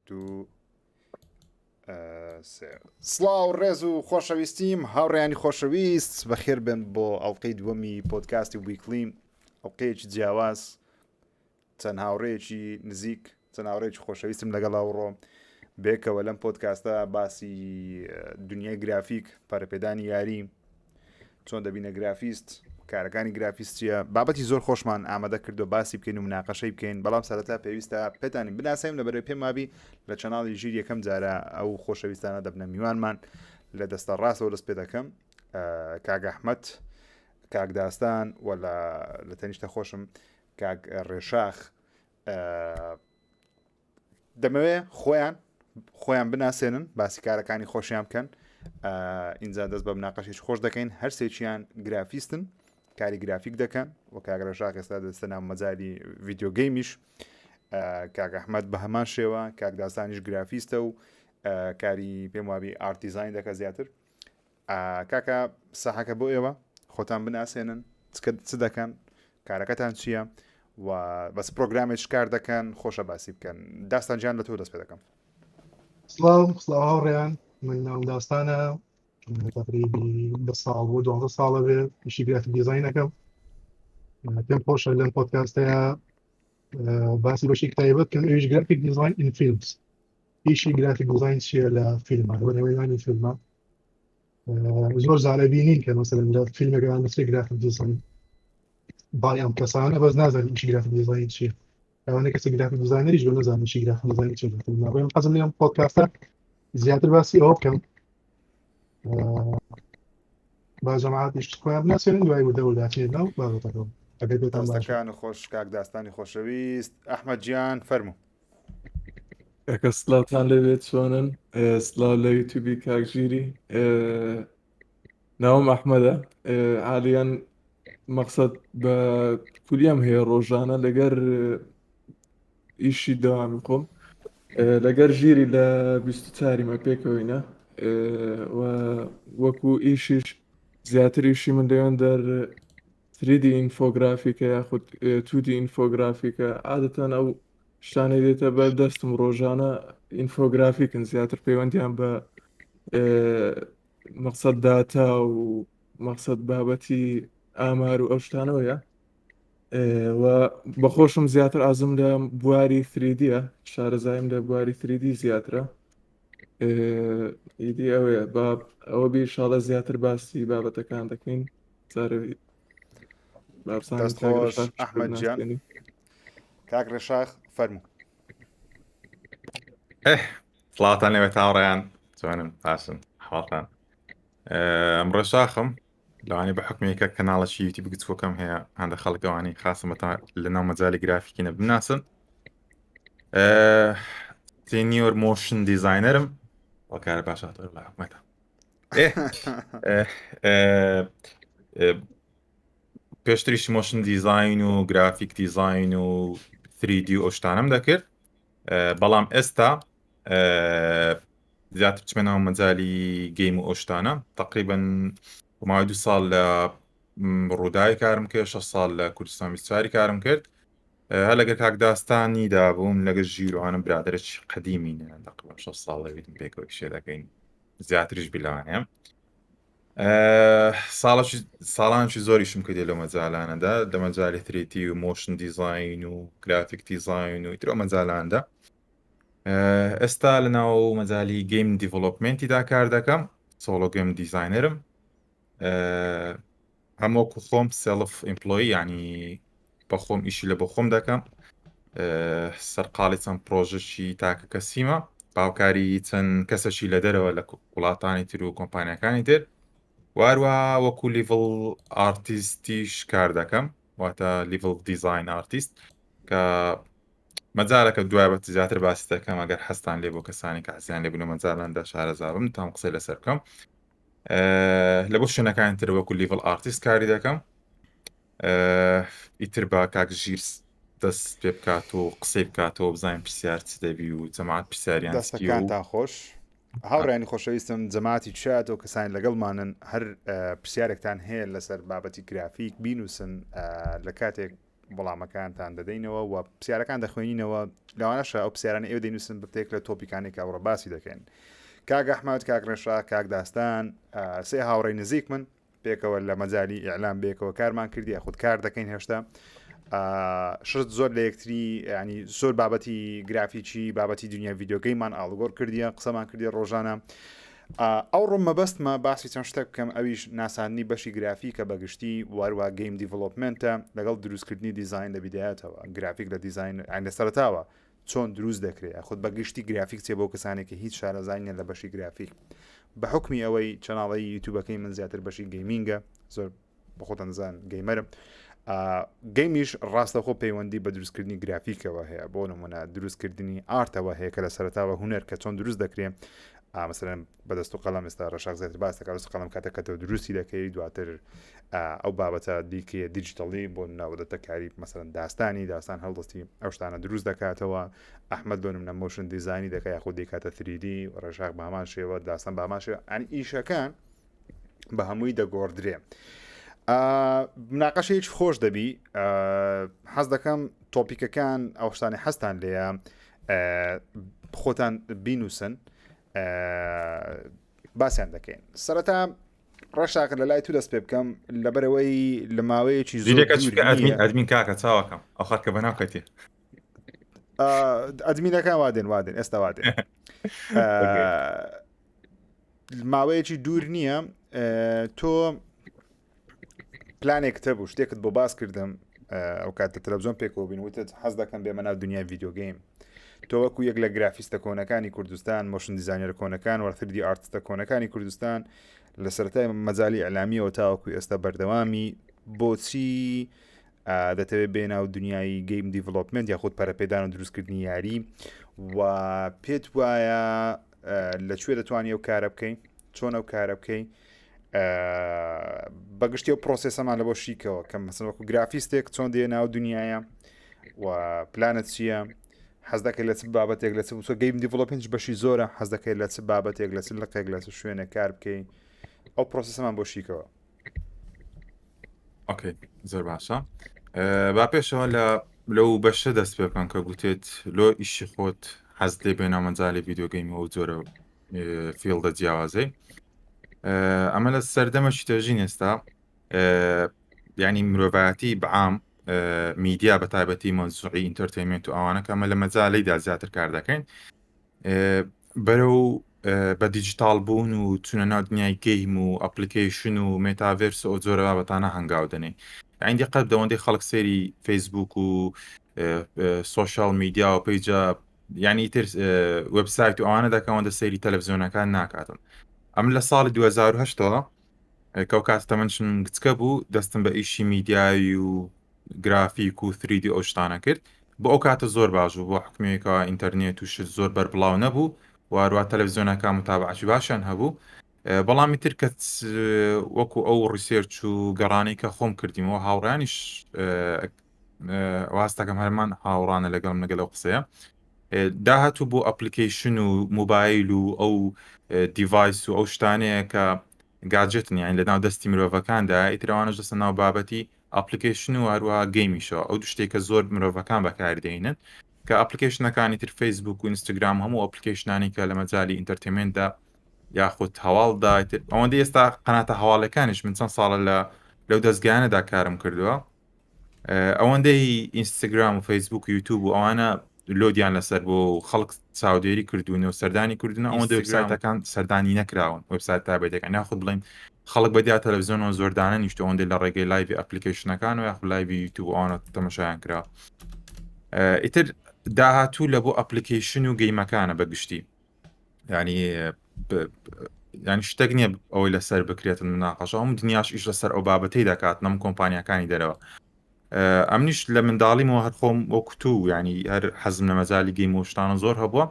دوو سڵاو ڕێز و خۆشەویستیم هاوڕێیانی خۆشەویست بەخێر بن بۆ ئەڵلقەی دووەمی پۆدکاستی ویکلیم ئەڵلقەیەکی جیاواز چەند هاوڕێیەکی نزیک چەند هاوڕێکی خۆشەویستم لەگەڵ هاوڕۆ بێکەوە لەم پۆدکاستە باسی دنیای گرافیک پارەپێدانی یاری چۆن دەبینە گرافیست کارەکانی گرافیست چیە بابەتی زۆر خۆشمان ئامادە کردو باسی بکەین و مناقەشەی بکەین بەڵام سەرەتا پێویستە پێتانی بناسەیم لەبەرەوەی پێم وابی لە چەناڵی ژیر یەکەم جارە ئەو خۆشەویستانە دەبنە میوانمان لە دەستە ڕاستەوە دەست پێ دەکەم کاک ئەحمەد کاک داستان ولا لە تەنیشتە خۆشم کاک ڕێشاخ دەمەوێ خۆیان بناسێنن باسی کارەکانی خۆشیان بکەن ئینجا دەست بە مناقەشێکی خۆش دەکەین هەرسێکیان گرافیستن کاری گرافیک دەکەن و کاک ڕێشاخ ئێستا دەستە ناو مەجای ڤیدیۆ گەیمیش کاک ئەحمەد بە هەمان شێوە کاک داستانیش گرافیستە و کاری پێم وابی ئارت دیزاین دەکە زیاتر کاکە ساحەکە بۆ ئێوە خۆتان بناسێنن چ دەکەن کارەکەتان چییە و بەس پرۆگرامێک کار دەکەن خۆشە باسی بکەن داستان جیان لە تۆ دەست پێ دەکەم سلام هاوڕێیان من ناوم داستانە تقریبی 10 ساڵ بۆ 12 ساڵە بێ ئیشی گرافیک دیزاینەکەم پێم خۆشە لەم پۆدکاستەیە باسی بەشی تایبەت کەم ئەویش گرافیک دیزاین ئین فیلمز ئیشی گرافیک دیزاین چییە لە فیلمە بۆ نێوەیانی فیلمە زۆر جارە بینین کە مەسەلەن لە فیلمێکان نووسێ گرافیک دیزاین باڵی ئەم کەسانە بەس نازانین ئیشی گرافیک دیزاین چییە ئەوانە کەسی گرافیک دیزاینەریش بە نەزانن ئیشی گرافیک دیزاین چییە بۆیە حەزم لەم پۆدکاستە زیاتر باسی ئەوە بکەم با جەماعەتیش خۆیان بناسێنن دوای دەوڵاتێ ناو بابەتەکەم ئەگەر بێتان داستەکان خۆش کاک داستانی خۆشەویست ئەحمەد گیان فەرموو ئەکە سڵاتان لەوێت چۆنن سڵاو لە یوتیوبی کاکژیری ناوم ئەحمەدە حالیان مەقسەد بە کولیەم هەیە ڕۆژانە لەگەر ئیشی دەوامی خۆم لەگەر ژیری لە 24 مە پێکەوەینە وەکو ئیشیش زیاتر ئیشی من دەوێن دەر 3D ئینفۆگرافیکە یاخود 2D ئینفۆگرافیکە عادەتەن ئەو شتانەی دێتە بەر دەستم ڕۆژانە ئینفۆگرافیکن زیاتر پەیوەندیان بە مەقسەد داتا و مەقسەد بابەتی ئامار و ئەو شتانەوەیە و بەخۆشم زیاتر ئازم لە بواری 3Dە شارەزایم لە بواری 3D زیاترە ئیدی ئەوەیە ئەوە بیشاڵە زیاتر باسی بابەتەکان دەکەین جارەوی دەستخۆش ئەحمەد گیان کاک ڕێشاخ فەرموو سڵاتان لەوێت هاوڕێیان چۆنن باشن حواڵتان ئەم ڕێشاخم لەوانی بە حکمێکە کەناڵەشی یوتیوب بچووکەم هەیە هەندە خەڵکەوانی خاسمەتە لەناو مەجای گرافیکینە بناسن سینیۆر مۆشن دیزاینەرم وەکارە باشاتۆر لە حکومەتە پێشتریش مۆشن دیزاین و گرافیک دیزاین و 3D ئەو شتانم دەکرد بەڵام ئێستا زیاتر چمێنەوە مەجای گەیم و ئەو شتانە تقریباً ماوەی 2 ساڵ لە ڕووداوی کارم کرد 6 ساڵ لە کوردستان 24 کارم کرد هەر لەگەر کاک داستانی دابووم لەگەر ژیروانم برادرێکی قەدیمینە تقریباً 6 ساڵ لەوێتم پێکەوە شێ دەکەین زیاتریش بیلەوانەیە ساڵانشی زۆریشم کردێ لەو مەجالانەدا لە مەجای 3D و مۆشن دیزاین و گرافیک دیزاین و ئیترۆ مەجالاندا ئێستا لەناو مەجای گەیم دیڤلۆپمنتیدا کار دەکەم سۆڵۆ گەیم دیزاینەرم هەمووەکو خۆم سێڵف ئیمپلۆی یعنی بە خۆم ئیشی لە بۆ خۆم دەکەم سەرقاڵی چەند پرۆژەشی تاکە کەسیمە باوکاری چەند کەسەشی لە دەرەوە لە وڵاتانی تر و کۆمپانیەکانی تر واروە وەکو لیڤڵ ئارتیستیش کار دەکەم واتە لیڤڵ دیزاین ئارتیست کە مەجارەکە دوای بە زیاتر باسی دەکەم ئەگەر هەستان لێ بۆ کەسانی کە حەزیان لێ بن و مەجاراندا شارەزابم تام قسەی لەسەر بکەم لە بۆ شوێنەکانی تر وەکو لیڤڵ ئارتیست کاری دەکەم ئیتر بە کاک ژیر دەست پێ بکات و قسەی بکاتەوە بزانین پرسیار چ دەبی و جەماعەت پرسیاریان دەستەکانتان خۆش هاوڕێنی خۆشەویستم جەماعەتی چات و کەسانی لەگەڵمانن هەر پرسیارێکتان هەیە لەسەر بابەتی گرافیک بینوسن لە کاتێک وەڵامەکانتان دەدەینەوە و پرسیارەکان دەخوێنینەوە لەوانەشە ئەو پرسیارانە ئێوە دەینووسن بتێک لە تۆپیکانێک ئەوڕە باسی دەکەن کاک ئەحمەد کاک ڕێشا کاک داستان سێ هاوڕێی نزیک من پێکەوە لە مەجای ئیعلام بێکەوە کارمان کردی خودت کار دەکەین هێشتا شت زۆر لە یەکتری ینی زۆر بابەتی گرافیکی بابەتی دنیا ڤیددیۆگەیمان ئاڵگۆڕ کردیە قسەمان کردی ڕۆژانە ئەو ڕۆ مەبەستمە باسی چەند شتێک بکەم ئەویش ناسانی بەشی گرافیکە بەگشتی وارووا گەیم دیڤلۆپمنتە لەگەڵ دروستکردنی دیزین لە بیدایەتەوە گرافیک لە دیزین لە سەرتاوە چۆن دروست دەکرێت خۆت بەگشتی گرافیک چێ بۆ کەسانێکی هیچ شارەزانیە لە بەشی گرافیک بە حکمی ئەوەی چەناڵی یوتیوبەکەی من زیاتر بەشی گەیمینگە زۆر بەخۆتەنزان گەیمەرم گەیمیش ڕاستەخۆ پەیوەندی بە دروستکردنی گرافیکەوە هەیە بۆ نمونە دروستکردنی ئارتەوە هەیە کە لە سەرتاوە هوەر کە چۆن دروست دەکرێت مثلەن بەدەست و قەڵم ئێستا ڕەشاق زیاتر باس دەکات دەست قەڵم کاتەکەتەوە دروستی دەکەی دواتر ئەو بابەتە دیکە دیجیتەڵی بۆ ناودەتە کاری مثلەن داستان هەڵدەستی ئەو شتانە دروست دەکاتەوە ئەحمەد بۆنم نە مۆشن دیزانی دەکە یاخۆ دیکاتە 3D ڕەشاق بامان شێوە داستان بامان شێوە ئەنی ئیشەکان بە هەمووی دەگۆڕدرێ مناقەشەیەک خۆش دەبی حەز دەکەم تۆپیکەکان ئەو شتانی هەستان لێە خۆتان بینوسن باسییان دەکەین سەرەتا ڕەشاکە لە لای تو دەست پێ بکەم لەبەرەوەی لە ماوەیەکی ئەدمین کاکە چاوەکەم ئەخات کە بەناوکەتی ئەدمینەکان وادێن ئێستا وادێن ماوەیەکی دوور نییە تۆ پلانێک کتە بوو شتێکت بۆ باس کردم ئەو کاتە تەلەڤیزۆن پێکەوە بین وتت حەز دەکەم بێمە ناو دنیای ڤیددیۆگەیم تۆ وەکو یەک لە گرافیستە کۆنەکانی کوردستان مۆشن دیزاینەر کۆنەکان وەرتردی ئارتستە کۆنەکانی کوردستان لە سەرەتای مەجای ئەعلامیەوە تاوەکو ئێستا بەردەوامی بۆچی دەتەوێت بێ ناو دنیای گەیم دیڤلۆپمنت یاخود پەرەپێدان و دروستکردنی یاری و پێت وایە لەکوێ دەتوانانی ئەو کارە بکەین چۆن ئەو کارە بکەین بەگشتی و پرۆسسەمان لە بۆ شیکەوە کەم مەسن وەکو گرافیستێک چۆن دێ ناو دنیاە و پلانت چییە حەز دەکەی لە چ بابەتێک لە چ گەیم دیڤلۆپمنت بەشی زۆرە حەز دەکەی لە چ بابەتێک لە چ لەقێک لە شوێنە کار بکەین ئەو پرۆسسەمان بۆ شیکەوە ئۆکەی زۆر باشە با پێشەوە لەو بەشە دەست پێ بکەن کە گوتێت لۆ ئیشی خۆت حەز لێ بێ ناومەجای ڤیددیۆگەیمەوە زۆرە فیڵدە جیاوازەی ئەمە لە سەردەمەشی تەژین ئێستا ینی مرۆڤایەتی بەعام میدیا بە تایبەتی مۆزوعی ئینتەرتەینمنت و ئەوانە کە ئەمە لە مەجالەیدا زیاتر کار دەکەین بەرەو بە دیجیتال بوون و چونە ناو دنیای گەیم و ئەپلیکیشن و مێتاڤێرس و جۆرە بابەتانە هەنگاو دەنێ عندی قەت دەوەندەی خەڵک سێری فەیسبوک و سۆشال میدیا و پەیجە ینی تر وێبسایت و ئەوانە دەکەوەندە سەیری تەلەڤیزیۆنەکان ناکاتن ئەم لە ساڵی 2010ەوە کەو کاتە منشم کچکە بوو دەستم بە ئیشی میدیایی و گرافیک و 3D ئەو شتانە کرد بۆ ئەو کاتە زۆر باش بوو بۆ حکومێکەوە ئینتەرنێت و شت زۆر بەربڵاو نەبوو وارووا تەلەڤیزیۆنەکان متابعەتی باشیان هەبوو بەڵامی تر کە وەکو ئەو ڕیسێرچ و گەڕانی کە خۆم کردیمەوە هاوڕیانیش واستەکەم هەرمان هاوڕانە لەگەڵم لەگەڵ ئەو قسەیە داهاتوو بۆ ئەپلیکیشن و موبایل و ئەو دیڤایس و ئەو شتانەیە کە گاجێتن یان لەناو دەستی مرۆڤەکاندا ئیترەوانش دەستە ناو بابەتی ئەپلیکیشن و هەروەها گەیمیشەوە ئەو دوو شتێکە زۆر مرۆڤەکان بەکاردێنن کە ئەپلیکیشنەکانی تر فەیسبوک و ئینستاگرام هەموو ئەپلیکیشنانی کە لە مەجالی ئینتەرتێنمنتدا یاخود هەواڵدا ئەوەندە ئێستا قەناتە هەواڵەکانیش من چەند ساڵە لەو دەستگایانەدا کارم کردووە ئەوەندەی ئینستاگرام و فەیسبوک و یوتیوب و ئەوانە لۆدیان لەسەر بۆ خەڵک چاودێری کردوونە و سەردانی کردوونە ئەوەندە وێبسایتەکان سەردانی نەکراون وێبسایت تابێتەکان ناخود بڵین خەڵک بەدیا تەلەڤیزیۆنەوە زۆردانە نیشت ئەوەندەی لە ڕێگەی لایڤی ئەپلیکیشنەکان و یاخود لایڤی یوتیوب ئەوانە تەماشایان کرا ئیتر داهاتوو لە بۆ ئەپلیکیشن و گەیمەکانە بەگشتی ینی شتێک نییە ئەوەی لەسەر بکرێتن مناقەشە هەموو دنیاش ئیش لەسەر ئەو بابەتەی دەکات نەم کۆمپانیەکانی دەرەوە ئەمنیش لە منداڵیمەوە هەر خۆم وەکوتو ینی هەر حەزم لە مەجای گەیم و شتانە زۆر هەبووە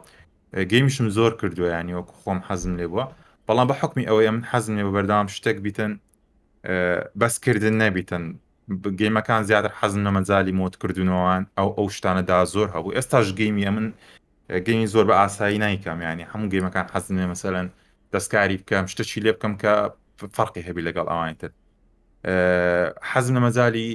گەیمیشم زۆر کردووە ینی وەکو خۆم حەزم لێ بووە بەڵام بە حکمی ئەوەیە من حەزم لێ بە بەردەوام شتێک بیتن بەسکردن نەبیتن گەیمەکان زیاتر حەزم لە مەجای مۆتکردنەوەوان ئەو شتانەدا زۆر هەبوو ئێستاش گەیمی من گەیمی زۆر بە ئاسایی نایکەم ینی هەموو گەیمەکان حەزم لێ مەسەلەن دەستکاری بکەم شتێکی لێ بکەم کە فەرقی هەبی لەگەڵ ئەوانی تر حەزم لە مەجای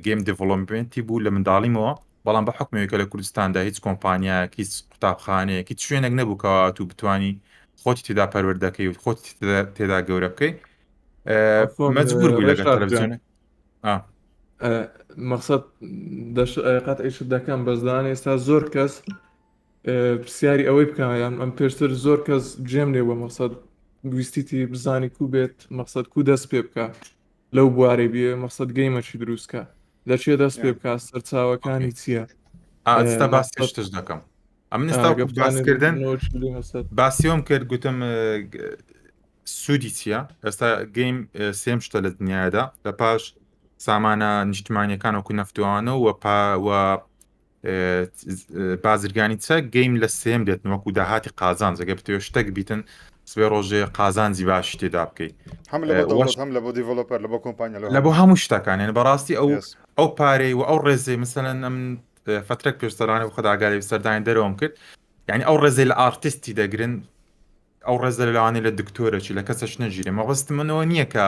گەیم دیڤلۆپمنتی بوو لە منداڵیمەوە، بەڵام بە حکمێکە لە کوردستاندا هیچ کۆمپانیایەک هیچ قوتابخانەیەک هیچ شوێنێک نەبوو کەوا تو بتانی خۆتی تێدا پەروەردەکەی و خۆتی تێدا گەورە بکەی. عفوا مەجبور بووی لەگەڵ ڕێژاد تەلەڤیزیۆن. جان مەقسەد قەتعیشت دەکەم بەزدان ئێستا زۆر کەس پرسیاری ئەوەی بکەن یان ئەم پێشتر زۆر کەس جێم لێ بە مەقسەد گویستیتی بزانی کو بێت مەقسەد کو دەست پێ بکە لەو بوارەی بێ مەقسەد گەیمەچی دروستکە لەچێ دەست پێ بکە سەرچاوەکانی چییە ئاستا باسی مەقسەد شتش دەکەم. ئەم ئێستا باسکردن باسیۆم کرد گوتم سوودی چییە؟ ئێستا گەیم سێم شتە لە دنیادا لە پاش سامانە نیشتمانیەکان وەکو نەفتوانە و بازرگانی چە گەیم لە سێم دێت وەکو داهاتی قازان جەگە بتێ شتێک بیتن سبێ ڕۆژێ قازانجی باشی تێدا بکەیت هەم لە بۆ دەوڵەت هەم لە بۆ دیڤلۆپەر لە بۆ کۆمپانیا لە بۆ هەموو شتەکان بەڕاستی ئەو پارەی و ئەو ڕێزەی مثلەن ئەم فترێک پێشتەرانە و خداگاری سەردانی دەرەوەم کرد یعنی ئەو ڕێزەی لە ئارتیستی دەگرن ئەو ڕێزە لەوانەیە لە دکتۆرەی لە کەسەش نەگیرێ مەڕستمەوە نییە کە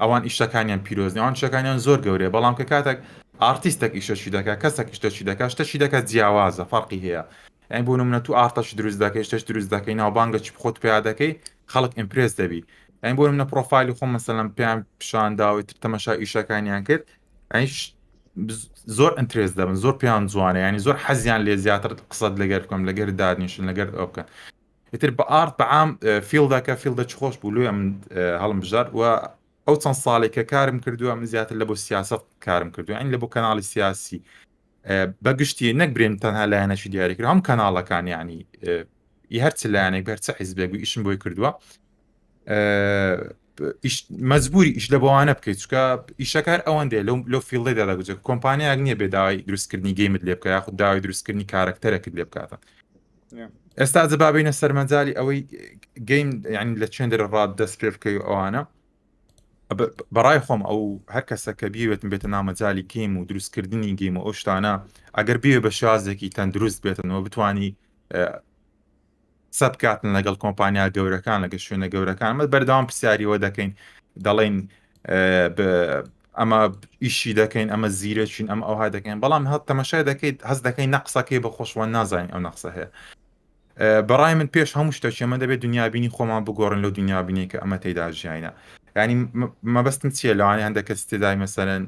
ئەوان ئیشەکانیان پیرۆزنی ئەوان شەکانیان زۆر گەورەیە بەڵام کە کاتێک ئارتیستێک ئیشەشی دەکات کەسێک شتەشی دەکات شتەشی دەکات جیاوازە فەرقی هەیە ئەین بۆ نمونە تو ئارتەش دروست دەکەی شتەش دروست دەکەی ناوبانگە چی خۆت پێیا دەکەی خەڵک ئیمپرێس دەبی ئەین بۆ نمونە پرۆفایلی خۆم مەسەلەن پێیان پیشانداوی تر تەمەشا ئیشەکانیان کرد زۆر ئینترێس دەبن زۆر پێیان جوانە ینی زۆر حەزیان لێ زیاتر قسەت لەگەر بکەم لەگەر دادنیشن لەگەر ئەو بکەن ئیتر بە ئارت بەعام فیلدەکە فیلدە خۆش بوو لێ ئەم هەڵم بژار و ئەو چەند ساڵێکە کارم کردووە من زیاتر لە بۆ سیاست کارم کردو ئەین لە بۆ کەناڵی سیاسی بەگشتی نەک برێن تەنها لایەنەشی دیاریکرد هەم کەناڵەکان ینی هەرچ لایەنێک بەرچە حیزبێک بوو ئیشم بۆی کردووە مەجبوری ئیش لە بۆوانە بکەیت چکە ئیشەکار ئەوەندێ لەو فیلدەدا دەگوزێت کۆمپانیاک نییە بێداوای دروستکردنی گەیمت لێ بکە یاخود داوای دروستکردنی کارکتەرێکت لێ بکاتە ئێستا جەبابینە سەرمەجای ئەوەی گەیم ینی لە چێن دەرەڕات دەست پێ بکەی و ئەوانە بەڕای خۆم ئەو هەر کەسە کە بیوێتم بێتە نامەجای گەیم و دروستکردنی گەیم و ئەو شتانە ئەگەر بیوێ بە شازێکی تەندروست بێتنەوە بتانی سەبکاتن لەگەڵ کۆمپانیا گەورەکان لەگە شوێنە گەورەکان مە بەردەوام پرسیاریەوە دەکەین دەڵێن ئەمە ئیشی دەکەین ئەمە زیرەچین ئەم ئەوها دەکەین بەڵام هەڵ تەمەشای دەکەیت هەست دەکەین نەقسەکەی بە خۆشوان نازانین ئەو نەقسە هەیە بەڕای من پێش هەموو شتێکی ئەمە دەبێت دنیابینی خۆمان بگۆڕن لەو دنیابینی کە ئەمە تێدا ژیانە ینی مەبەستم چییە لەوانەیە هەندێک کەس تێدای مەسەرەن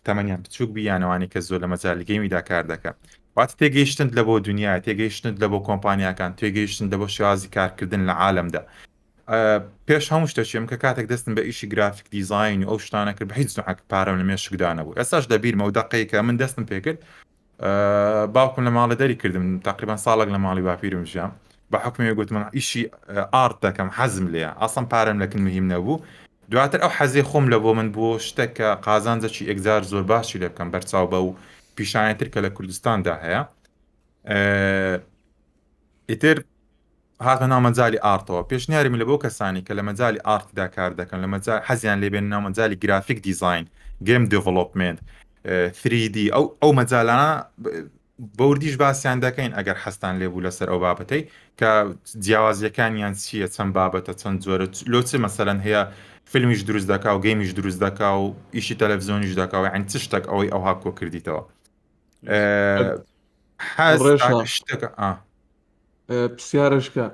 تەمەنیان بچووک بیانەوانی کە زۆر لە مەجای گەیمیدا کار دەکەن واتە تێگەیشتن لە بۆ دنیا تێگەیشتن لە بۆ کۆمپانیاکان تێگەیشتن لە بۆ شێوازی کارکردن لە عالەمدا پێش هەموو شتێکم کە کاتێک دەستم بە ئیشی گرافیک دیزاین و ئەو شتانە کرد بە هیچ نوعک پارەم لە مێشکدانە بوو ئێستاش دەبیرمە و دەقەیەکە من دەستم پێ کرد باوکم لە ماڵە دەری کردم تقریبان ساڵێک لە ماڵی باپیرم ژیام بە حکومی گوتمە ئیشی ئارت دەکەم حەزم لێە ئاسم پارەم لەکن مهم نەبوو دواتر ئەو حەزی خۆم لە بۆ من بۆ شتێککە قازانجەکی ئەگزار زۆر باشی لێ بکەم بەرچاو بە و پیشانەتر کە لە کوردستاندا هەیە ئیتر هاتە ناومەجای ئارتەوە پێشنیاری من لە بۆ کەسانی کە لە مەجای ئارتدا کار دەکەن لە مەجای حەزیان لێبێن ناومەجای گرافیک دیزاین گەیم دیڤلۆپمنت 3D ئەو مەجالانە بەوردیش باسییان دەکەین ئەگەر حەستان لێبوو لەسەر ئەو بابەتەی کە جیاوازیەکانیان چییە چەند بابەتە چەند جۆرە لۆچی مەسەرەن هەیە فیلمیش دروست دەکا و گەیمیش دروست دەکا و ئیشی تەلەڤیزیۆنیش دەکاوە عین چ شتێک ئەوەی ئەوها کۆ کردیتەوە شتێکە پرسیارشکە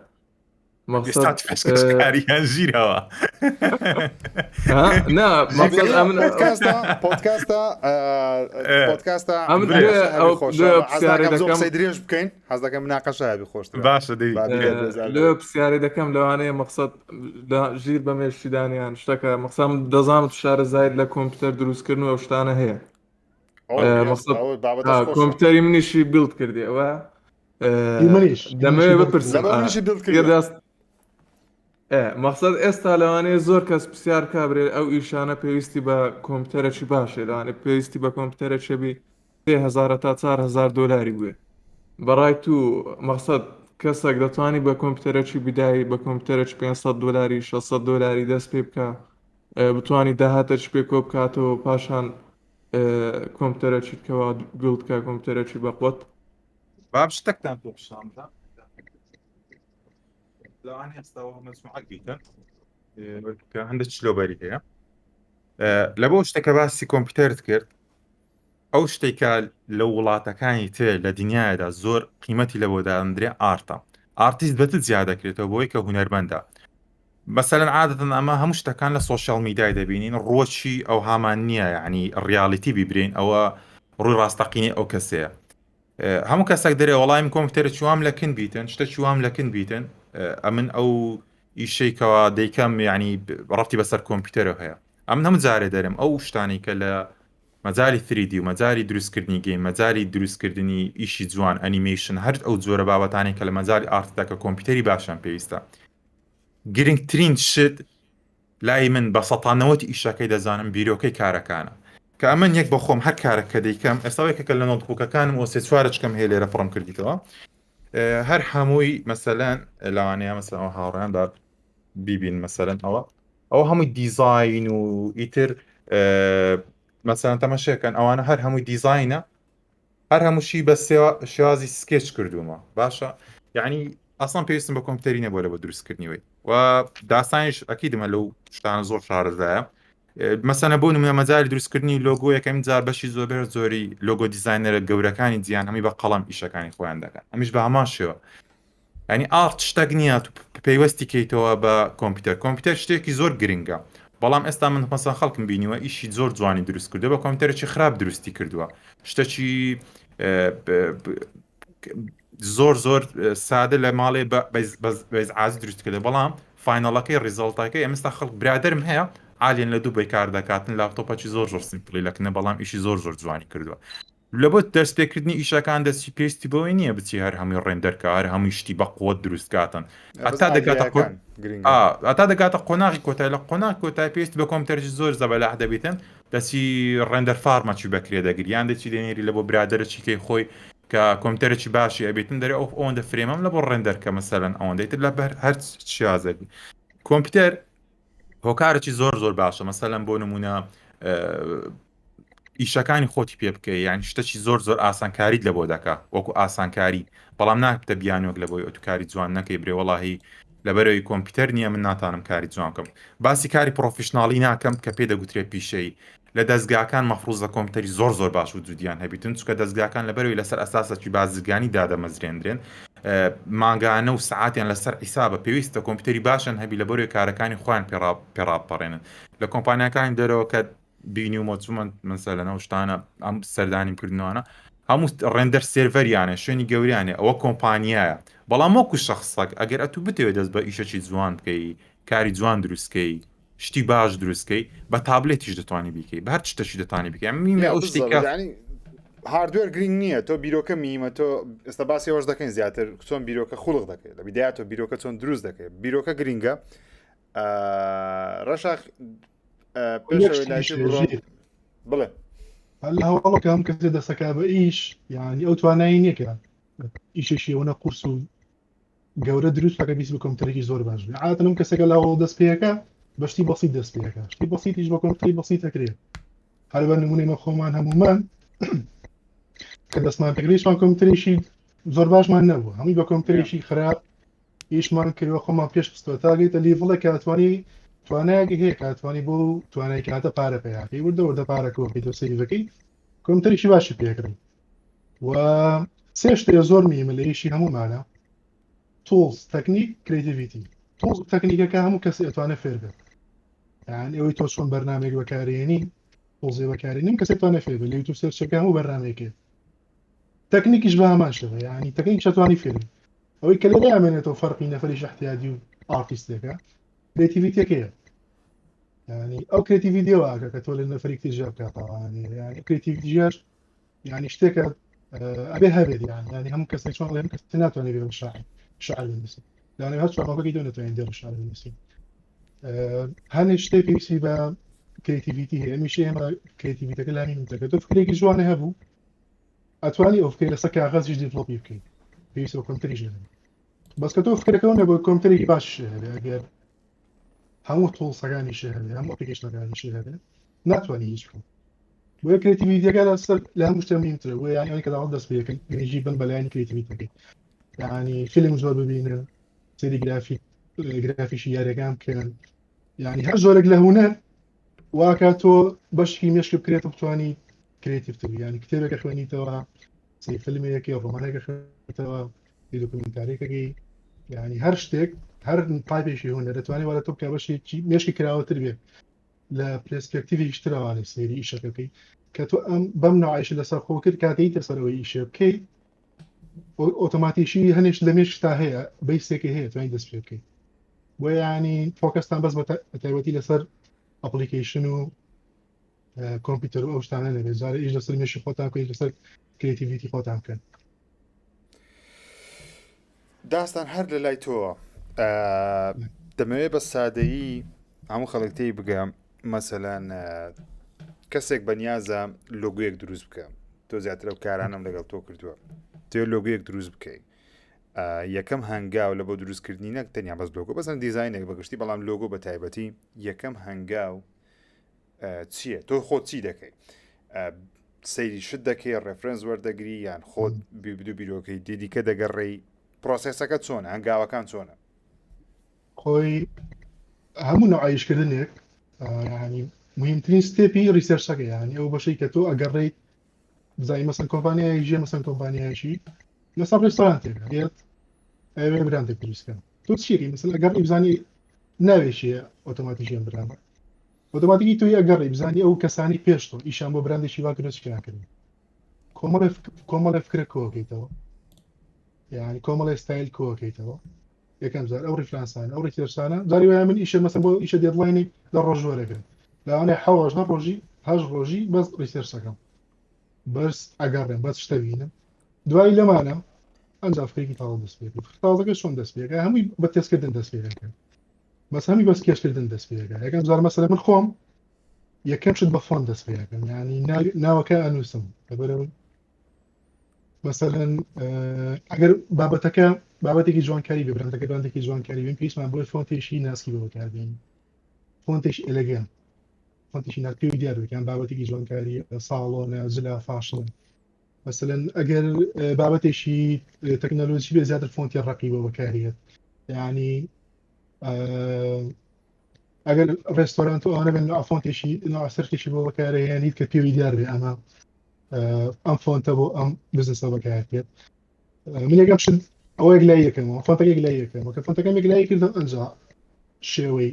کاریان ژیرەوە پۆدکاستە درێژ بکەین حەز دەکەم مناقەشایبی خۆشتر باشە لێ پرسیاری دەکەم لەوانەیە مەقسەد ژیر بە مێشتیدانیان شتەکە مەقسەم دەزانم شارە زاید لە کۆمپیوتەر دروستکردن و ئەو شتانە هەیە کۆمپیوتەری منیشی بیلد کردی ئەوە دەمەوێت بپرسم مەقسەد ئێستا لەوانەیە زۆر کەس پرسیار کابرێت ئەو ئیشانە پێویستی بە کۆمپیوتەرێکی باشێ لەوانێت پێویستی بە کۆمپیوتەرێکی بی 3000 تا 4000 دلاری بووێ بەڕای تو مەقسەد کەسێک دەتوانی بە کۆمپیوتەرێکی بیدایی بە کۆمپیوتەرێکی 500 دلاری 600 دلاری دەست پێ بکە بتوانی داهاتەش پێ کۆ بکاتەوە پاشان کۆمپیوتەرێکی کەوا گوڵدکە کۆمپیوتەرێکی بەقوت باب شتێکتان پێ پیشاندا لەوانەیە ئێستاەوە مەجموعەک بیتن کە هەندێک چلۆبەری هەیە لە بۆ شتێکە باسی کۆمپیوتەرت کرد ئەو شتێکە لە وڵاتەکانی تر لە دنیادا زۆر قیمەتی لە بۆدا ئەندرێ ئارتە ئارتیست بەتت زیاد دەکرێتەوە بۆی کە هونەرمەندە مەسەلەن عادەتەن ئەمە هەموو شتەکان لە سۆشیال میدیای دەبینین ڕۆچی ئەو هامان نییە یعنی ڕیالیتی بیبرین ئەوە ڕووی ڕاستەقینی ئەو کەسەیە هەموو کەسێک دەرێ وەڵامی کۆمپیوتەرە چوام لەکن بیتن شتە چوام لەکن بیتن ئەمن ئەو ئیشەیەکەوە دەیکەم ینی ڕەتی بەسەر کۆمپیوتەرە هەیە ئەمن هەموو جارێ دەرم ئەو شتانی کە لە مەجای 3D و مەجای دروستکردنی گەیم مەجای دروستکردنی ئیشی جوان ئەنیمیشن هەر ئەو جۆرە بابەتانی کە لە مەجای ئارتەکە کۆمپیوتەری باشان پێویستە گرنگترین شت لای من بە ١٠٠ ئیشەکەی دەزانم بیرۆکەی کارەکانە کە ئەمن یەک بە خۆم هەر کارە کە دەیکەم ئێستاوەیەکە لە نۆتبووکەکانم ئۆ 3-4 هەیە لێرە فڕم کردیتەوە هەر هەمووی مەسەلەن لەوانەیە مەسەڵەن هاوڕێیاندا بیبین مەسەلەن ئەوە هەمووی دیزاین و ئیتر مەسەلەن تەماشاکەن ئەوانە هەر هەمووی دیزاینە هەر هەمووشی بە شێوازی سکێچ کردومە باشە یعنی ئاسان پێویستم بە کۆمپیوتەری نەبووە بۆ دروستکردنیەوەی و داستانیش ئەکیدمە لەو شتانە زۆر شارەزایە مەسەلەن بۆ نمونە مەجای دروستکردنی لۆگۆ یەکەم جار بەشی زۆری لۆگۆ دیزاینەرە گەورەکانی جیان هەمی بە قەڵەم ئیشەکانی خۆیان دەکەن ئەمیش بە هەمان شێوە ینی ئارت شتێک نییە تو پێیوەستی کەیتەوە بە کۆمپیوتەر شتێکی زۆر گرنگە بەڵام ئێستا من مەسەڵەن خەڵکم بینیوە ئیشی زۆر جوانی دروست کردو بە کۆمپیوتەرێکی خراپ دروستی کردووە شتێکی زۆر سادە لە ماڵێ بەز ئازی دروست کردە بەڵام فاینەڵەکەی ڕیزڵتەکەی ئەمستا خەڵک برادرم هەیە عالێن لە دوو بەی کار دەکاتن لاپتۆپەکی زۆر سیمپلی لەکنە بەڵام ئیشی زۆر جوانی کردووە لە بۆ دەستپێکردنی ئیشەکان دەستی پێستی بەوەی نییە بچی هەر هەمووی ڕێندەرکە هەر هەمووی شتی بە قوت دروستکاتن ئەتا دەگاتە قۆناغی کۆتای لە قۆناغ کۆتای پێست بە کۆمپیوتەرێکی زۆر زەبەلاح دەبێتن دەسی ڕێندەر فارمەچی بەکرێ دەگریان دەچی دێنێری لە بۆ برادرە چیکەی خۆی کە کۆمپیوتەرێکی باشی ئەبێتن دەرێ ئەو ئەوەندە فرێمەم لە بۆ ڕێندەرکە مەسەلەن ئەوەندەیتر لە بەر هەر شیازەبی کۆمپیوتەر هۆکارێکی زۆر باشە مەسەلەن بۆ نمونە ئیشەکانی خۆتی پێ بکەی یانی شتێکی زۆر ئاسانکاریت لە بۆ دەکا وەکو ئاسانکاری بەڵام ناکتە بیانوەک لە بۆی ئۆتوکاری جوان نەکەی برێ وەڵاهی لەبەرەوەی کۆمپیوتەر نییە من ناتانم کاری جوان کەم باسی کاری پرۆفیشناڵی ناکەم کە پێ دەگوترێت پیشەی لە دەستگاکان مەفروض لە کۆمپیوتەری زۆر باش وجودیان هەبیتن چونکە دەستگاکان لەبەرەوەی لەسەر ئەساسێکی بازرگانی دادەمەزرێنرێن مانگانە و سعاتیان لەسەر حیسابە پێویستە کۆمپیوتەری باشن هەبی لەبەرەوەی کارەکانی خۆیان پێڕاپەڕێنن لە کۆمپانیەکانی دەرەوە کە بینی و مۆچمە مەسەلەنە شتانە ئەم سەردانیم کردنەوەە هەموو ڕێندەر سێڤەریانە شوێنی گەوریانێ ئەوە کۆمپانیایە بەڵام وەکو شەخسەک ئەگەر ئەتو بتەوێت دەست بە ئیشەکی جوان بکەی کاری جوان دروستکەی شتی باش دروستکەی بە تابلێتیش دەتوانی بیکەی بە هەر شتەشی دەتوانی بکەی میمە ئەو شتێکە هاردوێر گرنگ نییە تۆ بیرۆکە میمە تۆ ئێستا باسی ئەوەش دەکەین زیاتر چۆن بیرۆکە خوڵق دەکەی لە بیدایا تۆ بیرۆکە چۆن دروست دەکەی بیرۆکە گرینگە ڕەشاق بڵێ هەلا هەوڵەکە ئەم کەسێ دەسەکا بە ئیش یعنی ئەو توانایی نییەکە ئیشەشیەوەنە قورس و گەورە دروستەکە بیست بە کۆمپیوتەرێکی زۆر باش عادەتەن ئەم کەسێکە لاوە دەست پێەکە بەشتی بەسیط دەست پێەکە شتی بەسیطیش بە کۆمپیوتەری بەسیط دەکرێت هەر بە نمونەی خۆمان هەمومان کە دەستمان پێگریشمان کۆمپیوتەرێکی زۆر باشمان نەبوو هەمووی بە کۆمپیوتەرێکی خراپ ئیشمان کردووە خۆمان پێش بستەوە تا گەیتە لیڤڵێک کە ئەتوانی توانایەکی هەیە کە ئەتوانی بۆ توانای کاتە پارە پێیاکەی وردە پارەکەوە بکەیتەوە سەیڤەکەی کۆمپیوتەرێکی باشی پێکردن و سێ شتێ زۆر میمە لە ئیشی هەموومانە تۆڵز تەکنیک کریتیڤیتی تۆڵز تەکنیکەکە هەموو کەسی ئەتوانێت فێر بێت یعنی ئەوەی تۆ چۆن بەرنامێک بەکارهێنی تۆڵزێ بەکارهێنی کەسێک توانێت فێر بێت لە یوتیوب سێرچەکە هەموو بەرنامێکێ تەکنیکیش بە هەمان شێوە یعنی تەکنیکش ئەتوانی فێر بێت ئەوەی کە لێرە ئەمێنێتەوە فەرقی نەفەریش احتیاجی و ئارتیستێکە کریتیڤیتیەکەیە يعني او كريتيفيتي واقع كتول انه فريق تجاب كطبعا يعني كريتيفيتياش يعني اشتكى ابيها بيد يعني هم كسر شغله هم كسنات وانا بيهم الشعر المصري يعني هذا شغله ما قيدونه يندير الشعر المصري هل اشتي في سيبا كريتيفيتي هي مش هي كريتيفيتي كلامي انت كتفكري جوانه هبو اتواني اوف كي لسكا غاز ديفلوب يمكن في سو كونتريجن بس كتفكري كونه بكونتري باش اگر هەموو تۆڵسەکانیشی هەبێ هەموو ئەپلیکیشنەکانیشی هەبێ ناتوانانی هیچ بکەن بۆیە کریتیڤیتیەکە لەسەر لە هەموو شتە مهمترە بۆیە یانی ئەوەی کە داوام دەست پێ یەکەن گرنگی بن بەلایانی کریتیڤیتیەکەی یعنی فیلم زۆر ببینن سەری گرافیشی یاریەکان بکەن یعنی هەر زۆرێک لە هونەر واکە تۆ بەشکی مێشک بکرێتە بتوانی کرێتیفتر ینی کتێبێکە خوێنیتەوە سی فیلمێکی ڕۆمانێکە خوێنیتەوە دۆکومنتاریەکەی ینی هەر شتێک هەر تایپێکی هوەر دەتوانێت وەرە تۆ بکە بەشێکی مێشکی کراوەتر بێت لە پرسپێکتیڤی شترەوانی سێری ئیشەکەی کە تۆ ئەم بەم نوعیش لەسەر خۆ کرد کاتەی تەسەرەوەی ئیشە بکەیت ئۆتۆماتیشی هەنێش لە مێش تا هەیە بەیسێکی هەیە توانین دەست پێ بکەیت بۆ ینی فۆکەستان بەس بە تایبەتی لەسەر ئەپلیکیشن و کۆمپیوتەر ئەو شتانە نەبێت زارە ئیش لەسەر مێشی خۆتان بکەیت لەسەر کرێتیڤیتی خۆتان بکەن داستان هەر لە لای تۆوە دەمەوێت بە سادەیی هەموو خەڵکتەی بگەم مەسەلەن کەسێک بەنیازە لۆگویەک دروست بکە تۆ زیاتر ئەو کارانم لەگەڵ تۆ کردووە تۆ لۆگویەک دروست بکەیت یەکەم هەنگاو لە بۆ دروستکردنی نەک تەنیا بەس لۆگۆ بەسەن دیزاینێک بەگشتی بەڵام لۆگۆ بە تایبەتی یەکەم هەنگاو چییە تۆ خۆت چی دەکەی سەیری شت دەکەی ڕێفرەنس وەردەگری یان خۆت بدو بیرۆکەی دیدیکە دەگەڕێی پرۆسێسەکە چۆنە هەنگاوەکان چۆنە خۆی هەموو نوعیشکردنێک ینی مهمترین ستێپی ریسەرچەکە ینی ئەو بەشەی کە تۆ ئەگەڕێیت بزای مەسەن کۆمپانیای ژێ مەسەن کۆمپانیایشی لەسەر ڕێستۆرانتێکە هێت ئەوێ برانتێک دروستکەن تۆ چیری مەسەن ئەگەڕی بزانی ناوێشیە ئۆتۆماتیکیان برامە ئۆتۆماتیکی توی ئەگەڕی بزانی ئەو کەسانی پێش تۆ ئیشان بۆ براندێکی وا دروستکردن کۆمەڵێ فکرە کۆکەیتەوە ینی کۆمەڵی ستایل کۆکەیتەوە یەکەم زار ئەو ریفرانسانە ئەو ڕێکێرسانە زاری وایە من ئیشە مەسەن بۆ ئیشە دێدڵاینی لە ڕۆژوەرەکەن لەوانەیە حەواژ ڕۆژی هەژ ڕۆژی بەس ریسێرچەکەم بەس ئەگەڕێن بەس شتە بینم دوای لەمانە ئەنجا فکرێکی تاڵ دەست پێ تازەکە چۆن دەست پێەکە هەمووی بە تێستکردن دەست پێەکە بەس هەمی بەس کێشکردن دەست پێەکە یەکەم زار مەسەلە من خۆم یەکەم شت بە فۆن دەست پێەکەم ینی ناوەکە ئەنووسم لەبەرەوە مثلەن ئەگەر بابەتێکی جوانکاری بێ برندەکە برندێکی جوانکاری بێن پێویستمان بۆی فۆنتێکی ناسکی بۆ بەکاربێن فۆنتێکی ئەلەگەن فۆنتێکی ناکەوی دیار بکەن بابەتێکی جوانکاری ساڵۆنە جلا فاشڵن مثلەن ئەگەر بابەتێکی تەکنەلۆژی بێ زیاتر فۆنتی ڕقی بۆ بەکارێت یعنی ئەگەر ڕێستۆرانت ئەوانە بێن فۆنتێکی سەرکێکی بۆ بەکارهێنیت کە پێوی دیار بێ ئەمە ئەم فۆنتە بۆ ئەم بزنسە بەکارێت من یەکەم شت ئەوەیەک لای یەکەمەوە فۆنتەکەیەک لای یەکەمەوە کە فۆنتەکەمێک لای کردم ئەنجا شێوەی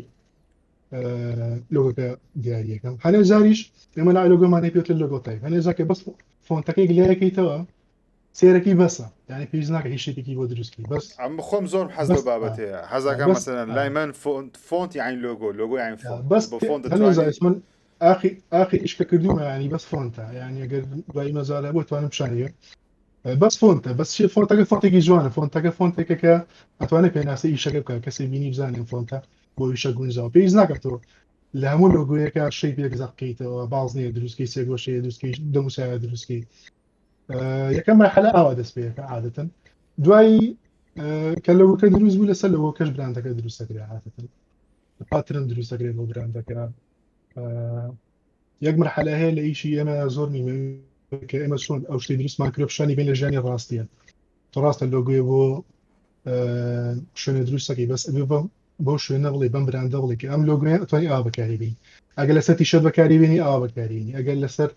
لۆگۆکە دیاریەکەم هەنێ زاریش ئێمە ناوی لۆگۆمانەی پێوتر لۆگۆ تایپ هەنێ زاکە بەس فۆنتەکەیەک لایەکەیتەوە سێرەکی بەسە یعنی پێویست ناکە هیچ شتێکی بۆ دروستکردن بەس ئەم خۆم زۆر حەز بە بابەتەیە حەزەکە مەسەلەن لای من فۆنت یعنی لۆگۆ یعنی فۆنت بەس بۆ فۆنت هەنێ زاریش من ئاخی ئیشکە کردومە ینی بەس فۆنتە یعنی ئەگەر دوایی مەزارە بۆ توانم پیشانیە بەس فۆنتە بەس فۆنتەکە فۆنتێکی جوانە فۆنتەکە فۆنتێکە کە ئەتوانێت پێناسی ئیشەکە بکە کەسی بینی بزانێن فۆنتە بۆ ئیشە گونجاو پێویست ناکات تۆ لە هەموو لۆگۆیەکە شەی پێ گزەق بکەیتەوە باز نییە دروستکەی سێگۆشەیە دروستکەی دەموسایە دروستکەی یەکەم مرحلە ئاوا دەست پێەکە عادەتەن دوایی کە لەوەکە دروست بوو لەسەر لەوە کەش براندەکە دروستەکرێت عادەتەن پاترن دروستەکرێت بۆ براندەکە یەک مرحلە هەیە لە ئیشی ئێمە زۆر نیمە کە ئێمە چۆن ئەو شتی دروستمان کرۆ پیشانی بین لە ژیانی ڕاستیە تۆ ڕاستە لۆگوێ بۆ شوێنە دروستەکەی بەس بۆ شوێنە بڵێ بەم براندە بڵێ کە ئەم لۆگوێ ئەتوانی ئاوا بەکاریبین ئەگەر لەسەر تیشەرت بەکاریبێنی ئاوا بەکاربێنی ئەگەر لەسەر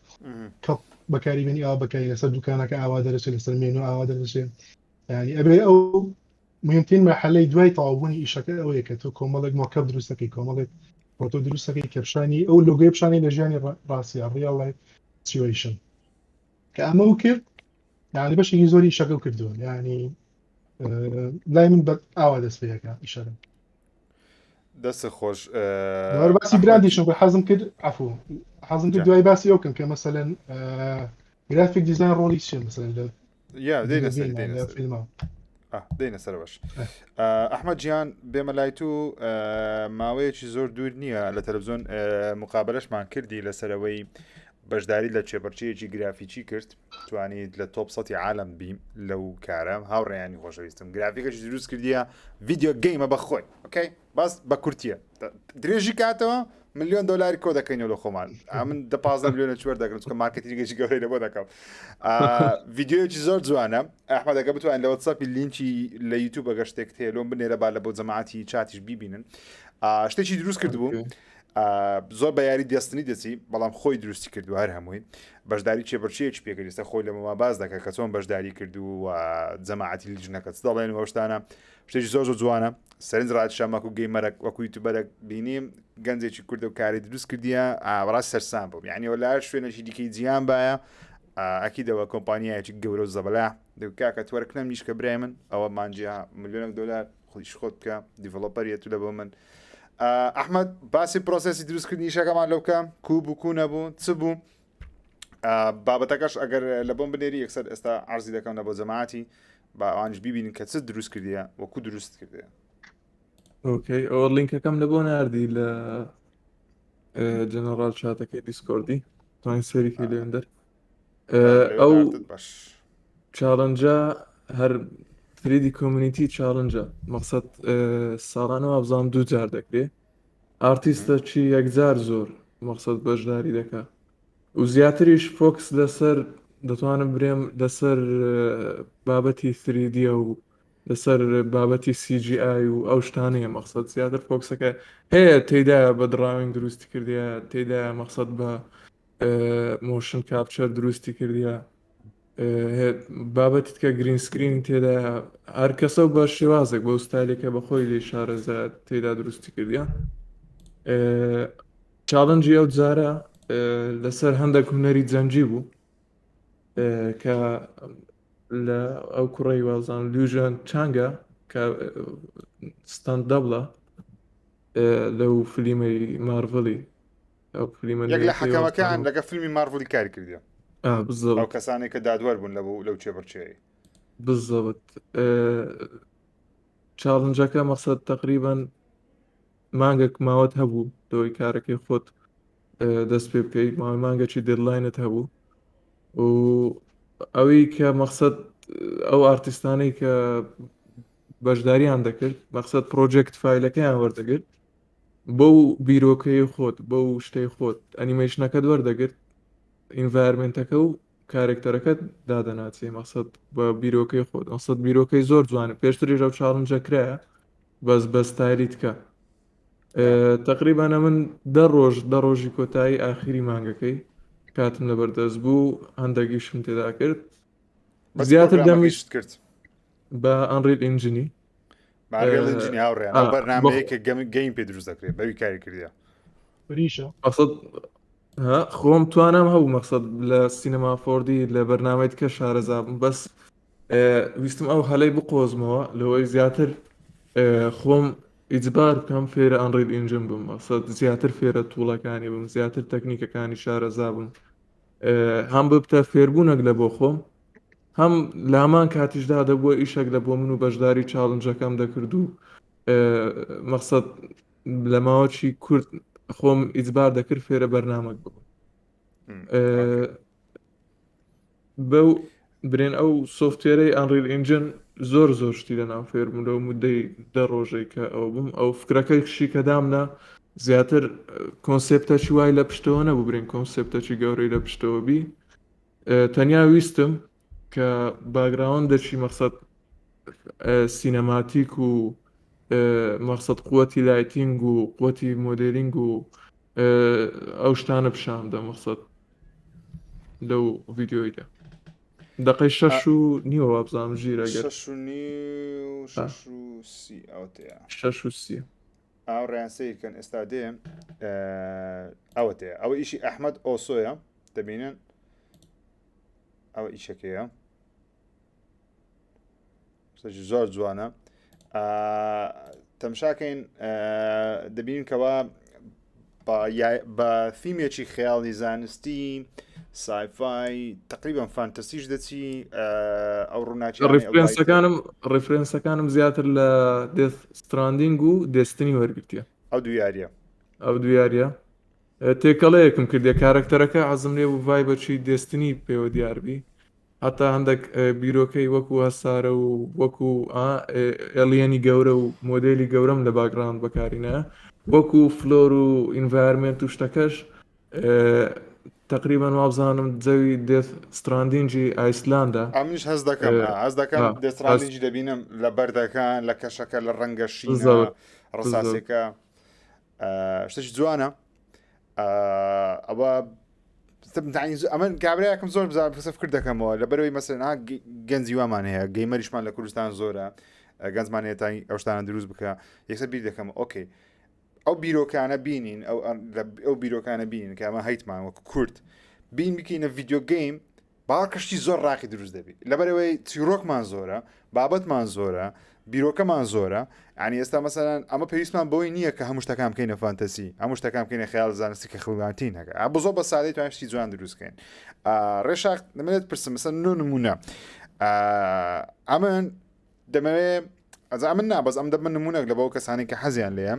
کەڵ بەکاریبێنی ئاوا بەکاری لەسەر دوکانەکە ئاوا دەرەچێت لەسەر مێنو ئاوا دەرەچێت ینی ئەبێ ئەو مهمترین مرحلەی دوای تەواوبوونی ئیشەکە ئەوەیە کە تۆ کۆمەڵێک مۆکەپ دروستەکەی کۆمەڵێک فۆتۆ دروستەکەی کە پیشانی ئەو لۆگۆی پیشانی لە ژیانی ڕاستیە ریال لایف سیتویشن کە ئەمە و کرد یعنی بەشێکی زۆری ئیشەکە کردووە یعنی لای من بە ئاوا دەست پێەکە ئیشەکە دەست خۆش باسی برادیشم بە حەزم کرد عفو حەزم کرد دوای باسی ئەو کەم کە مەسەلەن گرافیک دیزاین ڕۆڵی چیە مەسەلەن لە دێنە سەر باش ئەحمەد گیان بێمە لای تو ماوەیەکی زۆر دوور نییە لە تەلەڤیزۆن مقابلەشمان کردی لەسەرەوەی بەشداری لە چێبەرچەیەکی گرافیکی کرد توانیت لە تۆپ سەتی عالم بیم لەو کارم هاوڕێیانی خۆشەویستم گرافیکەشی دروست کردیە ڤیدیۆ گەیمە بەخۆی ئۆکەی باس بە کورتیە درێژی کاتەوە ملیۆن دلاری کۆ دەکەینەوە لە خۆمان من 15 میلیۆنە چوەر دەکەن چکە مارکتینگێکی گەورەی لە بۆ دەکەم ڤیدیۆیەکی زۆر جوانە ئەحمەدەکە بتوانین لە واتساپی لینکی لە یوتیوب بەگە شتێک هەیە لۆم بنێرە با لە بۆ جەماعەتی چاتیش بیبینن شتێکی دروست کرد بوو زۆر بە یاری دەستنی دەچی بەڵام خۆی دروستی کردو هەر هەمووی بەشداری چێبەرچەیەکی پێکەویستە خۆی لە مەما باز دەکە کە چۆن بەشداری کردو و جەماعەتی لیژنەکەت دەڵێن هەشتانە شتێکی زۆر زۆر جوانە سەرنج ڕادشەمەک و گەیمەرەك وەکو یوتیوبەرێک بینیم گەنجێکی کوردە و کاری دروست کردیە بەڕاست سەرسام بووم یعنی وە لە شوێنەشی دیکەی جیهان باە ئەکیدەوە کۆمپانیایەکی گەورە و زەبەلا دەکاکە توەرەکنەم نیشکە برای من ئەوە مانجیا ملیۆنێک دلار خۆیش خۆت بکە دیڤڵۆپەریەت لە بۆ من ئەحمەد باسی پرۆسەسی دروستکردنی شەکەمان لەو بکە کوو بوو کوو نەبوو چ بوو بابەتەکەش ئەگەر لە بۆم بنێری یەکسەر ئێستا عەرزی دەکەم لە بۆ جەماعەتی با ئەوانش ببینن کە چ دروست کردیە وەکو دروست کردیە ئۆکەی ئەوە لیnkەکەم لە بۆ ناردی لە جەنەڕال چاتەکەی دیسکۆردی توانین سەریکەی لێندەر ئەو باش چاڵنجە هەر 3D کۆمیونیتی چاڵنجە مەقسەد ساڵانەوە بزانام 2 جار دەکرێت ئارتیستە چی یەکجار زۆر مەقسەد بەشداری دەکات و زیاتریش فۆکس لەسەر دەتوانم برێم لەسەر بابەتی 3D و لەسەر بابەتی CGI و ئەو شتانەیە مەقسەد زیاتر فۆکسەکە هەیە تێدایە بە دراوینگ دروستی کردیە تێدایە مەقسەد بە مۆشن کاپچەر دروستی کردیە بابەتیت کە گرین سکرین تێدا هەر کەسە بە شێوازێک بە ستایلێکە بەخۆی لێ شارەزە تێدا دروستی کردیە چاڵنجی ئەو جارە لەسەر هەندێک هونەری جەنجی بوو کە لە ئەو کوڕی وازان لیژن چانگە کە ستاند دەبڵە لەو فلیمەی مارڤڵی ئەو فلیمە یەک لە حەکەمەکان لەگە فیلمی مارڤڵی کاری کردیە بزەوت ئەو کەسانێک کە دادوەر بوون لەو چێبەرچێی بالضبط چاڵنجەکە مەقسەد تقریبا مانگێک ماوەت هەبوو لەوەی کارەکەی خۆت دەست پێ بکەیت مانگەکی دێدلاینت هەبوو و ئەوەی کە مەقسەد ئەو ئارتیستانەی کە بەشداریان دەکرد مەقسەد پرۆجێکت فایلەکەیان وەردەگرت بەو بیرۆکەی خۆت بەو شتەی خۆت ئەنیمەیشنەکەت وەردەگرت ئینڤایرمنتەکە و کارێکتەرەکەت دادەناچێ مەقسەد بە بیرۆکەی خۆت مەقسەد بیرۆکەی زۆر جوانە پێشتریش ئەو چاڵنجە کرایە بەس بە ستایلی تکە تقریبانە من دە ڕۆژی کۆتایی ئاخری مانگەکەی کاتم لەبەردەست بوو هەندێکیشم تێدا کرد زیاتر دەمیشت کرد بە ئەنریل ئینجینی ماگەڵنجینی هاوڕێن ئەو بەرنامەیە کە گەیم پێ دروست دەکرێت بەوی کاری کردیە بریشە مەقسەد خۆم توانم هەبوو مەقسەد لە سینەما فۆردی لە بەرنامەیت کە شارەزابم بەس ویستم ئەو هەلەی بقۆزمەوە لەوەی زیاتر خۆم ئیجبار بکەم فێرە ئەنریل ئینجین بم مەقسەد زیاتر فێرە تووڵەکانی بم زیاتر تەکنیکەکانی شارەزابم هەم ببتە فێربوونەک لە بۆ خۆم هەم لامان کاتیشدا دەبووە ئیشێک لە بۆ من و بەشداری چاڵنجەکەم دەکرد و مەقسەد لە ماوەچی کورت خۆم ئیجبار دەکرد فێرە بەرنامەک ببم بەو برێن ئەو سۆفتوێرەی ئەنریل ئینجین زۆر شتی لەناو فێربوون لەو مودەی 10 ڕۆژەی کە ئەو بووم ئەو فکرەکەیشی کە دامنا زیاتر کۆنسێپتەکی وای لە پشتەوە نەبوو برێن کۆنسێپتەکی گەورەی لە پشتەوە بی تەنیا ویستم کە باگراوندێکی مەقسەد سینەماتیک و مەقسەد قووەتی لایتینگ و قووەتی مۆدێلینگ و ئەو شتانە پیشاندە مەقسەد لەو ڤیدیۆیدا دقی 6 و نیوە وابزانم ژیرەگەر 6 ئەو ڕیانسەیەکەن ئێستا دێم ئەوە تەیە ئەوە ئیشی ئەحمەد ئۆسۆیە دەبینن ئەوە ئیشەکەیە زۆر جوانە تەمشاکەین دەبین کەوا بە فیلمێکی خەیاڵی زانستی سایفای تقریبان فانتەسیش دەچی ئەو ڕووناچی ڕفرێنسەکانم زیاتر لە دێث ستراندینگ و دێستنی وەرگرتیە ئەو دویاریە ئەو دویاریە تێکەڵەیەکم کردێ کارکتەرەکە عەزم لێ و ڤای بەچی دێستنی پێوە دیاربی حتا هەندێک بیرۆکەی وەکو هەسارە و وەکو ئێلیەنی گەورە و مۆدێلی گەورەم لە باگراوند بەکارینە وەکو فلۆر و ئینڤایرمنت و شتەکەش تقریبا وابزانم جەوی دێت ستراندینجی ئایسلاندا ئەمنیش هەز دەکەم دێستراندینجی دەبینم لە بەردەکان لە کەشەکە لە ڕەنگە شینە ڕساسێکە شتێکی جوانە ئەوە ئەمە کابراایەکەم زۆر بزار فکر دەکەمەوە لەبەرەوەی مەسەرنا گەنجی وامان هەیە گەیمەریشمان لە کوردستان زۆرە گەنجمان هێتای ئەو شتانە دروست بکە یەکسەر بیر دەکەم ئۆکەی ئەو بیرۆکانە بینین ئەو بیرۆکانە بینین کە ئەمە هەیتمان وەکو کورت بین بکەینە ڤیددیو گەیم باکەشتی زۆر ڕاقی دروست دەبی لەبەرەوەی چیرۆکمان زۆرە بابەتمان زۆرە بیرۆکەمان زۆرە ینی ئێستا مەسەرەن ئەمە پێویستمان بۆی نییە کە هەموو شتەکان بکەینە فانتەسی هەموو شتەکان بکەینە خەیاڵ زانستی کە خڵگانتی نەکە بۆ زۆر بە سادەی توانین شتی جوان دروستکەین ڕێشاق دەمەوێت پرسم مەسەن نمونە ئەمن دەمەوێت ئەمن نابەز ئەم دەبمە نمونەك لە بەو کەسانی کە حەزیان لێە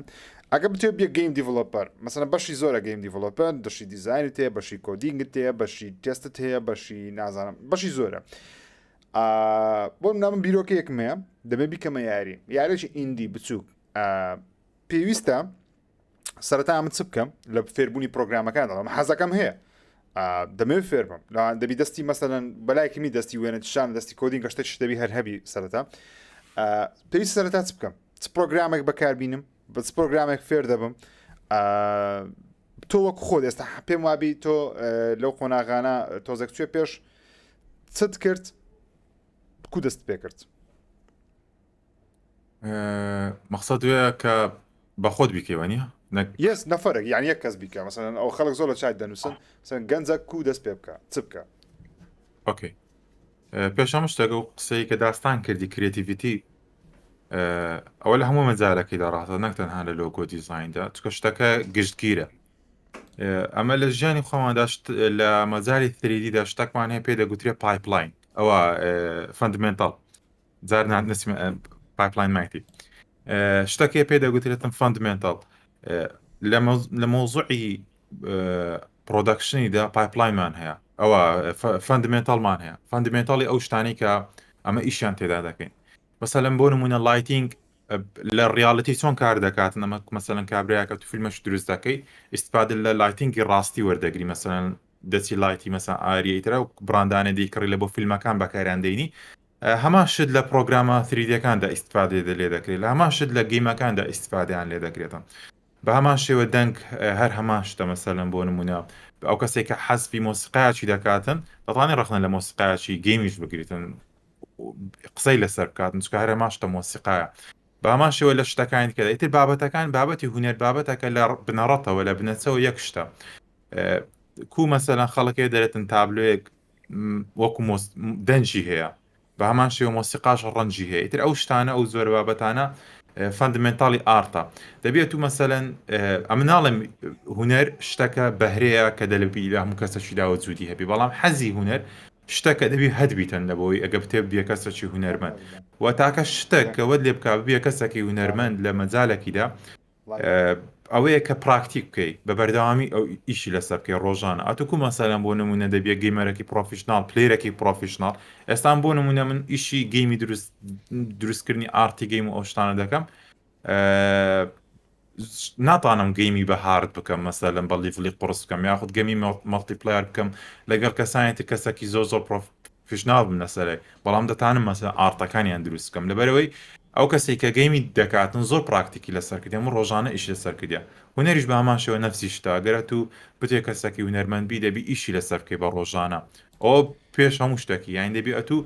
ئەگە بتێ بێ گەیم دیڤلۆپەر مەسەن بەشی زۆرە گەیم دیڤلۆپەر دەشی دیزاینت هەیە بەشی کۆدینگت هەیە بەشی تێستت هەیە بەشی نازانم بەشی زۆرە بۆ نامم بیرۆکەیەکم هەیە دەبێ بیکەمە یاریێکی ئیندی بچووک پێویستە سەرەتا ئەمە چ بکەم لە فێربوونی پرۆگرامەکان دەڵم حەزەکەم هەیە دەمەوێت فێر بم دەبی دەستی مەسەرەن بەلایکمی دەستی وێنەتیشان دەستی کۆدین گەشتە دەبی هەر هەبی سەرەتا پێویست سەرەتا چ بکەم چ پرۆگرامێک بەکاربینم بە پرۆگرامێک فێر دەبم تۆ وەکو خۆ ئێستا پێم وابی تۆ لەو قۆناغانە تۆزێک کوێ پێش چت کرد کو دەست پێ کرد مەقسەد وەیە کە بە خۆت بیکەوە نیە یەس نەفەرێک یان یەک کەس بیکە مەسەن ئەو خەڵک زۆر لە چای دەنووسن سن گەنجە کو دەست پێ بکە چ بکە ئۆکەی پێش هەموو شتێکە و قسەی کە داستان کردی کرێتیڤیتی ئەوە لە هەموو مەجالەکەی داڕاتە نەک تەنها لە لۆگۆ دیزایندا چکە شتەکە گشتگیرە ئەمە لە ژیانی خۆماندا لە مەجای 3Dدا شتێکمان هەیە پێ دەگوترێت پایپلاین ئەوە فەندمنتال جار نسمە پایپلاین مایتی شتێکی پێ دەگوترێتم فەندمنتال لە مۆزوعی پرۆدەکشنیدا پایپلاینمان هەیە ئەوە فەندمنتالمان هەیە فەندمنتالی ئەو شتانی کە ئەمە ئیشیان تێدا دەکەین مەسەلەن بۆ نمونە لایتینگ لە ڕیاڵەتی چۆن کار دەکاتن ئەمە مەسەلەن کابراایەکە تو فیلمەش دروست دەکەی ئیسپادە لە لایتینگی ڕاستی وەردەگری مەسەلەن دەچی لایتی مەسەن ئاریەیترە و براندانە دیکڕی لە بۆ فیلمەکان بەکاریان دەینی هەمان شت لە پرۆگرامە 3Dەکاندا ئیسپادێ لێ دەکرێت لە هەمان شت لە گەیمەکاندا ئیسپادیان لێ دەکرێتن بە هەمان شێوە دەنگ هەر هەمان شتە مەسەلەن بۆ نمونە ئەو کەسێک کە حەزفی مۆسیقایەکی دەکاتن دەتوانێت ڕخنە لە مۆسیقایەکی گەیمیش بگریتن قسەی لەسەر بکاتن چکە هەر هەمان شتە مۆسیقایە بە هەمان شێوە لە شتەکانی کە ئیتر بابەتەکان بابەتی هونەر بابەتەکە لە بنەڕەتەوە لە بنەچەوە یەک شتە کو مەسەلەن خەڵکێ دەرێتن تابلۆیەک وەکو دەنجی هەیە بە هەمان شێوە مۆسیقاش ڕەنجی هەیە ئیتر ئەو شتانە ئەو زۆر بابەتانە فەندمنتالی ئارتە دەبێت و مەسەلەن ئەمە ناڵێم هونەر شتەکە بەهرەیە کە دەلبی لە هەموو کەسەکی داوە جوودی هەبی بەڵام حەزی هونەر شتەکە دەبی هەدبیتن لەبەوەی ئەگە بتێب بێ کەسێکی هونەرمەند و تاکە شتێکەوە لێ بک بێ کەسێکی هونەرمەند لە مەجالێکیدا ئەوەیە کە پراکتیک بکەیت بە بەردەوامی ئەو ئیشی لەسەر بکەی ڕۆژانە ئەتوکو مەسەلەن بۆ نمونە دەبێت گەیمەرێکی پرۆفیشنال پلێرێکی پرۆفیشنال ئێستان بۆ نمونە من ئیشی گەیمی دروستکردنی ئارتی گەیم و ئەو شتانە دەکەم ناتوانم گەیمی بە هارد بکەم مەسەلەن بە لیڤلی قورس بکەم یاخود گەمی مەڵتیپلایر بکەم لەگەڵ کەسانێتی کەسێکی زۆر پرۆفیشنال بن لەسەرێ بەڵام دەتانم مەسە ئارتەکانیان دروست بکەم لەبەرەوەی ئەو کەسێک کە گەیمی دەکاتن زۆر پراکتیکی لەسەرکردی هەموو ڕۆژانە ئیش لەسەرکردیا هونەریش بە هەمان شێوە نەفسی شتە گەرە و بتێ کەسێکی هونەرمەندبی دەبی ئیشی لەسەر بکەی بە ڕۆژانە ئەو پێش هەموو شتێکی یان دەبی ئەتوو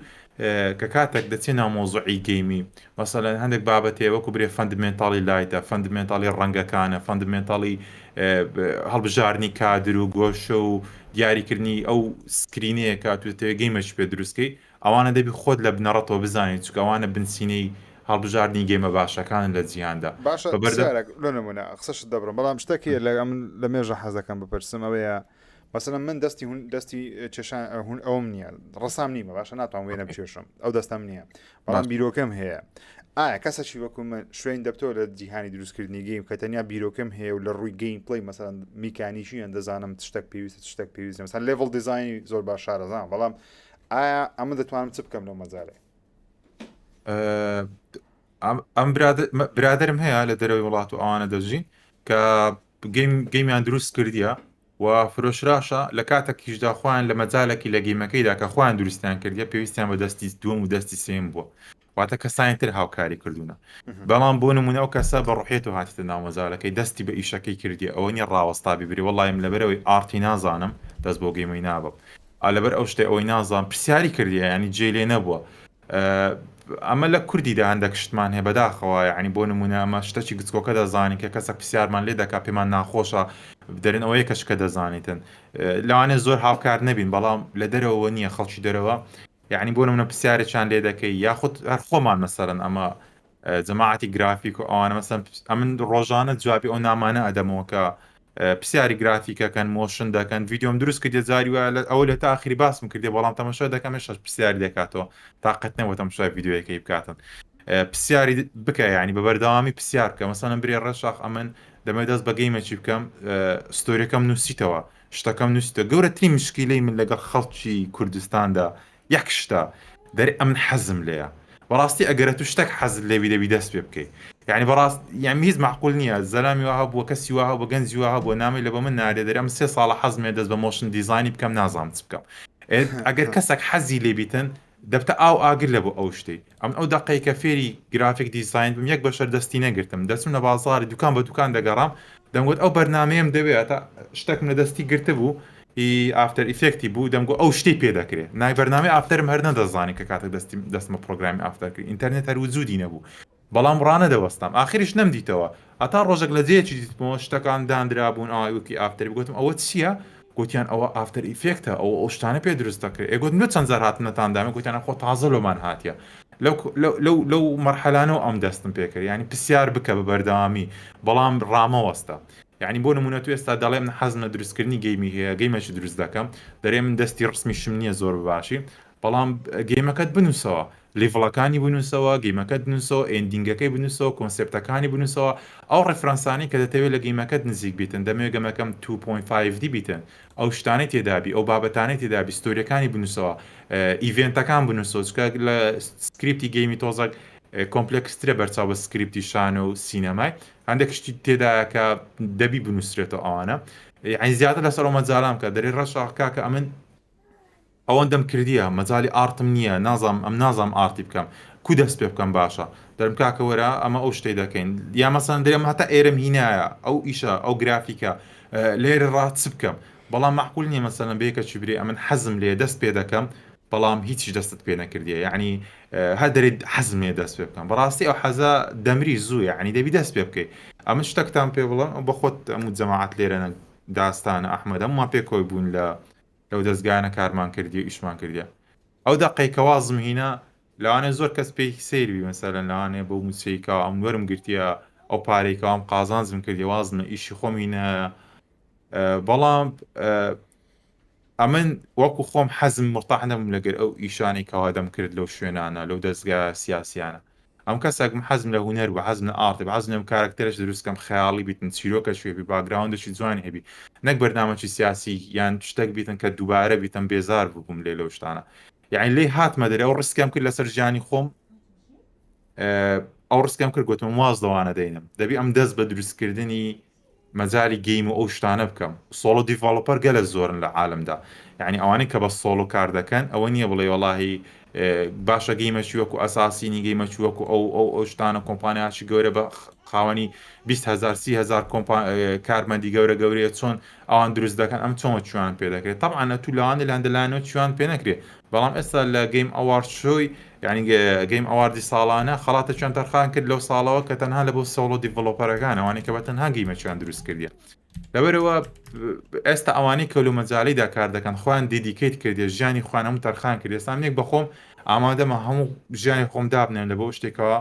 کە کاتێک دەچێنە مۆزوعی گەیمی مەسەلەن هەندێک بابەتێ وەکو برێ فەندمنتالی لایتە فەندمنتالی ڕەنگەکانە فەندمنتالی هەڵبژارنی کادر و گۆشە و دیاریکردنی ئەو سکرینەیە کاتوێتەوە گەیمەش پێ دروستکەی ئەوانە دەبی خۆت لە بنەڕەتەوە بزانیت چکە ئەوانە بنسینەی هەڵبژاردننی گەیمە باشەکان لە جیهاندا باشە لە نمونە قسەش دەبڕم بەڵام شتێکی لە مێژە حەزەکەم بپرسم ئەوەیە مەسەلەن من دەستی چێشان ئەوم نییە ڕسام نیمە باشە ناتوان وێنە بچێشم ئەو دەستم نییە بەڵام بیرۆکەم هەیە ئایا کەسەکی وەکو من شوێن دەبتەوە لە جیهانی دروستکردنی گەیم کە تەنیا بیرۆکەم هەیە و لە ڕووی گەیم پڵی مەسەلەن میکانیشیان دەزانم شتێک پێویستە شتێک پێویستە مەسەلەن لێڤڵ دیزاینی زۆر باش شارەزان بەڵام ئایا ئەمە دەتوانم چ بکەم لەو مەجالێ ئەم برادرم هەیە لە دەرەوەی وڵات و ئەوانە دەژین کە گەیمیان دروست کردیە و فرۆشراشە لە کاتێکیشدا خۆیان لە مەجالێکی لە گەیمەکەیدا کە خۆیان دروستیان کردیە پێویستیان بە دەستی دووەم و دەستی سێم بووە واتە کەسانی تر هاوکاری کردوونە بەڵام بۆ نمونە ئەو کەسە بە ڕوحێت و هاتیتە ناو مەزارەکەی دەستی بە ئیشەکەی کردی ئەوە نیە ڕاوەستا ببری وەڵایم لەبەرەوەی ئارتی نازانم دەست بۆ گەیمەی نابم لەبەر ئەو شتێ ئەوەی نازان پرسیاری کردی ینی جێ لێ نەبووە ئەمە لە کوردیدا هەندێک شتمان هەیە بەداخەوە یعنی بۆ نمونە ئەمە شتێکی گچکۆکە دەزانین کە کەسە پرسیارمان لێ دەکا پێمان ناخۆشە دەرن ئەوەیە کەشکە دەزانیتن لەوانێ زۆر هاوکار نەبین بەڵام لە دەرەوە نییە خەڵکی دەرەوە یعنی بۆ نمونە پرسیارێکیان لێ دەکەی یاخود هەر خۆمان مەسەرن ئەمە جەماعەتی گرافیک و ئەوانە مەسەن ئەمن ڕۆژانە جوابی ئەو نامانە ئەدەمەوە کە پرسیاری گرافیکەکەن مۆشن دەکەن ویددیۆم دروست کردێ جاری وە ئەوە لە تا ئاخری باسم کردێ بەڵام تەماشا دەکەم شەش پرسیاری دەکاتەوە تااقەت نەوە تەماشای ویددیۆیەکەی بکاتن پرسیاری بکە ینی بە بەردەوامی پرسیار بکە مەسەن برێ ڕەشاق ئەمن دەمەوێت دەست بە گەیمەکی بکەم ستۆریەکەم نووسیتەوە شتەکەم نووسیتە گەورەترین مشکیلەی من لەگەڵ خەڵکی کوردستاندا یەک شتە دەری ئەمن حەزم لێیە بەڕاستی ئەگەرە تو شتێک حەزت لێوی دەبی دەست پێ بکەیت یعنی بەڕاست یان هیچ معقول نییە زەلامی وها بووە کەسی وها بۆ گەنجی وها بۆ نامی لە بە من نادێ دەرم 3 ساڵە حەزمێ دەست بە مۆشن دیزانی بکەم نازانم چ بکەم ئەگەر کەسێک حەزی لێبیتن دەبتە ئاو ئاگر لە بۆ ئەو شتەی ئەم ئەو دقەیەکە فێری گرافیک دیزاین بم یەک بەشەر دەستی نەگرتم دەچم لە بازاری دوکان بە دوکان دەگەڕام دەمگوت ئەو بەرنمەیەم دەوێت شتێکم لە دەستی گرتە بوو ئافتەر ئیفێکتی بوو دەمگو ئەو شتەی پێ دەکرێت نای بەرنامەی ئافتەرم هەر نەدەزانی کە کاتێک دەستمە پرۆگرامی ئافتەر کرد ئینتەرنێت هەر وجودی نەبوو بەڵام ڕانە دەوەستم ئاخریش نەمدیتەوە ئەتا ڕۆژێک لە جێکی دیتمەوە شتەکان دانرا بوون ئاوکی ئافتەر بگوتم ئەوە چییە گوتیان ئەوە ئافتەر ئیفێکتە ئەو شتانە پێ دروست دەکرێت ئێگوت نە چەند زار هاتنەتاندامە گوتیانە خۆ تازە لۆمان هاتیە لەو مەرحەلانەوە ئەم دەستم پێکرد ینی پرسیار بکە بە بەردەوامی بەڵام ڕامەوەستە یعنی بۆ نمونە تو ئێستا دەڵێ من حەزم لە دروستکردنی گەیمی هەیە گەیمەکی دروست دەکەم دەرێ من دەستی ڕسمی شم نییە زۆر باشی بەڵام گەیمەکەت بنووسەوە لیڤڵەکانی بنووسەوە گەیمەکەت بنووسەوە ئێندینگەکەی بنووسەوە کۆنسپتەکانی بنووسەوە ئەو ڕێفرانسانی کە دەتەوێت لە گەیمەکەت نزیک بیتن دەمەوێت گەمەکەم 2.5D بیتن ئەو شتانەی تێدابی ئەو بابەتانەی تێدابی ستۆریەکانی بنووسەوە ئیڤێنتەکان بنووسەوە چکە لە سکریپتی گەیمی تۆزەک کۆمپلکسترە بەرچاو بە سکریپتی شانە و سینەمای هەندێک شتی تێدایە کە دەبی بنووسرێتەوە ئەوانە عین زیاتر لەسەر ئەو مەجالام کە دەرێ ڕەشاکە کە ئەمن ئەوەندەم کردیە مەجای ئارتم نییە نازام ئارتی بکەم کو دەست پێ بکەم باشە دەرم کاکە وەرە ئەمە ئەو شتەی دەکەین یا مەسەن دەرێم هەتا ئێرەم هینایە ئەو ئیشە ئەو گرافیکە لێرە ڕات چ بکەم بەڵام معقول نییە مەسەن بەیەکە چی برێ ئەمن حەزم لێ دەست پێ دەکەم بەڵام هیچی دەستت پێ نەکردیە یعنی هەر دەرێت حەزمێ دەست پێ بکەم بەڕاستی ئەو حەزە دەمری زوو یعنی دەبی دەست پێ بکەیت ئەمە شتێکتان پێ بڵم بە خۆت ئەموو جەماعەت لێرە داستانە ئەحمەد ئەمما پێ کۆی بوون لەو دەستگانە کارمان کردی و ئیشمان کردیە ئەو دەقەیکە وازم هینە لەوانێ زۆر کەس پێی سیروی مەسەرەن لەوانێ بۆ موسیقا ئەم وەرم گرتیە ئەو پارێکەوەم قازانزم کردی وازمە ئیشی خۆم هینە بەڵام ئەمن وەکو خۆم حەزم مرتاح نەبووم لەگەر ئەو ئیشانی کەوا دەم کرد لەو شوێنانە لەو دەستگا سیاسیانە ئەم کەسێکم حەزم لە هونەر بە حەزم لە ئارت بە حەزم لەم کارکتەرش دروستکەم خەیاڵی بیتن چیرۆکە شوێبی باگراوندێکی جوانی هەبی نەک بەرنامەی سیاسی یان شتێک بیتن کە دووبارە بیتم بێزار بووم لێ لەو شتانە یعنی لێ هاتمە دەرێ ئەو ڕستکەم کرد لەسەر ژیانی خۆم ئەو ڕستکەم کرد گوتم واز دەوانە دەینم دەبی ئەم دەست بە دروستکردنی مەجای گەیم و ئەو شتانە بکەم سۆڵۆ دیڤڵۆپەر گەلە زۆرن لە عالمدا یعنی ئەوانەی کە بە سۆڵۆ کار دەکەن ئەوە نییە بڵێ وەڵاهی باشە گەیمەکی وەکو ئەساسینی گەیمەکی وەکو ئەو شتانە کۆمپانیاشی گەورە بە خاوەنی 20,000 30,000 کارمەندی گەورە گەورەیە چۆن ئەوان دروست دەکەن ئەم چۆن چوان پێ دەکرێت طبعا تو لەوانە لاندەلایەنەوە چوان پێ نەکرێت بەڵام ئێستا لە گەیم ئەوارد شۆی یعنی گەیم ئەواردی ساڵانە خەڵاتە چۆن تەرخان کرد لەو ساڵەوە کە تەنها لە بۆ سۆڵۆ دیڤڵۆپەرەکان ئەوانەی کە بە تەنها گەیمەکیان دروست کردیە لەبەرەوە ئێستا ئەوانەی کەلو مەجالیدا کار دەکەن خۆیان دیدیکیت کردێ ژیانی خۆیان هەموو تەرخان کرد ئێستا منێک بەخۆم ئامادەمە هەموو ژیانی خۆم دابنێن لە بۆ شتێکەوە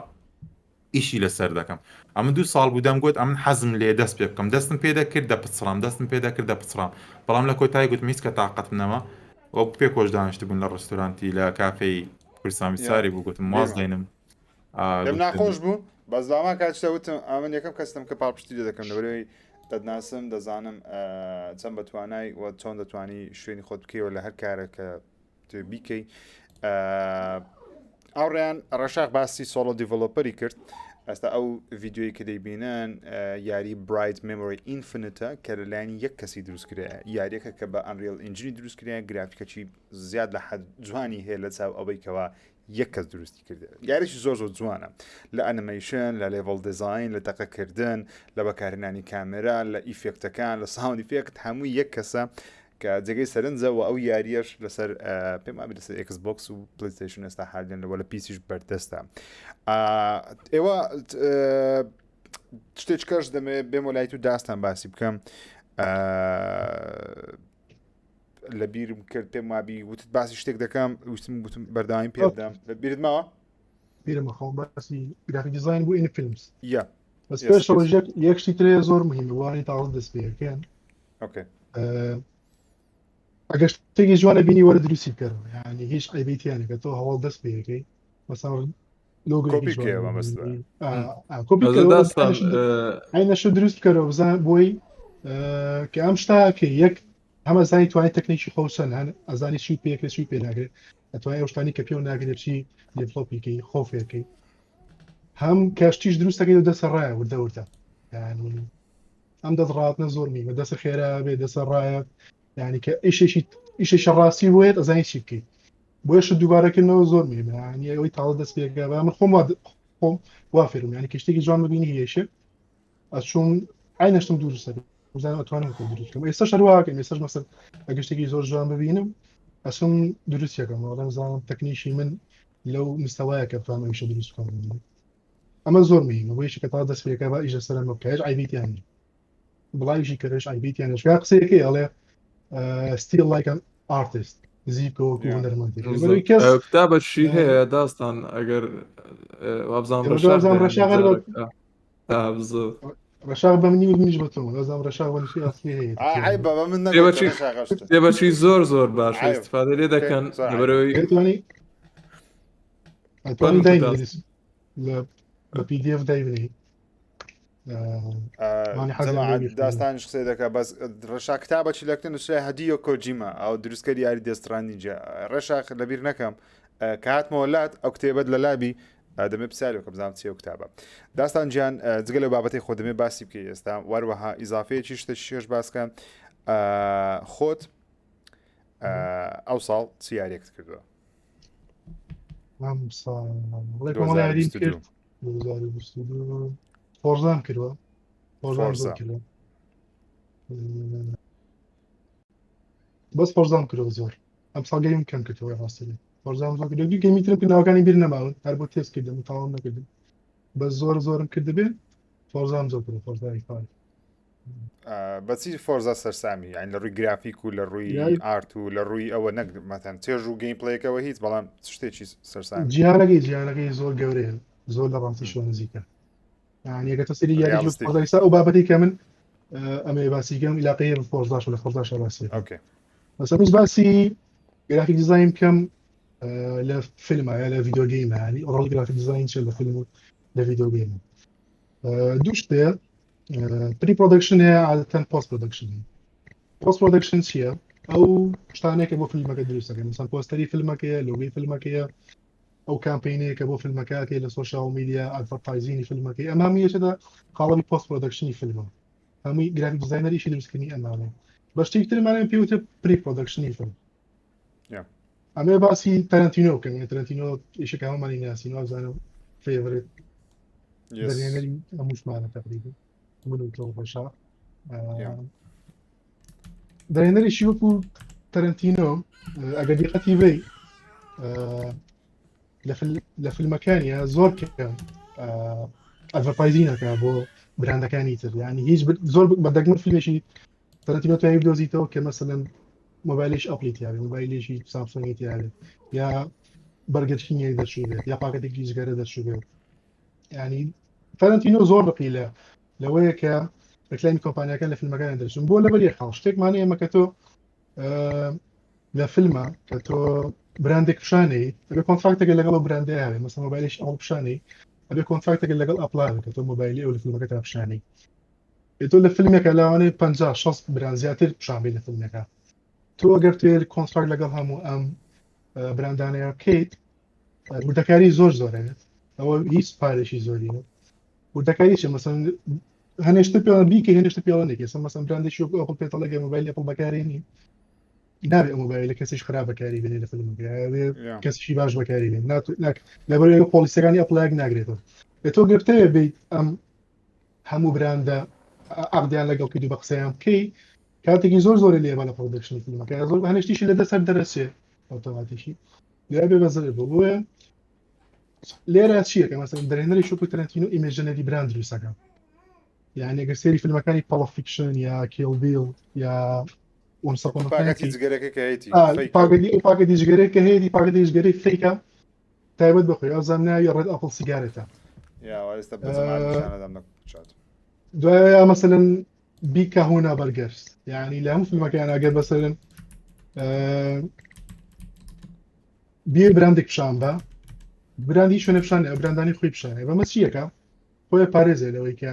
ئیشی لەسەر دەکەم ئەمە 2 ساڵ بوودەم گوت ئەمن حەزم لێ دەست پێ بکەم دەستم پێ دەکرد دەپچڕام دەستم پێ دەکرد دەپچڕام بەڵام لە کۆتایی گوت میز کە تااقەتم نەما وە پێ کۆش دانیشت بوون لە ڕستورانتی لە کافەی کورسامی ساری بوو گوتم واز دێنم دەم ناخۆش بوو بەزداما کاتشتەوتم ئەمن یەکەم کەستم کە پاڵپشتی لێ دەکەم لەبەرەوەی دەدناسم دەزانم چەند بەتوانای و چۆن دەتوانی شوێنی خۆت بکەیەوە لە هەر کارێکە بیکەی ئەوڕیان ڕەشاق باسی سۆڵۆ دیڤڵۆپەری کرد ئەستا ئەو ڤیددیۆی کە دەیبینن یاری برایت مێمۆری ئینفنتە کە لەلایەنی یەک کەسی دروستکرێ یاریەکە کە بە ئەنریل ئینجینی دروستکرێن گرافیکەکی زیاد لە حەد جوانی هەیە لە چاو ئەوەی کەەوە یەک کەس دروستی کردێ یاریشی زۆر زۆر جوانە لە ئەنیمیشن لە لێڤڵ دیزاین لە تەقەکردن لە بەکارهێنانی کامێرا لە ئیفێکتەکان لە ساوند ئیفێکت هەمووی یەک کەسە کە جێگەی سەرنجە و ئەو یاریەش لەسەر پێم وابێ لەسەر Xbox و PlayStation ئێستا حالێن لەوە لە پیسیش بەردەستە ئێوە شتێک کەش دەمێ بێم و لای تو داستان باسی بکەم لە بیرم کرد پێم وابی وتت باسی شتێک دەکەم وتم بەرداوام پێ بدەم لە بیرت ماوە بیرمە خۆم باسی گرافیک دیزاین بۆ ئین فیلمز یا بەس پێشەوە یەک شتی ترێ زۆر مهمە وانی تاوەڵ دەست پێەکەن ئۆکێ ئەگەر شتێکی جوانە بینی وەرە دروستی بکەرەوە یعنی هیچ عیبیتیانێکە تۆ هەواڵ دەست پێەکەی مەسا ئەینەشە دروست بکەرەوە بزان بۆی کە ئەم شتاکە یەک هەمە زانی توانێت تەکنیکی خۆسەن هەن ئەزانی چی پێکرێت چی پێ ناگرێت ئەتوانێت ئەو شتانی کە پێ و ناگرێت چی لێفلۆپیکەی خۆفێکەی هەم کەشتیش دروستەکەی و دەسە ڕایە وردەورتە یعنی ئەم دەستڕاتنە زۆر میمە دەسە خێرا بێ دەسە ڕایە یعنی کە ئیشێکی ڕاستی بۆیت ئەزانی چی بکەیت بۆیش دووبارەکردنەوە زۆر میمە ینی ئەوەی تاڵە دەست پێکە من خۆم وافێرم ینی کەشتێکی جوان ببینی هێشە ئەچوون ئاینەشتم دروستە بزانم ئەتوانم دروستکەم ئێستا شەرواکەم ئێستاش مەسەر ئەگەشتێکی زۆر جوان ببینم ئەسم دروستیەکەم وەڵام زانم تەکنیشی من لەو مستەوایە کە بتوانم ئیشە دروست بکەم ئەمە زۆر میمە بۆیشی کە تا دەست پێکە بە ئیشە سەرم بکەش عیبیتیان بڵاویشی کەرش عیبیتیانش کا قسەیەکەی ئەڵێ still like an artist زیبکەوە هوەرمەندێک کتابەشی هەیە داستان ئەگەر وابزان ڕەشاق بە منی منیش بەتەوە لەزانام ڕەشاق وەنشی ئەسلی هەیە بە من دێبەچی زۆر زۆر باش استفادە لێ دەکەن لەبەرەوەی ئەتوانی داینویس بە PDF دایبنی داستانش قسەی دەکات بەس ڕەشا کتابەی لەکتن نووسرای هەدیۆ کۆجیما ئەو دروستکەری یاری دەستڕانیجا ڕەشاق لەبیر نەکەم کە هاتمەوە وڵات ئەو کتێبەت لە لابی دەمێ پرسیارەوە کە بزانم چی ئەو کتابە داستان گیان جگە لەو بابەتی خۆ دەمێ باسی بکەی ئێستا وەروەها ئیزافەیەکی شتە شێش باسکەن خۆت ئەو ساڵ چی یاریەکت کردووە فۆرزان کردووە بەس فۆرزان کردەوە زۆر ئەم ساڵگەیم کەم کردەوە ڕاستی فۆرزان زۆر کردو گەیمیترم کردناوەکانی بیر نەماون هەر بۆ تێست کردم تاوام نەکردم بەس زۆرم کرد بێ فۆرزان زۆر کردو فۆرزای فاری بەچی فۆرزا سەرسامی یان لە ڕووی گرافیک و لە ڕووی ئارت و لە ڕووی ئەوە نەک مەتەن چێژ و گەیم پڵەیەکەوە هیچ بەڵام شتێکی سەرسامی جیهانەکەی زۆر گەورەیە زۆر لە ڕاستی شۆ نزیکە یەکەتە سری یاریسا و بابەتی کە من ئەمێ باسیکەم علاقەیە بە فۆرزاش و لە فۆرزاش ڕاستی مەسەڵ باسی گرافیک دیزاین بکەم لە فیلمە یا لە ڤیدیۆ گەیمە ینی ڕۆڵی گرافیک دیزاین چێ لە فیلم و لە ڤیدیۆ گەیمە دوو شتێ پری پرۆدەکشن هەیە عادەتەن پۆست پرۆدەکشن پۆست پرۆدەکشن چییە ئەو شتانێکە بۆ فیلمەکە دروست دەکەن مثلا پۆستەری فیلمەکەیە لۆگۆی فیلمەکەیە ئەو کامپینەیە کە بۆ فیلمەکەکەی لە سۆشیال میدیا ئەدڤەرتایزینی فیلمەکەی ئەمە هەموویەکەدا قاڵەبی پۆست پرۆدەکشنی فیلمە هەمووی گرافیک دیزاینەریشی دروستکردنی ئەمانە بە شتێکی ترمانیان پێوتە پری پرۆدەکشنی فیلم ئەمێ باسی تەرەنتینۆ بکەن تەرەنتینۆ ئیشەکە هەمومانی ناسینەوە بزانم فێڤرێت دەرێنەری هەمووشمانە تقریبا من و تۆ خۆشا دەرێنەریشی وەکو تەرەنتینۆ ئەگەر دیقەتی بێ لە فیلمەکانیە زۆر کەم ئەدڤەرتایزینەکە بۆ براندەکانی تر ینی هیچ زۆر بەدەگمن فیلمێکی تەرەنتینۆ توانی بدۆزیتەوە کە مەسەلەن مۆبایلش ئەپلیتیاوێ مۆبایلێکی سامسۆنگیتیاوێت یا بەرگەرچینی دەچووبێت یا پاکەتێکی جگەرە دەچووبێت ینی تەرەنتینۆ زۆر بەقیلە لەوەیە کە ڕکلامی کۆمپانیەکان لە فیلمەکان دەچون بۆ لەبەر خاڵ شتێکمانەیە ئەمە کە تۆ لە فیلمە کە تۆ براندێک پیشانەی ئەبێ کۆنتراکتێکە لەگەڵ براندەیە هەبێ مەسەڵەن مۆبایلش ئەڵ پیشانەی ئەبێ کۆنتراکتێکە لەگەڵ ئەپڵاوێت کە تۆ مۆبایلی ئەو لە فیلمەکە تا پیشانەی تۆ لە فیلمێکە لەوانەیە 50-60 بران زیاتر پیشان بێت لە فیلمەکە تۆ ئەگەر تێ کۆنتراکت لەگەڵ هەموو ئەم براندانەیە بکەیت وردەکاری زۆرێت ئەوە هیچ پارێکی زۆریە وردەکاریشە مەسەڵەن هەنێشتە پێڵە بیکە هێنشتە پێڵەنێکی سم مەسەڵەن براندێکی ئەپڵ پێتەڵەگە مۆبایلی ئەپڵ بەکارێنی نابێ ئەو مۆبایلە کەسیش خراپ بەکاری بێنێ لە فیلمەکە Yeah. کەسیشی باش بەکاری بێن لەبەر پۆلیسەکانی ئەپلایەک ناگرێتەوە بێت تۆ گرتەیە بیت ئەم هەموو براندا ئەقدیان لەگەڵ کردو بە قسەیان بکەی کاتێکی زۆر زۆر لێبە لە پرۆدەکشنی فیلمەکە زۆر هەنشتیشی لە دەسەر دەرەچێ ئۆتۆماتیشی لێ بێ بەزر بۆ بۆیە لێرە چییە کە مەسەن دەرێنەری شوکو تەرەنتینۆ ئیمێژنەری براند دروستەکە یعنی ئەگەر سێری فیلمەکانی پەڵ فیکشن یا کیلبیل یا پاکەتی جگەرەکە کە هەیەی پاگە دیژگەرێک کە هەیەی پاگە دیژگەری فیکە تایبەت بخۆی ئەو زانناوی ڕێت ئەپڵ سیگارێتە ئێستا بەزمانشانەدام نەچات دوایە مثلەن بیکە هونا بەرگەرس یعنی لە هەموو فیلمەکەیان ئەگەر بەسەرن بیر براندێک پیشان بە براندی شوێنە پیشانە براندانی خۆی پیشانێ بەمە چیەکە خۆی پارێزێ لەوەی کە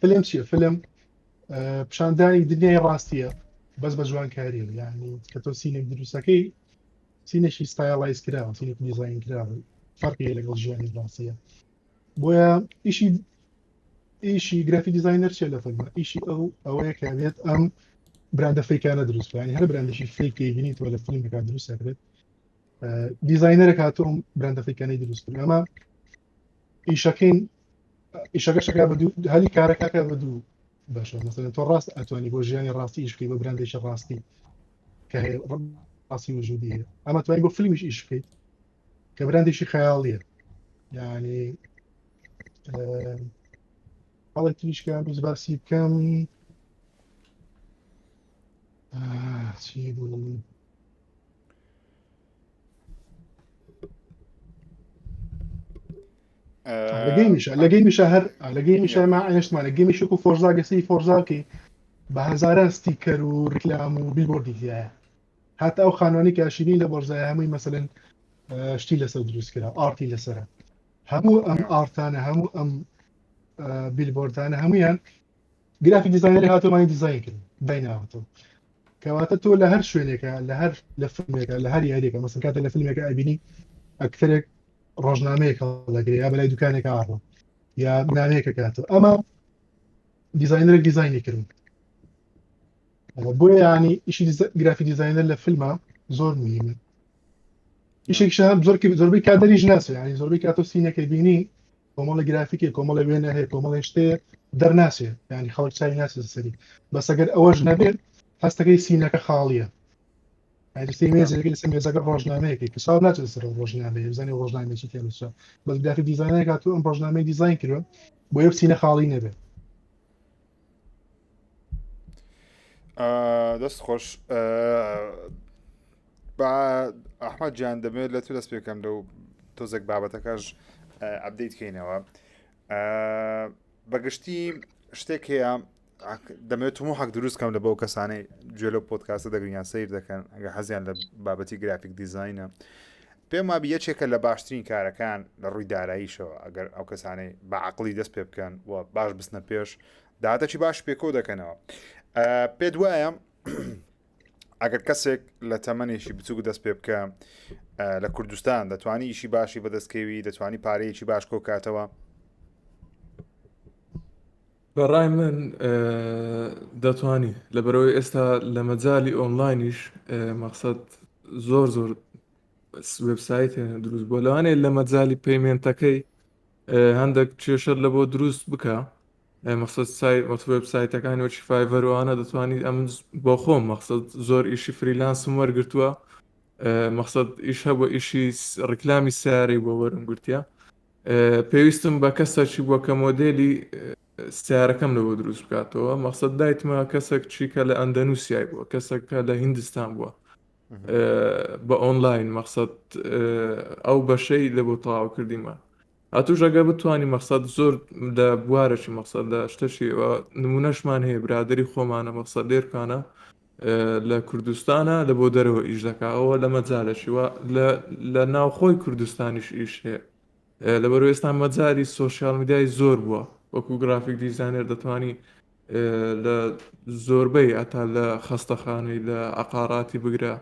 فیلم چییە فیلم پیشاندانی دنیای ڕاستیە بەس بە جوانکاری یعنی کە تۆ سینێک دروستەکەی سینێکی ستایلایز کراوە سینێک دیزاین کراوە فەرقی لەگەڵ ژیانی ڕاستیە بۆیە ئیشی گرافی دیزاینەر چێ لە فیلمە ئیشی ئەوەیە کە بێت ئەم براندە فیکانە دروست ینی هەر براندێکی فیکی بینیتەوە لە فیلمێکا دروست دەکرێت دیزاینەرە هاتووە براندە فیکانەی دروست کرد ئەمە ئیشەکەشەکە بەدوو هەلی کارەکەکە بەدوو باشە مثلا تۆ ڕاست ئەتوانی بۆ ژیانی ڕاستی ئیش بکەی بە براندێکی ڕاستی کە ڕاستی وجودی هەیە ئەمە توانی بۆ فیلمیش ئیش بکەیت کە براندێکی خەیاڵیە یعنی هەڵی تریشکە بیز باسی بکەم چی بوو لەگەی میشە هەر لەگەی میشە ما ئەشتمان لە گەیمی شک و فۆرزا گەسی فۆرزاکەی بە هەزاران ستیکەر و ڕیکلام و بیلبۆردی هەیە هاتە ئەو خانوانی کاشینی لە بۆرزای هەمووی مەسەلەن شتی لەسەر دروست کرا ئارتی لەسرە هەموو ئەم ئارتانە هەموو ئەم بیلبۆردانە هەمویان گرافیک دیزاینەری هاتوومانی دیزاین کرد بیناوەتەوە کەواتە تۆ لە هەر شوێنێکە لە فیلمێکە لە هەر یاریێکە مەسەن کاتە لە فیلمێکە ئەبینی ئەکتەرێک ڕۆژنامەیەکە لەگرێ یا بەلای دوکانێکە ئاڕۆ یا نامەیەکە کاتەوە ئەمە دیزاینەرێک دیزاینی کردن بۆیە ینی ئیشی گرافی دیزاینەر لە فیلمە زۆر مهمە ئیشێکشە زۆربەی کادەریش ناسێ ینی زۆربەی کاتۆ سینەکە بینی کۆمەڵی گرافیکی کۆمەڵی وێنە هەیە کۆمەڵی شتەیە دەرناسێ ینی خەڵک چاوی ناسێ سەری بەس ئەگەر ئەوەش نەبێت هەستەکەی سینەکە خاڵیە مێزێکی لەسەر مێزەکە ڕۆژنامەیەکی کە ساڵ ناچێت سەر ڕۆژنامەیە بزانێ ڕۆژنامێکی تێنووسە بەس گرافیک دیزاینەرێک هاتووە ئەم ڕۆژنامەی دیزاین کردووە بۆ یە سینە خاڵی نەبێت دەست خۆش ئەحمەد گیان دەمێت لە تو دەست پێکەم لەو تۆزێک بابەتەکەش ئەبدەیت کەینەوە بەگشتی شتێک هەیە دەمەوێت هەموو حەق دروستکەم لە بەو کەسانەی گوێ لەو پۆدکاستە دەگرین سیر دەکەن ئەگە حەزیان لە بابەتی گرافیک دیزاینە پێم وابی یەکێکە لە باشترین کارەکان لە ڕووی داراییشەوە ئەگەر ئەو کەسانەی بە عەقڵی دەست پێ بکەن و باش بستنە پێش داهاتەکی باش پێکۆ دەکەنەوە پێ دوایە ئەگەر کەسێک لە تەمەنێکی بچووک دەست پێ بکە لە کوردستان دەتوانی ئیشی باشی بەدەستکەوی دەتوانی پارەیەکی باش کۆکاتەوە بەڕای من دەتوانی لەبەرەوەی ئێستا لە مەجای ئۆنلاینیش مەقسەد زۆر وێبسایت دروست بۆ لەوانەیە لە مەجای پەیمێنتەکەی هەندێک کێشە لە بۆ دروست بکە مەقسەد وێبسایتەکانی وەکی فایڤەرەوانە دەتوانیت ئەم بۆ خۆم مەقسەد زۆر ئیشی فریلانسم وەرگرتووە مەقسەد ئیش هەبوو ئیشی ڕیکلامی سیارەی بۆ وەرم گرتیە پێویستم بە کەسێکی بووە کە مۆدێلی سیارەکەم لەوە دروست بکاتەوە مەقسەد دایتمە کەسێک چیکە لە ئەندەنووسیای بووە کەسێکە لە هیندستان بووە بە ئۆنلاین مەقسەد ئەو بەشەی لە بۆ تەواو کردیمە هاتووش ئەگە بتوانانی مەقسەد زۆر لە بوارەی مەقسەد لە شتەشی نمونەشمان هەیە برادری خۆمانە مەقسەد لێرکانە لە کوردستانە لە بۆ دەرەوە ئیش دەکا ئەوە لە مەجالەشی وە لە ناوخۆی کوردستانیش ئیش هەیە لەبەرەوەی ئێستا مەجاری سۆشیال میدیای زۆر بووە وەکو گرافیک دیزاینەر دەتوانی لە زۆربەی ئەتا لە خەستەخانەی لە عەقاراتی بگرە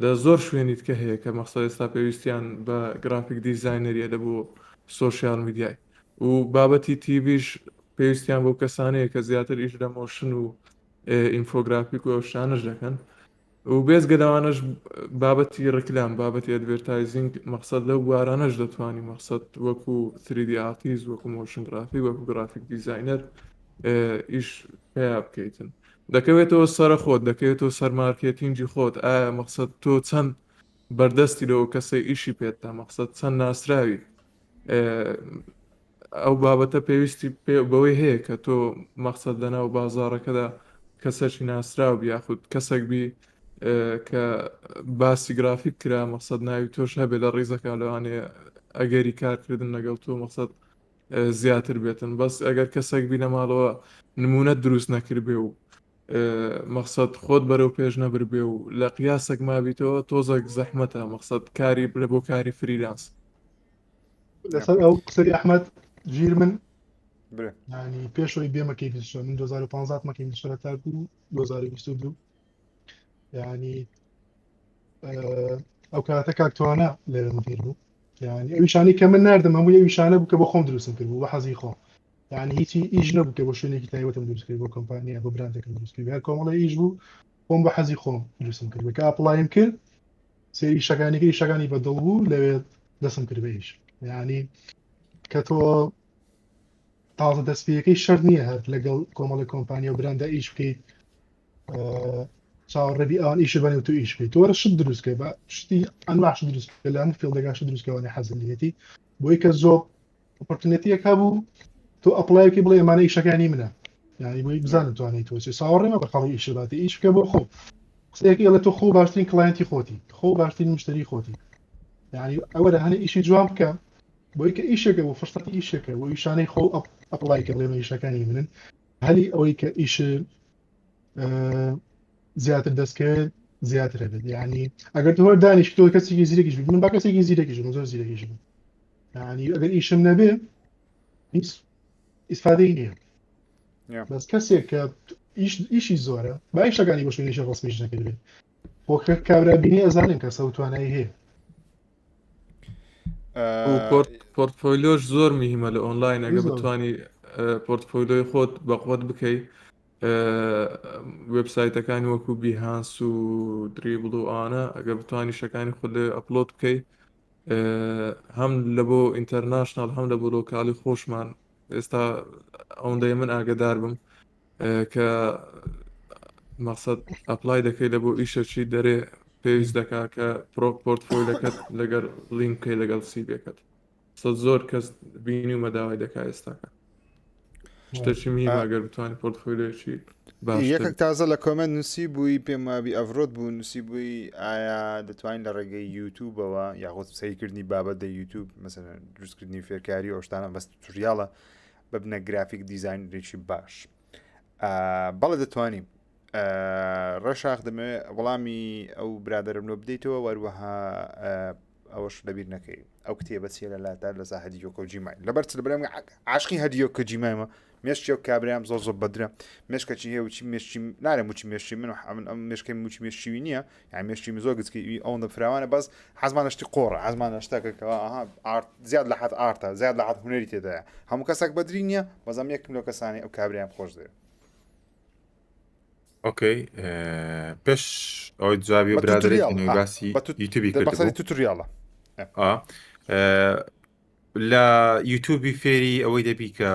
لە زۆر شوێنیت کە هەیە کە مەقسەد ئێستا پێویستیان بە گرافیک دیزاینەریە لە بۆ سۆشیال میدیای و بابەتی تیڤیش پێویستیان بۆ کەسانەیە کە زیاتر ئیش لە مۆشن و ئینفۆگرافیک و ئەو شتانەش دەکەن و بێزگە لەوانەش بابەتی ڕکلام بابەتی ئەدڤێرتایزینگ مەقسەد لەو بوارانەش دەتوانانی مەقسەد وەکو 3D ئارتیست وەکو مۆشن گرافیک وەکو گرافیک دیزاینەر ئیش پێیا بکەیتن دەکەوێتەوە سەرە خۆت دەکەوێتەوە سەر مارکێتینگی خۆت ئایا مەقسەد تۆ چەند بەردەستی لەوە کەسەی ئیشی پێتدا مەقسەد چەند ناسراوی ئەو بابەتە پێویستی بەوەی هەیە کە تۆ مەقسەد لەناو بازاڕەکەدا کەسێکی ناسراو یاخود کەسێک بی کە باسی گرافیک کرا مەقسەد ناوی تۆش هەبێ لە ڕیزەکە لەوانەیە ئەگەری کارکردن لەگەڵ تۆ مەقسەد زیاتر بێتن بەس ئەگەر کەسێک بی لە ماڵەوە نمونە دروست نەکردبێ و مەقسەد خۆت بەرەو پێش نەبربێ و لە قیاسێک مابیتەوە تۆزێک زەحمەتە مەقسەد کاری لە بۆ کاری فریلانس لەسەر ئەو قسەی ئەحمەد ژیر من برێ ینی پێشەوەی بێمە کەیفیش من 2015 مەکەی شرەتار بوو 2022 ینی ئەو کاتە کاکتوانە لێرە مدیر بوو ینی ئەویشانی کە من نردم هەموو ئەویشانە بوو کە بۆ خۆم دروستم کرد بوو بە حەزی خۆم ینی هیچی ئیش نەبوو کە بۆ شوێنێکی تایبەتم دروست کرد بۆ کۆمپانیا بۆ براندێکم دروست کرد هەر کۆمەڵی ئیش بوو خۆم بە حەزی خۆم دروستم کرد بە کە ئەپڵایم کرد سێری شەکانێکی شەکانی بەدڵ بوو لەوێ دەستم کرد بە ئیش ینی کە تۆ تازە دەستپێەکەی شەر نییە هەر لەگەڵ کۆمەڵی کۆمپانیا و براندا ئیش بکەیت چاوەڕێبی ئەوان ئیش بەنێ و تو ئیش بکەیت تۆرە شت دروستکە بە شتی ئەنواش دروست لە هەموو فێڵدەگاش دروستکەوانی حەزلیەتی بۆی کە زۆر ئۆپۆرتونێتیەک هەبوو تۆ ئەپڵایەکی بڵێ ئەمانە ئیشەکانی منە ینی بۆی بزانن توانێت تۆ ساوەڕێمە بە خەڵی ئیشباتی ئیش بکە بۆ خۆ قسەیەکی لە تۆ خۆ باشترین کلاینتی خۆتی خۆ باشترین مشتری خۆتی ینی ئەوە لە هەنە ئیشی جوان بکە بۆی کە ئیشەکە بۆ فرسەتی ئیشەکە بۆ ئیشانەی خۆ ئەپڵای کە بڵێمە ئیشەکانی منن هەلی ئەوەی کە ئیش زیاتر دەستکەوێت زیاتر هەبێت ینی ئەگەر تۆ دانیش تۆ کەسێکی زیرەکیش من با کەسێکی زیرەکیش زۆر زیرەکیش ینی ئەگەر ئیشم نەبێ هیچ ئیسفادەی نییە بەس کەسێک کە ئیشی زۆرە با ئیشەکانی بۆ شوێنیشە ڕستمیش نەکردبێت بۆ کابرابینی ئەزانن کە سەوتوانایی هەیە پۆرتفۆلیۆش زۆر میهمە لە ئۆنلاین ئەگە بتوانی پۆرتفۆلیۆی خۆت بەقوت بکەیت وبسایتەکانی وەکو بیهانس و دریبڵ و ئانە ئەگە بتوانی شەکانی خود لێ ئەپلۆد بکەیت هەم لە بۆ ئینتەرناشنال هەم لە بۆ لۆکالی خۆشمان ئێستا ئەوەندەی من ئاگدار بم کە مەقسەد ئەپلای دەکەی لە بۆ ئیشەکی دەرێ پێویست دەکا کە پۆرتفۆلیۆکەت لەگەر لینکەی لەگەڵ سیڤەکەت زۆر کەس بینی و مەداوای دەکا ئێستاکە شتێکی میهمە ئەگەر بتوانانی پۆرتفۆلیۆیەکی یەکێک تازە لە کۆمنت نووسی بووی پێمابی ئەڤرۆت بوو نووسی بووی ئایا دەتوانین لە ڕێگەی یوتیوبەوە یاخۆ سەیرکردنی بابەت دە یوتیوب مەسەلەن دروستکردنی فێرکاری ئەو شتانە بەس توریاڵە ببنە گرافیک دیزاینێکی باش بەڵێ دەتوانین ڕەشاق دەمەوێت وەڵامی ئەو برادرمنۆ بدەیتەوە وەروەها ئەوەش لەبیر نەکەی ئەو کتێبە چێ لە لاتار لەسا هەدیۆ کۆجیمای لەبەر لە بەرەم عاشقی هەدیۆ کۆجیمایمە مێشکی و کابرام زۆر زۆر بەدرە مێشکەچی هەیە وچی مێشکی نارە موچی مێشکی من ئەم مێشکەی موچی مێشکی نییە یان مێشکی زۆر گچکی ئەوەندە فراوانە بەس حەزمانەشتی قۆڕە حەزمانە شتێکەکەەوە زیاد لە حەت ئارتە زیاد لە حەت هونەری تێدایە هەموو کەسێک بەدری نییە بەزەم یەکم لەو کەسانی ئەو کابرام خۆش دێ ئۆکەی پێش ئەوەی جوابی برادێکی باسی یوتیوبی بەسەری توتوریاڵە لە یوتیوبی فێری ئەوەی دەبی کە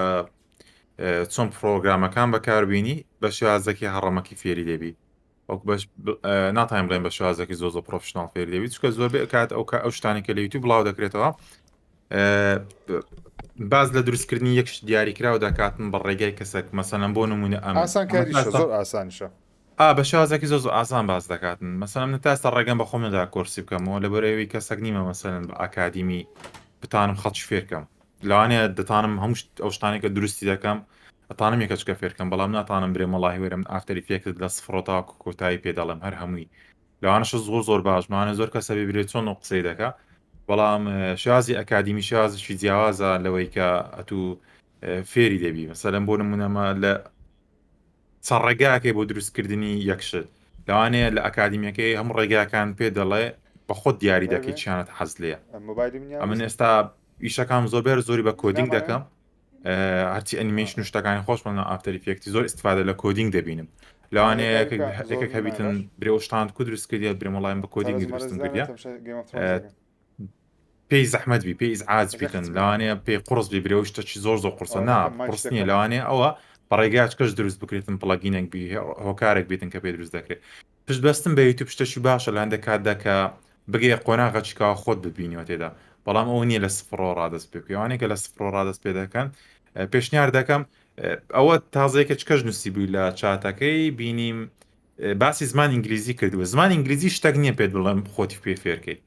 چۆن پرۆگرامەکان بەکاربیینی بە شێوازێکی هەڕەمەکی فێری دەبی ئەو ناتوانین بڵێن بە شێوازێکی زۆر پرۆفشناڵ فێری دەبی چکە زۆربەی کات ئەو شتانی کە لە یوتیوب بڵاو دەکرێتەوە باز لە دروستکردنی یەکش دیاریکراوە دەکاتن بە ڕێگای کەسێک مەسەلەن بۆ نمونە ئاسان کاریشە زۆر ئاسانیشە بە شێوازێکی زۆر ئاسان باز دەکاتن مەسەلەن من تا ئێستا ڕێگەم بە خۆم نەدا کۆرسی بکەمەوە لەبەرەوەی کەسێک نیمە مەسەلەن بە ئاکادیمی بتانم خەڵکی فێرکەم لەوانەیە دەتانم هەموو ئەو شتانی کە دروستی دەکەم ئەتانم یەکەچکە فێرکەم بەڵام ناتانم برێ مەڵی وێرم ئافتەری فێکت لە سفرۆتا کۆتایی پێداڵم هەر هەمووی لەوانەش زۆر باشمانە زۆر کەسە ببرێت چۆن قسەی دەکە بەڵام شازی ئەکادیمی شازشی جیاوازە لەوەی کە ئەتوو فێری دەبی مەسەلەن بۆ نمونەمە لە چەند ڕێگاکەی بۆ دروستکردنی یەکشت لەوانەیە لە ئەکادیمیەکەی هەموو ڕێگاکان پێ دەڵێ بە خۆت دیاری دەکەی چیانەت حەز لێە من ئێستا ئیشەکان زۆربەر زۆری بە کۆدینگ دەکەم هەرچی ئەنیمێشن و شتەکانی خۆشمان ئافتەر ئیفێکتی زۆر استفادە لە کۆدینگ دەبینم لەوانەیە یەکێک هەبیتن برێوەشتان کو دروست کردی برێمەڵایم بە کۆدینگ دروستن کردیا پێی زەحمەت بی پێی ئازاج بیتن لەوانەیە پێی قڕس بی برێ شتێکی زۆر قورسە نا قڕس نییە لەوانەیە ئەوە بەڕێگاچ کەس دروست بکرێتن پڵگینێک بی هۆکارێک بیتن کە پێ دروست دەکرێت پشت بەستن بە یوتیوب شتێکی باشە لە هەندێک کاتدا کە بگەیە قۆناغە چیکاوە خۆت ببینیەوە تێدا بەڵام ئەوە نییە لە سفرۆ ڕادەست پێ بکەوانێک کە لە سفرۆ ڕادەست پێ دەکەن پێشنیار دەکەم ئەوە تازەیەکە چکەش نووسی بووی لە چاتەکەی بینیم باسی زمان ئینگلیزی کردووە زمان ئینگلیزی شتێک نییە پێت بڵێم خۆتی پێ فێرکەیت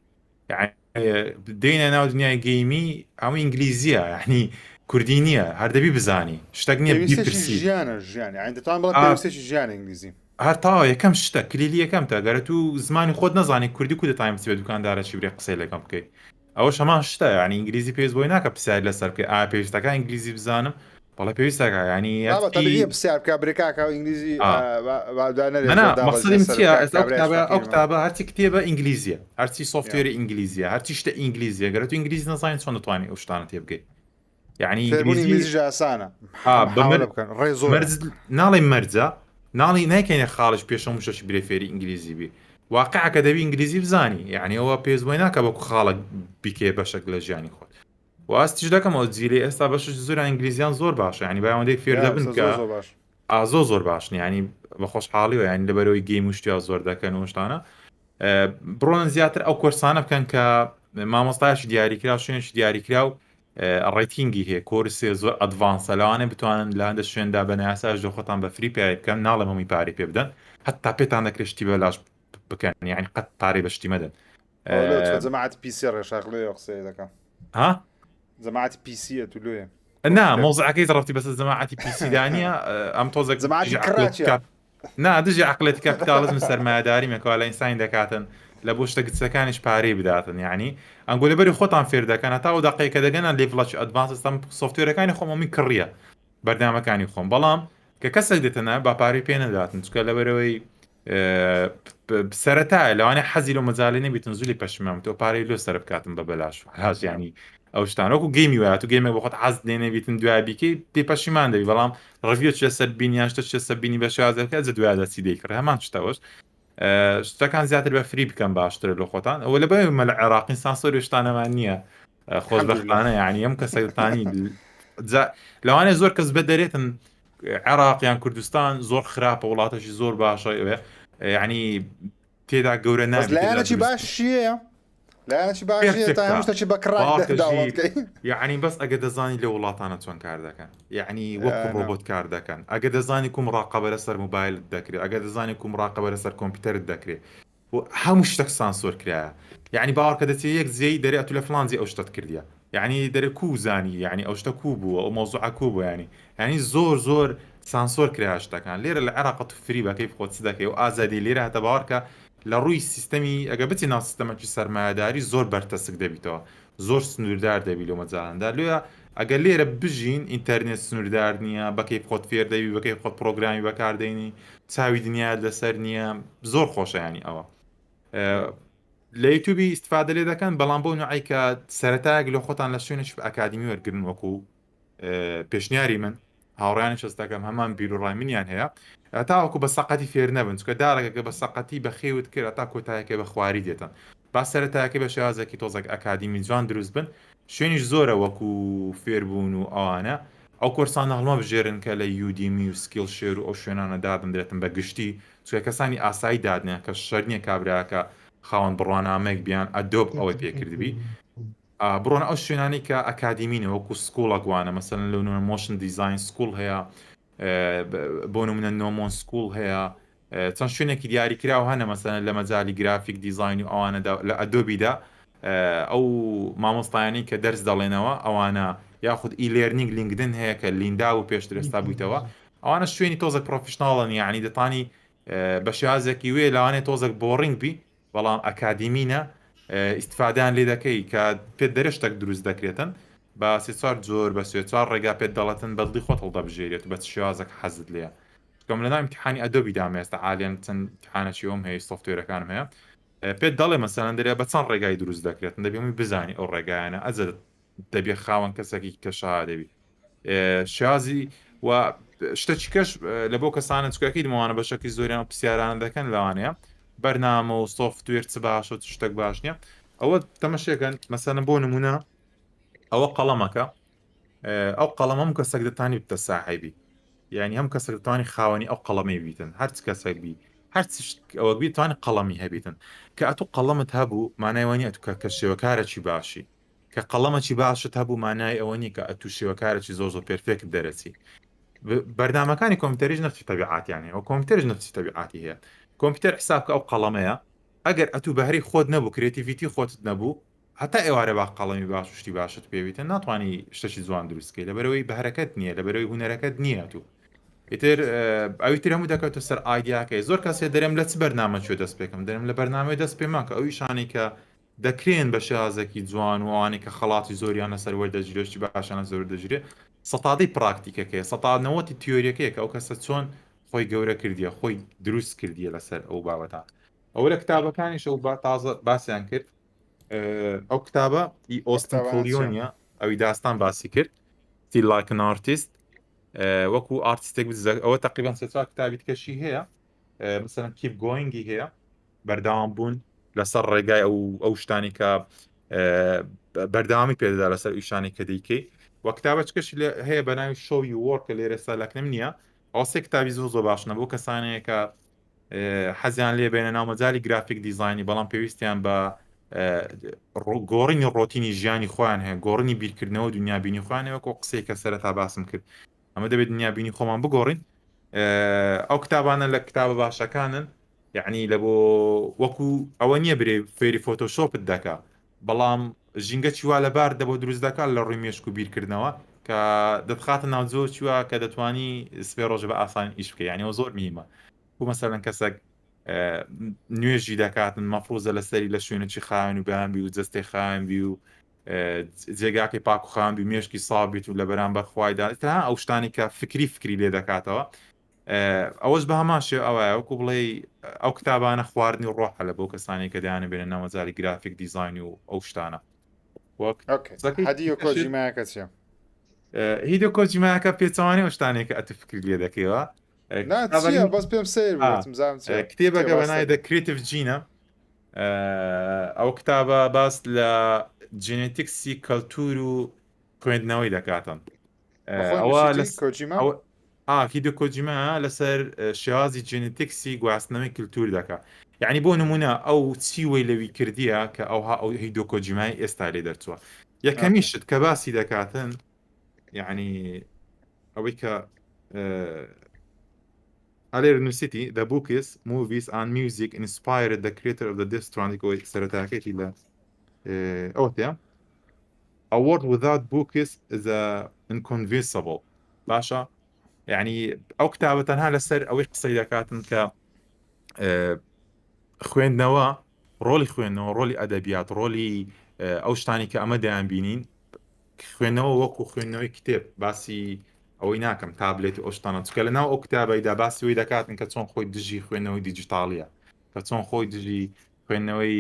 دێنە ناو دنیای گەیمی ئەو ئینگلیزیە یعنی کوردی نییە هەردەبی بزانی شتێک نییە بیپرسی ژیانە ژیانی دەتوان بڵێ پێویستێکی ژیان ئینگلیزی هەرتاوە یەکەم شتە کلیلی یەکەم تا گەرە تو زمانی خۆت نەزانی کوردی کو دەتایم بچی بە دوکاندارەکی برێ قسەی لەگەڵ بکەیت ئەوە شەمان شتە ینی ئینگلیزی پێویست بۆی ناکە پرسیار لەسەر بکەی پێویستەکە ئینگلیزی بزانم بەڵێ پێویستەکە ینی پرسیار بکە برێکاکە ئینگلیزی مەقسەدیم چییە ئەو کتابە هەرچی کتێبە ئینگلیزیە هەرچی سۆفتوێری ئینگلیزیە هەرچی شتە ئینگلیزیە گەرە تو ئینگلیزی نەزانین چۆن دەتوانانی ئەو شتانە تێ بگەیت یعنی ئینگلیزی ئاسانە ناڵێ مەرجە ناڵی نایکەینە خاڵش پێشە شەش برێ فێری ئینگلیزی بی واقعکە دەبی ئینگلیزی بزانی یعنی ئەوە پێز بۆی ناکە بەکو خاڵک بیکێ بەشێک لە ژیانی خۆت واستیش دەکەم ئەو جیلی ئێستا بەشش زۆر ئینگلیزیان زۆر باشە ینی بایەوەندەی فێر دەبن کە زۆر باشن ینی بە خۆشحاڵیەوە ینی لەبەرەوەی گەیم وشتیا زۆر دەکەن و شتانە بڕۆن زیاتر ئەو کۆرسانە بکەن کە مامۆستایش دیاریکرا و شوێنش دیاریکرا و ڕێتینگی هەیە کۆرسێ زۆر ئەدڤانسە لەوانێ بتوانن لە هەندە شوێندا بە نایاساش خۆتان بە فری پێ بکەن ناڵێ هەمووی پارەی پێ بدەن حتا پێتان دەکرێشتی بەلاش بکەن یعنی قەت پارەی بەشتی مەدەن جەماعەتی پیسی ڕێشاقلێ قسەی دەکەم ها جەماعەتی پیسیە تو لێ نا مۆزعەکەی ڕفتی بەس جەماعەتی پیسی دانیە ئەم تۆزێک نا دژی عقلێتی کاپیتالیزم سەرمایه‌داری مێکەوە لە ئینسانی دەکاتن لە بۆ شتە گچەکانیش پارەی بداتن یعنی ئەنگۆ لەبەری خۆتان فێر دەکەن هەتا و دەقەیەکە دەگەنە لێڤڵەکی ئەدڤانسستان سۆفتوێرەکانی خۆمەمی کڕیە بەردەمەکانی خۆم بەڵام کە کەسێک دێتەنە با پارەی پێ نەداتن چکە لەبەرەوەی سەرەتایە لەوانێ حەزی لە مەجاڵی نەبیتن زولی پەشمام تۆ پارەی لۆ سەر بکاتن بە بەلاش هاش ینی ئەو شتانۆکو گەیمی وایە تو گەیمێک بە خۆت حەز دێنەبیتن دوای بیکەی پێ پەشیمان دەبی بەڵام ڕڤیۆ چێ سەر بینیان شتە چێ سەر بینی بە شازەکە جە دوای دەچی دەیکڕ هەمان شتەوەش شتەکان زیاتر بە فری بکەن باشتر لە خۆتان ئەوە لەبەر مە لە عێراقی سانسۆری شتانەمان نییە خۆشبەختانە یعنی ئەم کەسەتانی لەوانێ زۆر کەس بە دەرێتن عێراقیان کوردستان زۆر خراپە وڵاتەشی زۆر باشە یعنی تێدا گەورە نابێت باش چیە؟ یعنی بەس ئەگە دەزانی لە وڵاتانە چۆن کار دەکەن یعنی وەکو ڕۆبۆت کار دەکەن ئەگە دەزانی کوم ڕاقەبەرە سەر موبایلت دەکرێت ئەگە دەزانی کوم ڕاقەبەرە سەر کۆمپیوتەرت دەکرێت و هەموو شتێک سانسۆر کرایە یعنی باوەڕکە دەچێت یەک زێی دەرێت تو لە فلانجی ئەو شتت کردیە یعنی دەرێ کو زانی یعنی ئەو شتە کو بووە ئەو مۆزوعە کو بوو ینی زۆر سانسۆر کرا شتەکان لێرە لە عێراق فری بەکەی خۆت دەکەی و ئازادی لێرە هەتە باوەڕکە لە ڕووی سیستەمی ئەگە بچی ناو سیستەمەکی سەرمایه‌داری زۆر بەرتەسک دەبیتەوە زۆر سنووردار دەبی لە مەجاڵاندا لێە ئەگە لێرە بژین ئینتەرنێت سنووردار نییە بەکەی خۆت فێر دەبی بەکەی خۆت پرۆگرامی بەکاردێنی چاوی دنیات لەسەر نییە زۆر خۆشەیانی ئەوە لە یوتیوبی ئیستفادە لێ دەکەن بەڵام بۆ نوعی کە سەرەتایەک لە خۆتان لە شوێنێک ئەکادمی وەرگرن وەکو پێشنیاری من هاوڕیانی شەستەکەم هەمان بیرروڕای منیان هەیە تاوەکو بە سەقەتی فێر نەبن چکە دارێکەکە بە سەقەتی بە خێوت کرد تا کۆتایەکە بە خواری دێتن با سەرەتایەکە بە شێوازێکی تۆزێک ئەکادیمی جوان دروست بن شوێنیش زۆرە وەکو فێربوون و ئەوانە ئەو کۆرسانە هەڵمە بژێرن کە لە یودیمی و سکیل شێر و ئەو شوێنانە دادن درێتن بە گشتی چکە کەسانی ئاسایی دادنێ کە شەر نییە کابراکە خاوەن بڕوانامەیەک بیان ئەدۆب ئەوەی پێکردبی بڕۆنە ئەو شوێنانی کە ئەکادیمینە وەکو سکوڵەکوانە مەسەن لە نوێ مۆشن دیزاین سکوڵ هەیە بۆ نمونە نۆمۆن سکوڵ هەیە چەند شوێنێکی دیاریکراوە هەنە مەسەن لە مەجای گرافیک دیزاین و ئەوانەدا لە ئەدۆبیدا ئەو مامۆستایانی کە دەرس دەڵێنەوە ئەوانە یاخود ئیلێرنینگ لینکدن هەیە کە لیندا و پێشتر ئێستا بوویتەوە ئەوانە شوێنی تۆزێک پرۆفیشناڵن یعنی دەتانی بە شێوازێکی وێ لەوانێت تۆزێک بۆڕینگ بی بەڵام ئەکادیمینە ئیستفادیان لێ دەکەی کە پێت دەرێ شتێک دروست دەکرێتن بە سێ جۆر بە سێ ڕێگا پێت دەڵێتن بەدڵی خۆت هەڵدەبژێریت بە شێوازێک حەزت لێە کەم لە ناو ئیمتیحانی ئەدۆبی دامێستا عالیان چەند امتحانێکی ئەوم هەیە سۆفتوێرەکانم هەیە پێت دەڵێ مەسەلەن دەرێ بە چەند ڕێگای دروست دەکرێتن دەبێ بزانی ئەو ڕێگایانە ئەجە دەبێ خاوەن کەسێکی کە شایە دەبی شێوازی و شتێکی کەش لە بۆ کەسانە چکەکەی دمەوانە بەشەکی زۆریان پرسیارانە دەکەن لەوانەیە بەرنامە و سۆفتوێر چ باش و شتێک باش نییە ئەوە تەمەشێکەن مەسەنە بۆ نمونە ئەوە قەڵەمەکە ئەو قەڵەمە هەم کەسێک دەتانی بتە ساحیبی یعنی هەم کەسێک دەتوانانی خاوەنی ئەو قەڵەمەی بیتن هەرچ کەسێک بی هەر ئەوە بیتوانانی قەڵەمی هەبیتن کە ئەتو قەڵەمت هەبوو مانایوانی ئەتو کە شێوەکارێکی باشی کە قەڵەمەکی باشت هەبوو مانای ئەوە نیە کە ئەتو شێوەکارێکی زۆ پێرفێکت دەرەچی بەردامەکانی کۆمپیوتەریش نفسی تەبیعاتیانێ ئەو کۆمپیوتەرش نفسی تەبیعاتی هەیە کۆمپیوتەر حسابکە ئەو قەڵەمەیە ئەگەر ئەتو بەهری خۆت نەبوو کرێتیڤیتی خۆتت نەبوو هەتا ئێوارە با قەڵەمی باش شتی باشت پێویتە ناتوانانی شتێکی جوان دروستکەی لەبەرەوەی بەهرەکەت نییە لەبەرەوەی هوەرەکەت نییە تو ئیتر ئەویتر هەموو دەکەوتە سەر ئایدیاکەی زۆر کەسێ دەرێم لە چ بەرنامەکوێ دەست پێکەم دەرم لە بەرنامەی دەست پێمان کە ئەوی شانەی کە دەکرێن بە شێوازێکی جوان و ئەوانەی کە خەڵاتی زۆریانە سەر وەردەگیرێشتی باشانە زۆر دەگیرێت سەتادەی پراکتیکەکەی سەتانەوەتی تیۆریەکەیە کە ئەو کەسە چۆن خۆی گەورە کردیە خۆی دروست کردیە لەسەر ئەو بابەتە ئەو لە کتابەکانیش ئەو تازە باسییان کرد ئەو کتابە ئۆستنکۆلیۆنیە ئەوی داستان باسی کرد تی لاکن ئارتیست وەکو ئارتیستێک ئەوە تقریبان سێ کتابی تکەشی هەیە مثلەن کیپ گۆینگی هەیە بەردەوام بوون لەسەر ڕێگای ئەو شتانی کە بەردەوامی پێدەدا لەسەر ئیشانی کە دەیکەی وە کتابە چکەشی هەیە بە ناوی شۆوی وۆرکە لێرە سەلاکنم نییە ئەو سێ کتابی زۆ باشنە بۆ کەسانەیە کە حەزیان لێ بێنە ناو مەجای گرافیک دیزاینی بەڵام پێویستیان بە گۆڕینی ڕۆتینی ژیانی خۆیان هەیە گۆڕنی بیرکردنەوە دنیابینی خۆیانەوە کۆ قسەی کە سەرەتا باسم کرد ئەمە دەبێت دنیابینی خۆمان بگۆڕین ئەو کتابانە لە کتابە باشەکانن یعنی لە بۆ وەکو ئەوە نییە برێ فێری فۆتۆشۆپت دەکا بەڵام ژینگە چیوا لەبار دەبۆ دروست دەکات لە ڕووی مێشک و بیرکردنەوە کە دەتخاتە ناوجۆ چووە کە دەتوانی سپێ ڕۆژە بە ئاسان ئیش بکە یعنی ئەو زۆر میمە و مەسەرەن کەسێک نوێژی دەکاتن مەفروزە لەسەری لە شوێنەی خاوێن و بەیانبی و جستەی خاوێنبی و جێگاکەی پاک و خاوێنبی مێشکی سابیت و لە بەرامبەر خوایدا تا ئەو شتانی کە فکری لێ دەکاتەوە ئەوەش بە هەماشێ ئەوە وەکو بڵێ ئەو کتابانە خواردنی ڕۆحە لە بۆ کەسانی کە دەیانە بێنە ناوەجاری گرافیک دیزاینی و ئەو شتانە هەدیۆ کۆجیمایەکە چیە هیدۆ کۆجیمایەکە پێچەوانی ئەو شتانێک کە ئەت فکر لێ دەکەیەوە بەس پێم سیر کتێبەکە بەنای دە کریتیڤ جینە ئەو کتابە باس لە جینێتیکسی کەلتور و خوێندنەوەی دەکاتن ئەوە هیدۆ کۆجیما لەسەر شێوازی جینێتیکسی گواستنەوەی کللتور دەکات یعنی بۆ نمونە ئەو چیوەی لەوی کردیە کە ئەو هیدۆ کۆجیمای ئێستا لێ دەرچووە یەکەمی شت کە باسی دەکاتن یعنی ئەوەی کە نووسیتی the books, movies and music inspired the creator of the Death Stranding سەرەتاکێتی لە ئەوتەیە A world without books is inconceivable باشە یعنی ئەو کتابە تەنها لەسەر ئەوەی قسەی دەکاتن کە خوێندنەوە ڕۆلی خوێندنەوە ڕۆلی ئەدەبیات ڕۆلی ئەو شتانی کە ئەمە دەیان بینین خوێندنەوە وەکو خوێندنەوەی کتێب باسی ئەوەی ناکەم تابلێتی ئۆشتانە چکە لە ناو ئەو کتابەیدا باسی وی دەکاتن کە چۆن خۆی دژی خوێندنەوەی دیجیتاڵیە کە چۆن خۆی دژی خوێندنەوەی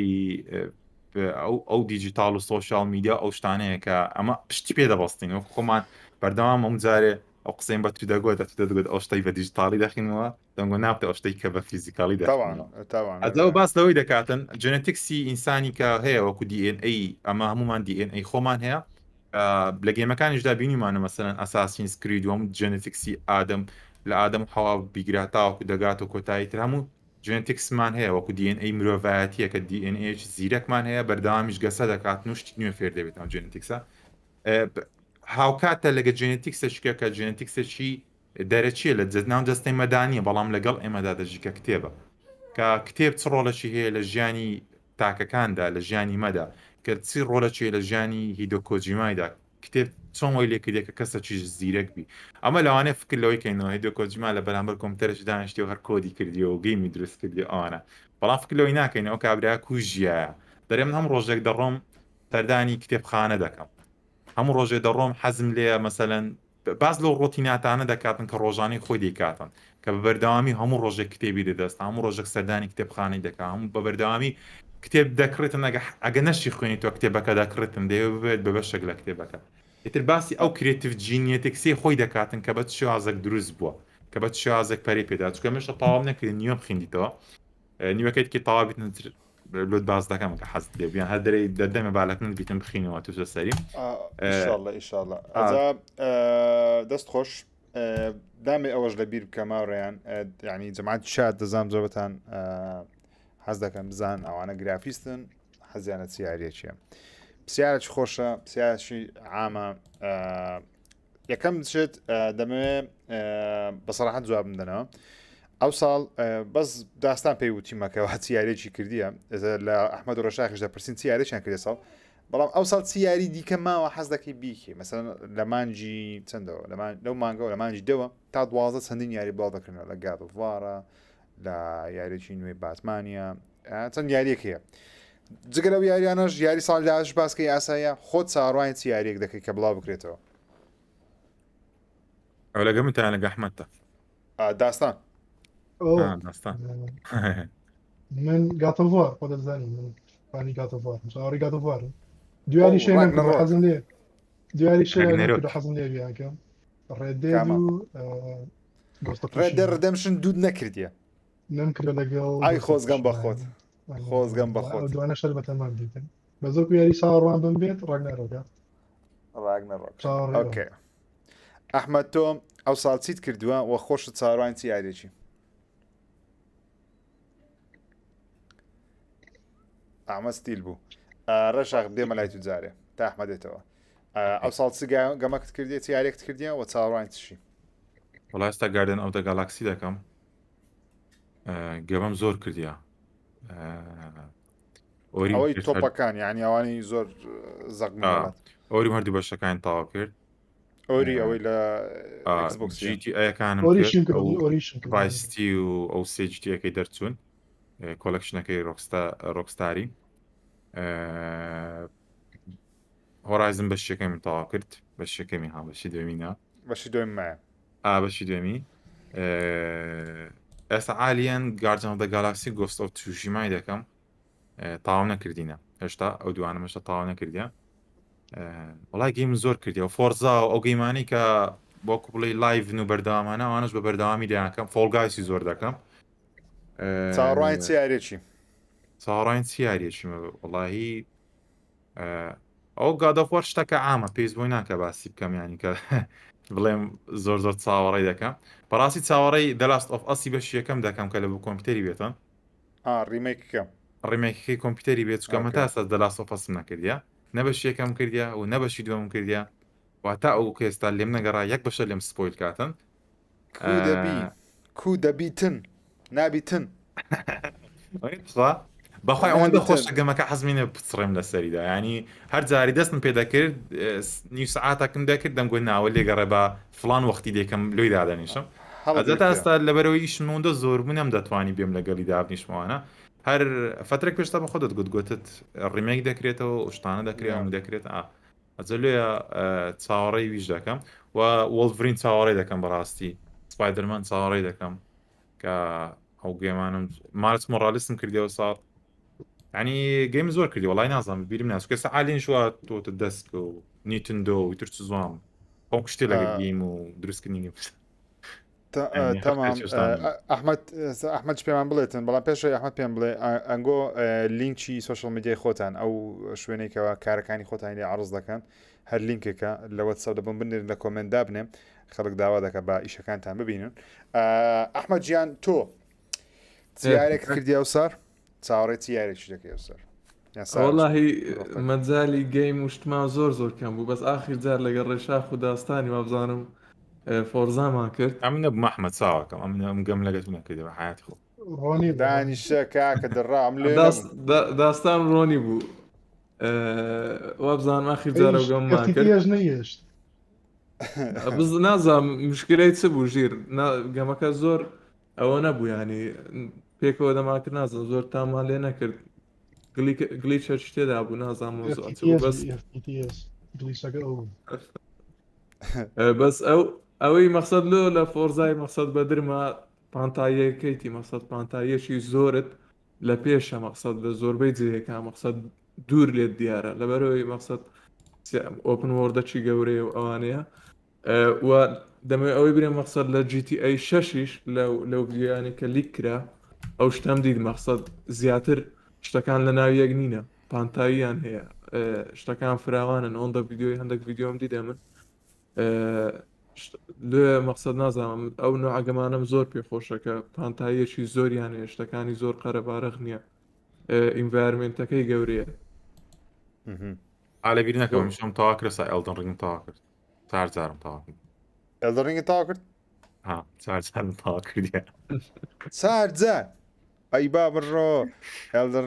ئەو دیجیتال و سۆشال میدیا ئەو شتانەیە کە ئەمە پشتی پێ دەبەستین وەکو خۆمان بەردەوام ئەم جارێ ئەو قسەین بە تو دەگوت ئەو شتەی بە دیجیتاڵی دەخینەوە دەنگۆ نابتە ئەو شتەی کە بە فیزیکاڵی ئەو باس لەوەی دەکاتن جێنێتیکسی ئینسانی کە هەیە وەکو DNA ئەمە هەمومان DNA خۆمان هەیە لە گێمەکانیشدا بینیمانە مەسەرەن ئەساسین سکرید وەم جێنێتیکسی ئادەم لە ئادەم حەوا بیگراتاوەکو دەگات و کۆتاییتر هەموو جێنێتیکسمان هەیە وەکو DNA مرۆڤایەتیە کە DNA زیرەکمان هەیە بەردەوامیش گەسە دەکات نوشتی نوێ فێر دەبێت ئەو جێنێتیکسە هاوکاتە لەگە جێنێتیکسەشکە کە جێنێتیکسێکی دەرەچیە لە ناو دەستەی مەدانیە بەڵام لەگەڵ ئێمەدا دەژیکە کتێبە کە کتێب چ ڕۆڵەشی هەیە لە ژیانی تاکەکاندا لە ژیانی مەدا کە چی ڕۆڵەچی لە ژیانی هیدۆ کۆجیمایدا کتێب چۆن وی لێکردێک کە کەسەکیش زیرەک بی ئەمە لەوانەیە فکر لەوەی کەینەوە هیدۆ کۆجیما لە بەرامبەر کۆمپیوتەرش دانیشتی و هەر کۆدی کردیەوە و گەیمی دروست کردی ئەوانە بەڵام فکر لەوەی ناکەینەوە کابرا کوژیایە دەرێ من هەم ڕۆژێک دەڕۆم سەردانی کتێبخانە دەکەم هەموو ڕۆژێ دەڕۆم حەزم لێە مەسەلەن باز لەو ڕۆتیناتانە دەکاتن کە ڕۆژانەی خۆی دەیکاتن کە بە بەردەوامی هەموو ڕۆژێک کتێبی دەدەست هەموو ڕۆژێک سەردانی کتێبخانەی دەکات هەموو بە بەردەوامی کتێب دەکڕێتن ئەگە نەشی خوێنی تۆ کتێبەکە دەکڕێتن دەیە ببێت بە بەشێک لە کتێبەکە ئیتر باسی ئەو کرێتیف جینیەتێک سێ خۆی دەکاتن کە بە شێوازێک دروست بووە کە بە شێوازێک پەری پێدا چکە مێشە تەواو نەکرێت نیوە بخیندیتەوە نیوەکەیتکی تەواو بیتن لۆت باز دەکەم کە حەزت لێ بیان هەر دەرەی دەردەمە بالەکن بیتن بخینەوە تو سەری ئینشاءالله ئینشاءالله ئەجا دەست خۆش دامێ ئەوەش لە بیر بکە ماوڕێیان یعنی جەماعەت شاد دەزانم زۆربەتان حەز دەکەن بزان ئەوانە گرافیستن حەزیانە چیارێکیە پرسیارێکی خۆشە پرسیارێکی عامە یەکەم دچێت دەمەوێت بەسەراحەت جواب بدەنەوە ئەو ساڵ بەس داستان پێی وتیمەکەەوە چیارێکی کردیە لە ئەحمەد و ڕەشاخش دەپرسین چیارێکیان کردێ ساڵ بەڵام ئەو ساڵ چیاری دیکە ماوە حەز دەکەی بیکێ مەسەن لە مانجی چەندەوە لەو مانگەەوە لە مانجی دەوە تا دوازە چەندین یاری بڵاو دەکردنەوە لە گادوڤارە لە یاریێکی نوێی باتمانە چەند یاریەک هەیە جگە لەو یاریانەش یاری ساڵ داش باسکەی ئاسایە خۆت چاڕوانی چیارێک دەکەی کە بڵاو بکرێتەوە ئەو لەگەمتان لەگە ئەحمەدتە داستان داستان من گاتۆڤار خۆ دەزانی من فانی گاتۆڤار چاوەڕی گاتۆڤار دویاری شێنم حەزم لێ دویاری شێ حەزم لێ بیاکەم ڕێدێ و ڕێدە ڕدەمشن دوود نەکردیە نەمکرە لەگەڵ ئای خۆزگەم بە خۆت خۆزگەم بە خۆت دوانە شەر بەتەمان دیتن بە زۆر یاری ساڕوان بم بێت ڕاک نەڕۆگە ئۆکێ ئەحمەد تۆ ئەو ساڵ چیت کردووە و خۆشت چاڕوان چی یاریێکی ئەمە ستیل بوو ڕەشاق دێمە لای تو جارێ تا ئەحمەدێتەوە ئەو ساڵ چ گەمەکت کردێت یاریەکت کردیە و چاڕوان چشی وڵای ئێستا گاردن ئەو گالاکسی دەکەم گەمەم زۆر کردیە ئەوەی تۆپەکان یعنی ئەوانی زۆر زەقمات ئەوری هەردوو بەشەکان تاوا کرد ئەوری ئەوەی لە ئەیەکانم پایستی و ئەو سێجیەکەی دەرچوون کۆلەکشنەکەی ڕۆکستاری هۆرایزم بە شەکەمی تاوا کرد بە شەکەمی ها بەشی دوێمینە بەشی دوێم مایە بەشی دوێمی ئێستا ئالیەن گاردن دە گالاکسی گۆست ئەو تووشیمای دەکەم تاوا نەکردینە هێشتا ئەو دوانەمەشە تاوا نەکردیە وڵای گەیم زۆر کردی و فۆرزا و ئەو گەیمانی کە بۆکو بڵێ لایڤن و بەردەوامانە ئەوانش بە بەردەوامی دەیانکەم فۆڵگایسی زۆر دەکەم چاڕوانی چیارێکی چاڕوانی چیارێکی وڵاهی ئەو گادەخۆر شتەکە ئامە پێیز بۆی ناکە باسی بکەم ینی کە بڵێم زۆر زۆر چاوەڕێی دەکەم بەڕاستی چاوەڕێی دەلاست ئۆف ئەسی بەشی یەکەم دەکەم کە لە بوو کۆمپیوتەری بێتن ڕیمێکەکەم ڕێمێکی کۆمپیوتەری بێت چکەمە تا ئێستا دەلاست ئۆف ئەسم نەکردیە نەبەشی یەکەم کردیا و نەبەشی دووەم کردیا واتە ئەو کێستا لێم نەگەڕا یەک بەشە لێم سپۆیل کاتن کو دەبیتن نابیتن بەخوای ئەوەندە خۆشە گەمەکە حەزمینە بچڕێم لە سەریدا ینی هەر جاری دەستم پێ دەکرد نیو سعاتەکەم دەکرد دەمگوێ ناوە لێگەڕێ بە فلان وەختی دێکم لۆی دادەنیشم تا ئێستا لەبەرەوەی ئیشمەوەندە زۆربوو نەم دەتوانی بێم لەگەڵی دابنیشمەوەە هەر فترێک پێشتا بە خۆدت گوتت ڕیمێک دەکرێتەوە شتانە دەکرێت ئەم دەکرێت ئەجە لێە چاوەڕێی ویش دەکەم و وەڵڤرین چاوەڕێی دەکەم بەڕاستی سپایدەرمان چاوەڕێی دەکەم کە ئەو گێمانم مارس مۆڕالیستم کردیەوە ساڵ ینی گەیم زۆر کردی وڵای نازانم بیرم ناس کەسە عالین شووە تۆتە دەست و نیتندۆ و تر چ زوام خۆم شتێ لە گەیم و دروستکردنی گەیم تەمام ئەحمەد پێمان بڵێتن بەڵام پێشەوەی ئەحمەد پێم بڵێ ئەنگۆ لینکی سوشال میدیای خۆتان ئەو شوێنێکەوە کارەکانی خۆتان لێ عرض دەکەن هەر لینکێکە لەوە سەو دەبم بنێن لە کۆمندا بنێم خەڵک داوا دەکە بە ئیشەکانتان ببینن ئەحمەد گیان تۆ چیارێک کردی ئەو سار چاوەڕێی چیارێکی دەکەی ئەو سەر وەڵاهی مەجای گەیم وشتما زۆر زۆر کەم بوو بەس ئاخر جار لەگەڵ ڕێشاخ و داستانی وابزانم فۆرزامان کرد ئەم نە محمد چاوەکەم ئەم گەم لەگەت نەکردی بە حیاتی خۆ ڕۆنی دانیشە کاکە دڕام لێ داستان ڕۆنی بوو وابزانم ئاخر جارە گەممان کرد نەیشت نازانم مشکلەی چ بوو ژیر گەمەکە زۆر ئەوە نەبوو ینی پێکەوە دەماکرد نازانم زۆر تامان لێ نەکرد گلیچە شتێدا بوو نازانم بەس ئەوەی مەقسەد لە فۆرزای مەقسەد بەدرما پانتاییەکەیتی مەقسەد پانتاییەکی زۆرت لە پێشە مەقسەد لە زۆربەی جێیەکە مەقسەد دوور لێت دیارە لەبەرەوەی مەقسەد ئۆپن وۆردەکی گەورەیە و ئەوانەیە و دەمەوێت ئەوەی برێ مەقسەد لە GTA 6 لەو ڤیدیۆیانی کە لیک کرا ئەو شتەم دید مەقسەد زیاتر شتەکان لە ناو یەک نینە پانتاییان هەیە شتەکان فراوانن ئەوەندە ڤیدیۆی هەندێک ڤیدیۆم دیدە من لێ مەقسەد نازانم ئەو نوعگەمانم زۆر پێخۆشەکە پانتاییەکی زۆریان هەیە شتەکانی زۆر قەرەبارەخ نییە ئینڤایرمنتەکەی گەورەیە ئالە بیر نەکەم میشم تاوا کرد سا ئەلدن ڕنگ تاوا کرد چارجارم تاوا کرد Elden Ring'i تاوا کرد ها چارجارم تاوا کردیە سارجار ئەی با بڕۆ Elden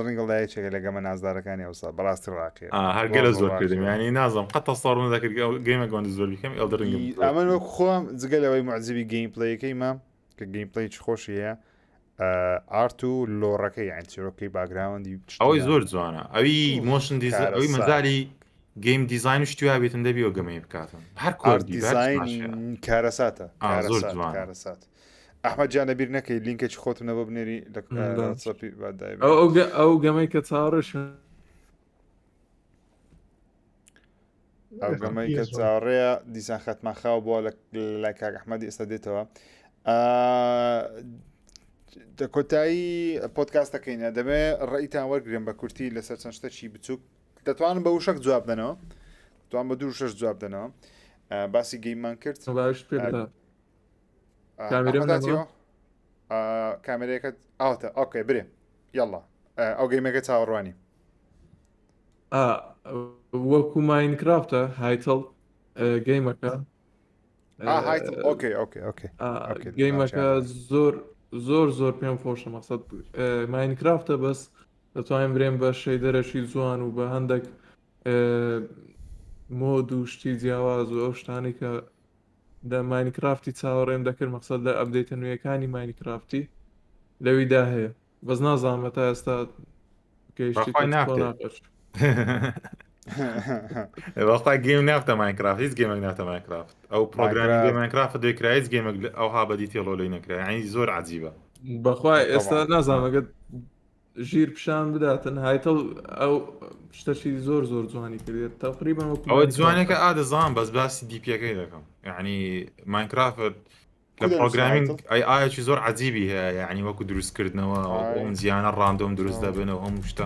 Ring لایەکێکە لەگەمە نازدارەکانی ئەوسا بەڕاستی ڕاکێ هەرگەلە زۆر کردم ینی نازم قەت تەسەڕ نەکرد گەیمە گوند زۆر بکەم ئەلدن ڕنگ ئەمە وەکو خۆم جگەلەوەی معجزبی گەیم پلەیەکەی مام کە گەیم پلەی خۆشی هەیە ئارت و لۆڕەکەی یان چیرۆکەی باگراوەندی ئەوەی زۆر جوانە ئەوی مۆشن دیزاین ئەوی مەزاری گەیم دیزاین شتویا بێتن دەبیەوە گەمەی بکاتن هەر کوردی دیزاین کارەساتە زۆر جوانە. کارەسات ئەحمەد جان لەبیر نەکەی لینکێکی خۆتم نەبە بنێری لە چەپی بادای ئەو گەمەی کە چاڕش ئەو گەمەی کە چاڕەیە دیسان خەتمان خاو بووە لای کاک ئەحمەدی ئێستا دێتەوە کۆتایی پۆدکاستەکەینە دەبێ ڕێیتان وەرگرم بە کورتی لەسەر چەند شتێکی بچووک دەتوانم بە وشەک جواب دەنەوە توان بە دوو شەش جواب دەنەوە باسی گەیممان کرد باش پێ کامێرەیەکەت ئاوتە ئۆکێ برێ یاڵا ئەو گەیمەکە چاوەڕوانی وەکو ماینکرافتە هایتڵ گەیمەکە ئۆکێ گەیمەکە زۆر پێم خۆشە مەقسەد ماینکرافتە بەس دەتوانین برێن بە شەیدەرەشی جوان و بە هەندێک مۆد و شتی جیاواز و ئەو شتانی کە لە ماینکرافتی چاوەڕێم دەکرد مەقسەد لە ئەپدەیتە نوێیەکانی ماینکرافتی لەویدا هەیە بەس نازانمە تا ئێستا گەیشتی وەختا گەیم نافتە ماینکرافت هیچ گەیمێک ناتە ماینکرافت ئەو پرۆگرامی ماینکرافت دوێکرا هیچ گەیمێک ئەوها بەدی تێڵۆلەی نەکرا ینی زۆر عجیبە بەخوای ئێستا نازانمەگەت ژیر پیشان بداتن هایتڵ ئەو شتەشی زۆر جوانی کردێت تقریبا ئەوە جوانێکە ئادەزان بەس باسی دیپیەکەی دەکەم یعنی ماینکرافت لە پرۆگرامینگ ئایەکی زۆر عجیبی هەیە یعنی وەکو دروستکردنەوە ئەوم جیانە ڕاندۆم دروست دەبێنەوە هەموو شتە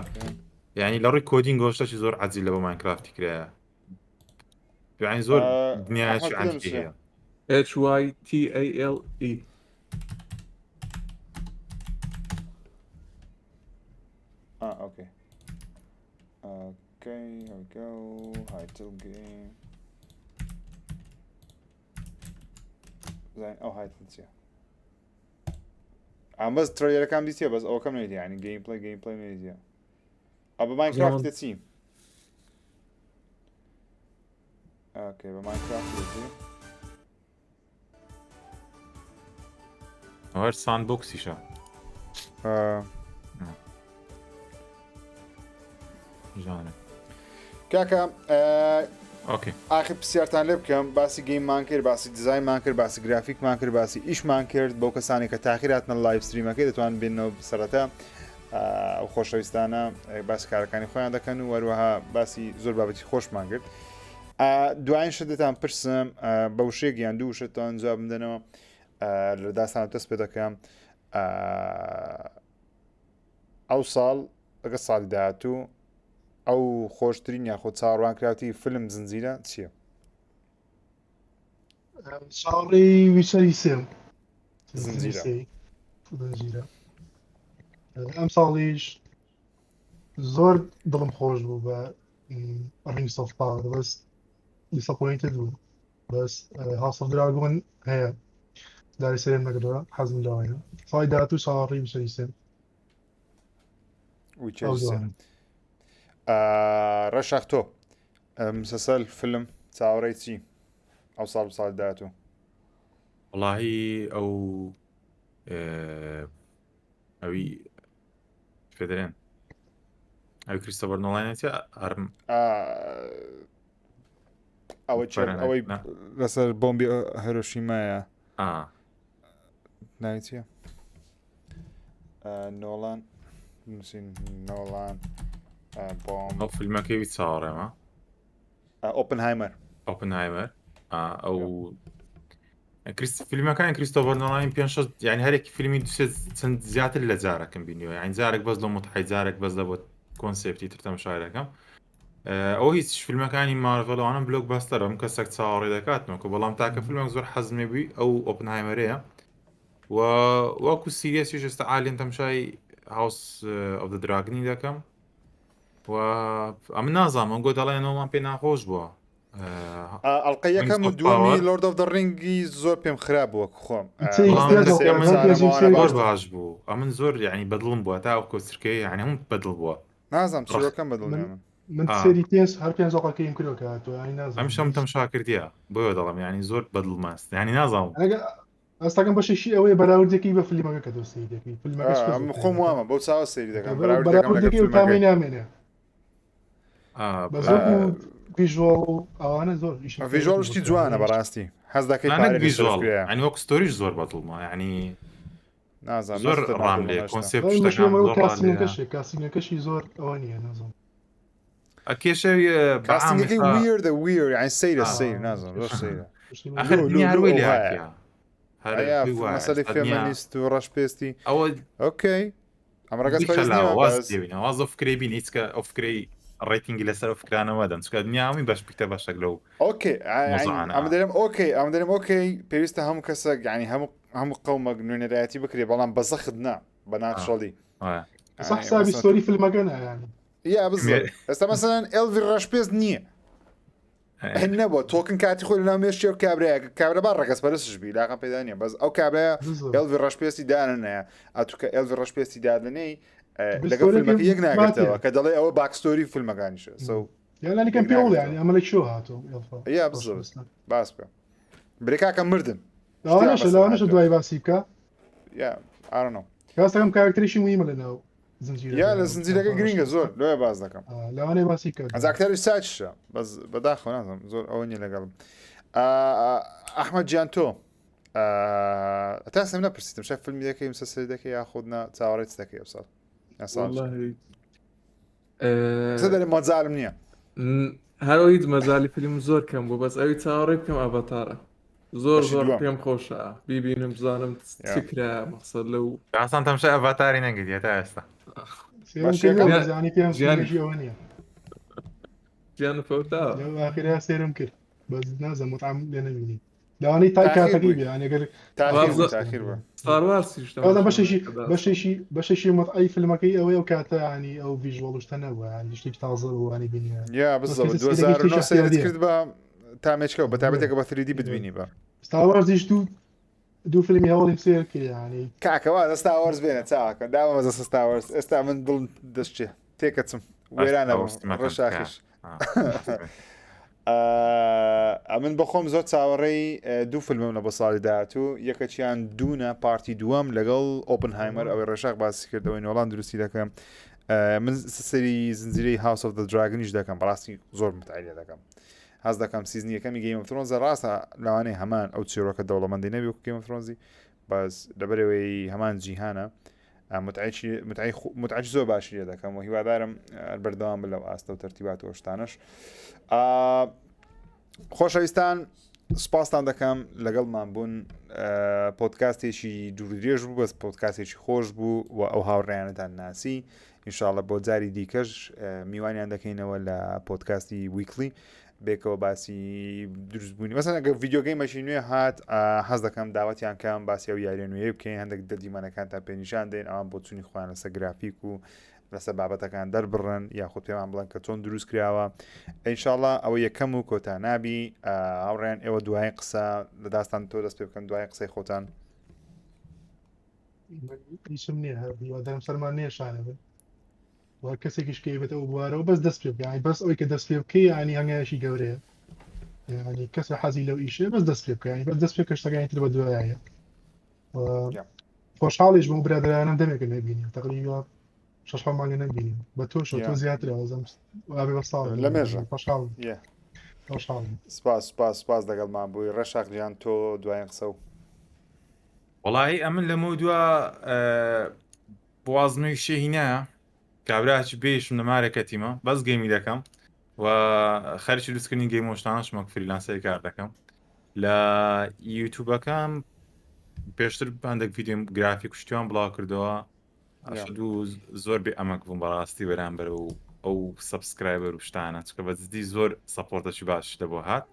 یعنی لە ڕووی کۆدینگ گۆشتەی زۆر عجیب لە بە ماینکرافتی کرایە یعنی زۆر دنیایکی عجیبی هەیە HYTALE okay, here we go. Title game. زين title بس تريلر كام ديتيا بس او كم يعني جيم بلاي ميديا ابو ماينكرافت تيم اوكي بماينكرافت تيم هو ساند بوكس يشا جانب كاكا اوكي آخر پرسیارتان لێ بکەم باسی گەیممان کرد باسی دیزاینمان کرد باسی گرافیکمان کرد باسی ئیشمان کرد بۆ کەسانی کە تاخیراتنە لایڤ ستریمەکەی دەتوان بینەوە سەرەتا ئەو خۆشەویستانە باسی کارەکانی خۆیان دەکەن و وەروەها باسی زۆر بابەتی خۆشمان کرد دوایین شت دەتان پرسم بە وشەیەک یان دوو وشتان جواب بدەنەوە لە داستانە دەست پێ دەکەم ئەو ساڵ ئەگە ساڵی داهاتوو ئەو خۆشترین یاخۆ چاڕوان کراوی فیلم زنجیرە چییە؟ ساڵی ویسەری سێم زنجیرە ئەم ساڵیش زۆر دڵم خۆش بوو بە ڕینگس ئۆف پاور بەس دیسەپۆینتد بوو بەس هاوس ئۆف دراگۆن هەیە داری سێرم نەکردەوە حەزم لەوەیە ساڵی داهاتوو ساڵی ویسەری سێم ڕەشاختۆ مسلسل فیلم چاوەڕێی چی ئەو ساڵ داهاتوو واللهی ئەو ئەوی فێدرێن ئەوی کریستۆفەر نۆڵانێتی ئەوەی لەسەر بۆمبی هیرۆشیمایە ناوی چییە؟ نۆڵان بۆم ئەو فیلمەکەی چاوەڕێمە ئۆپنهایمەر ئۆپنهایمەر ئەو فیلمەکانی کریستۆفەر نۆڵانی پێ یعنی هەرێکی فیلمی دوسێت چەند زیاتر لە جارەکەم بینیوە یعنی جارێک بەس لە متحی جارێک بەس لە بۆ کۆنسپتی تر تەماشایەکەم ئەو هیچ فیلمەکانی مارڤەلەوانم بلۆک باستەرم کەسێک چاوەڕێ دەکاتنەوە بەڵام تاکە فیلمێک زۆر حەزمێبی ئەو ئۆپنهایمەرەیە و وەکو سیریەسیش ئێستا ئالێن تەمشای هاوس ئۆف دە دراگنی دەکەم و ئەم نازانم گۆ دەڵێنەوەمان پێ ناخۆش بووە ئەڵلقە یەکەم و Rings of دووەمی Power. لۆرد ئۆف دە ڕینگی زۆر پێم خراپ بووە خۆم زۆر باش بوو ئەمن زۆر یعنی بەدڵم بووە تا ئەو کۆسرکەی یعنی هەموو بەدڵ بووە نازانم چیرۆکەم بەدڵ من من سێری تێنس هەر پێنج زۆقەکەیم کردەوە کاتەوە ینی نازانم ئەم تەمشا کردیە بۆیە دەڵم ینی زۆر بەدڵ ماست ینی نازانم ئەستاکەم بەشێکی ئەوەی بەراوردێکی بە فیلمەکە کە دۆسی دەکەی خۆم وامە بەو چاوە سێری دەکەم بەراوردێکی و کامی نامێنێ بەزۆر ڤیژوال ئەوانە زۆر ڤیژۆڵشتی جوانە بەڕاستی حەز دەکەی ینی وەک ستۆریش زۆر بەدڵمە ینی نازانم زۆر ڕام لێ کۆنسێپت کاسینەکەشی زۆر ئەوە نییە نازانم ئەکێشەوی کاستینگەکەی ویردە ویر یعنی سەیرە سەیر نازانم زۆر سەیرە مەسەلەی فێمەنیست و ڕەشپێستی ئەوە ئۆکەی ئەم ڕەگەت واز فکرێ بین هیچکە ئەو فکرەی ڕێتینگی لەسەر ئەفکرانەوە دەن چکە دنیامی بەش پیتە بەشێک لەو ئۆکەی ئەمە دەرێم ئۆکەی ئەم دەرێم ئۆکەی پێویستە هەموو کەسێک ینی هەموو قەومەک نوێنەرایەتی بکرێ بەڵام بەزەخت نا بە ناتشڵی حسابی ستۆری فیلمەکە نایانی یا بزڵ ئێستا مەسەلەن ئێلڤی ڕەشپێست نییە نەبووە تۆکن کاتی خۆی لەناو مێشتی و کابراایە کابرا با ڕەگەس پەرستشبی لاقم پێدا نیە بەس ئەو کابراە ئێلڤی ڕەشپێستی دانەیە ئەتوکە ئێلڤی ڕەشپێستی دادنەی لەگەڵ فیلمەکە یەک ناگرێتەوە کە دەڵێ ئەوە باکستۆری فیلمەکانیشە یانانیکەم پێ ینی ئەمە لە چۆ هاتوو یا بزڵ باس بکە برێکاکە مردن لەوانەشە دوای باسی بکە یا ئارنەوە کاستەکەم کارکتریشی مویمە لەناو یا لە زنجیرەکە گرنگە زۆر لۆە باز دەکەم لەوانەیە باسی کە ئەزاکتەری ساچشە بەس بەداخۆ نازم زۆر ئەوە نیە لەگەڵم ئەحمەد گیان تۆ تا سم نەپرسیتم شە فیلمی دەکەی مسەسەری دەکەی یاخودنا چاوەڕێت دەکەی ئەو ساڵ دەرێ مەجالم نییە هەرەوە هیچ مەجای فیلم زۆر کەم بوو بەس ئەوی چاوەڕێ بکەم ئەڤاتارە زۆر پێم خۆشە بیبینم بزانم چکرا مەقسەد لەو ئاسان تەمشای ئەڤاتاری نەگریێت تا ئێستا گیان فەوتا ئاخرا سێرم کرد بەس نازەم متعام لێ نەبینی لەوانەی تا کاتەکەی بێ ئەگەر بەشێکی مەتعی فیلمەکەی ئەوەی ئەو کاتە ینی ئەو ڤیژوەڵشتە نەبووە شتێکی تازە وانی بینیە یا بزەوە 2009 سێت کرد بە تامێچکە و بەتابێتێکە بە 3D بتبینی بە ستاوەرزیش دوو فیلمی هەوڵی سێر کرد ینی کاکەوا دەستا وەرز بێنە چاکە داوە دەست ستاوەرز ئێستا من دڵ دەستچێ تێکەچم وێرانە ڕەشاخیش ئەمن بەخۆم زۆر چاوەڕێی دوو فیلمم لە بە ساڵی داهاتوو یەکەچیان دوونە پارتی دووەم لەگەڵ ئۆپنهایمەر ئەوەی ڕێشاق باسی کردەوەی نۆڵان دروستی دەکەم من سەری زنجیرەی هاوس ئۆف دە دراگنیش دەکەم بەڕاستی زۆر متعالیە دەکەم هەز دەکەم سیزنیەکەمی گەیم ئۆف ترۆنز ڕاستە لەوانەیە هەمان ئەو چیرۆکە دەوڵەمەندی نەبی وەکو گەیم ئۆف ترۆنزی بەس لەبەرەوەی هەمان جیهانە متعالی زۆر باشی لێ دەکەم و هیوادارم بەردەوام بە لەو ئاستە و تەرتیبات و شتانش خۆشەویستان سپاسان دەکەم لەگەڵمان بوون پۆدکاستێکی دوورودرێژ بوو بەس پۆدکاستێکی خۆش بوو و ئەو هاوڕێیانەتان ناسی ئینشاڵڵە بۆ جاری دیکەش میوانیان دەکەینەوە لە پۆدکاستی ویکلی بێکەوە باسی دروستبوونی مەسەن ئەگە ڤیددیۆگەیمەشی نوێ هات حەز دەکەم داوەتیان کەم باسی ئەو یاریە نوێ بکەین هەندێک دەردیمانەکانتان پێنیشان دێن ئەوان بۆ چوونی خۆیان لەسەر گرافیک و لەسەر بابەتەکان دەربڕن یاخود پێمان بڵێن کە چۆن دروست کراوە ئینشاڵڵا ئەوە یەکەم و کۆتا نابی هاوڕێن ئێوە دوای قسە لە داستان تۆ دەست پێ بکەن دوای قسەی خۆتان هیچم نییە هەردیوادەم سەرمان نییەشانە بێت وا کەسێکیش کەیبێتە ئەو بوارەوە بەس دەست پێ بکەین بەس ئەوەی کە دەست پێ بکەی ینی هەنگایشی گەورەیە ینی کەسە حەزی لەو ئیشێ بەس دەست پێ بکەین بەس دەست پێ کەشتەکانی تر بە دوایە خۆشحاڵیش بۆ برادرانم دەمێکە نبینیم تقریبا 6 مانگە نبینیم بە تۆ زیاتر لە مێژە خۆشحاڵ سپاس دەگەڵمان بووی ڕەشاق گیان تۆ دوایین قسە و وڵی ئەمن لە مۆ دووە بوازنەوەی شێهینایە کابراکی پێشم نەمارێکە تیمە بەس گەیمی دەکەم و خەرشی دروستکردنی گەیم شتانەشمەک فریلانسەری کار دەکەم لە یوتیوبەکەم پێشتر هەندێک ڤیدیۆم گرافیک شتیوان بڵاو کردەوە دوو زۆر بێ ئەمەک بووم بەڕاستی بەرامبەر و ئەو سەبسکرایبەر و شتانە چکە بەجددی زۆر سەپۆرتەکی باش لەبۆ هات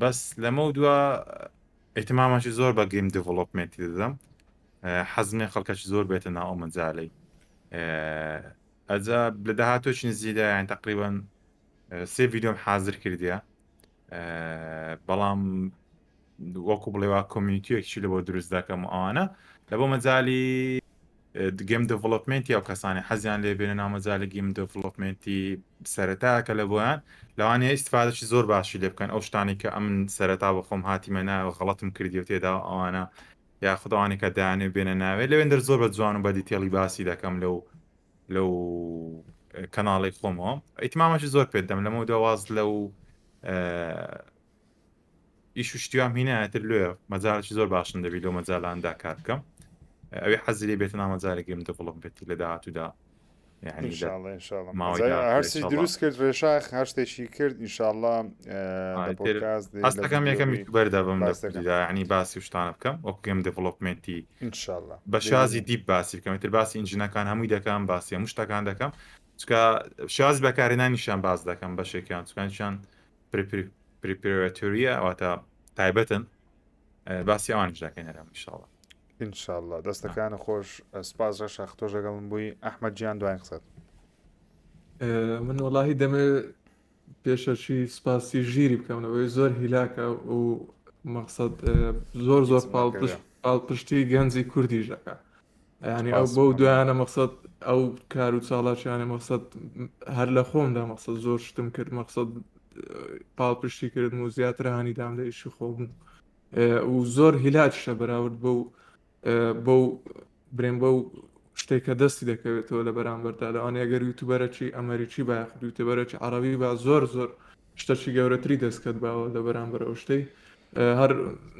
بەس لەمە دووە ئەیتمامەشی زۆر بە گەیم دڤڵۆپمنتی دەدەم حەزمێ خەڵکەکی زۆر بێتە ناو ئەو مەجالەی ئەجا لە داهاتۆکی نزیدا یان تقریبا 3 ڤیدیۆم حازر کردیە بەڵام وەکو بڵێوا کۆمیونیتیەکی لە بۆ دروست دەکەم ئەوانە لە بۆ مەجای گەیم دڤڵۆپمنتی ئەو کەسانی حەزیان لێ بێنە ناو مەجای گەیم دڤڵۆپمنتی سەرەتاکە لە بۆیان لەوانەیە ئیسفادەی زۆر باشی لێ بکەن ئەو شتانی کە ئەمن سەرەتا بە خۆم هاتیمە ناوە غەڵەتم کردی و تێدا ئەوانە یاخودەوانی کە دایانێ بێنە ناوێت لەوێندەر زۆر بە جوان و بە دیتێڵی باسی دەکەم لەو کەناڵی خۆمەوە ئیتمامەشی زۆر پێ دەم لەمە دەواز لەو ئیش و شتیوام هینایەتر لێ مەجالێکی زۆر باشن دەبی لەو مەجالاندا کار بکەم ئەوێ حەزی لێ بێتە ناو مەجالێک گەیم دڤڵۆپمنتی لە داهاتوودا یعنی هەرسی دروست کرد ڕێشاخ هەر شتێکی کرد ئینشاءڵڵا هەستەکەم یەکەم یوتیوبەردا بم ینی باسی شتانە بکەم وەکو گەیم دڤڵۆپمنتی ئینشاءڵڵا بە شازی دیپ باسی بکەم تر باسی ئینجینەکان هەمووی دەکەم باسی هەموو شتەکان دەکەم چکە شاز بەکارهێنانیشان باز دەکەم بەشێکیان چکانشان پریپێراتۆریە ئەواتە تایبەتن باسی ئەوانش دەکەین هەرام ئینشاءڵڵا ئینشاءڵڵا دەستەکانە خۆش سپاس ڕەشاخ تۆش لەگەڵم بووی ئەحمەد گیان دوایین قسەت من وڵاهی دەمێ پێشەچی سپاسی ژیری بکەمەوەی زۆر هیلاکە و مەقسەد زۆر پاڵپشتی گەنجی کوردی ژەکە ینی ئەو بەو دوایانە مەقسەد ئەو کار و چاڵاچیانە مەقسەد هەر لە خۆمدا مەقسەد زۆر شتم کرد مەقسەد پاڵپشتی کردم و زیاتر هانیدام لە ئیشی خۆبوون و زۆر هیلاکیشە بەراورد بەو برێن بەو شتێککە دەستی دەکەوێتەوە لە بەرامبەردا لەوانەیە ئەگەر یوتیوبەرێکی ئەمریکی باخ یوتیوبەرێکی عەرەبی با زۆر شتێکی گەورەتری دەستکەت باوە لە بەرامبەر ئەو شتەی هەر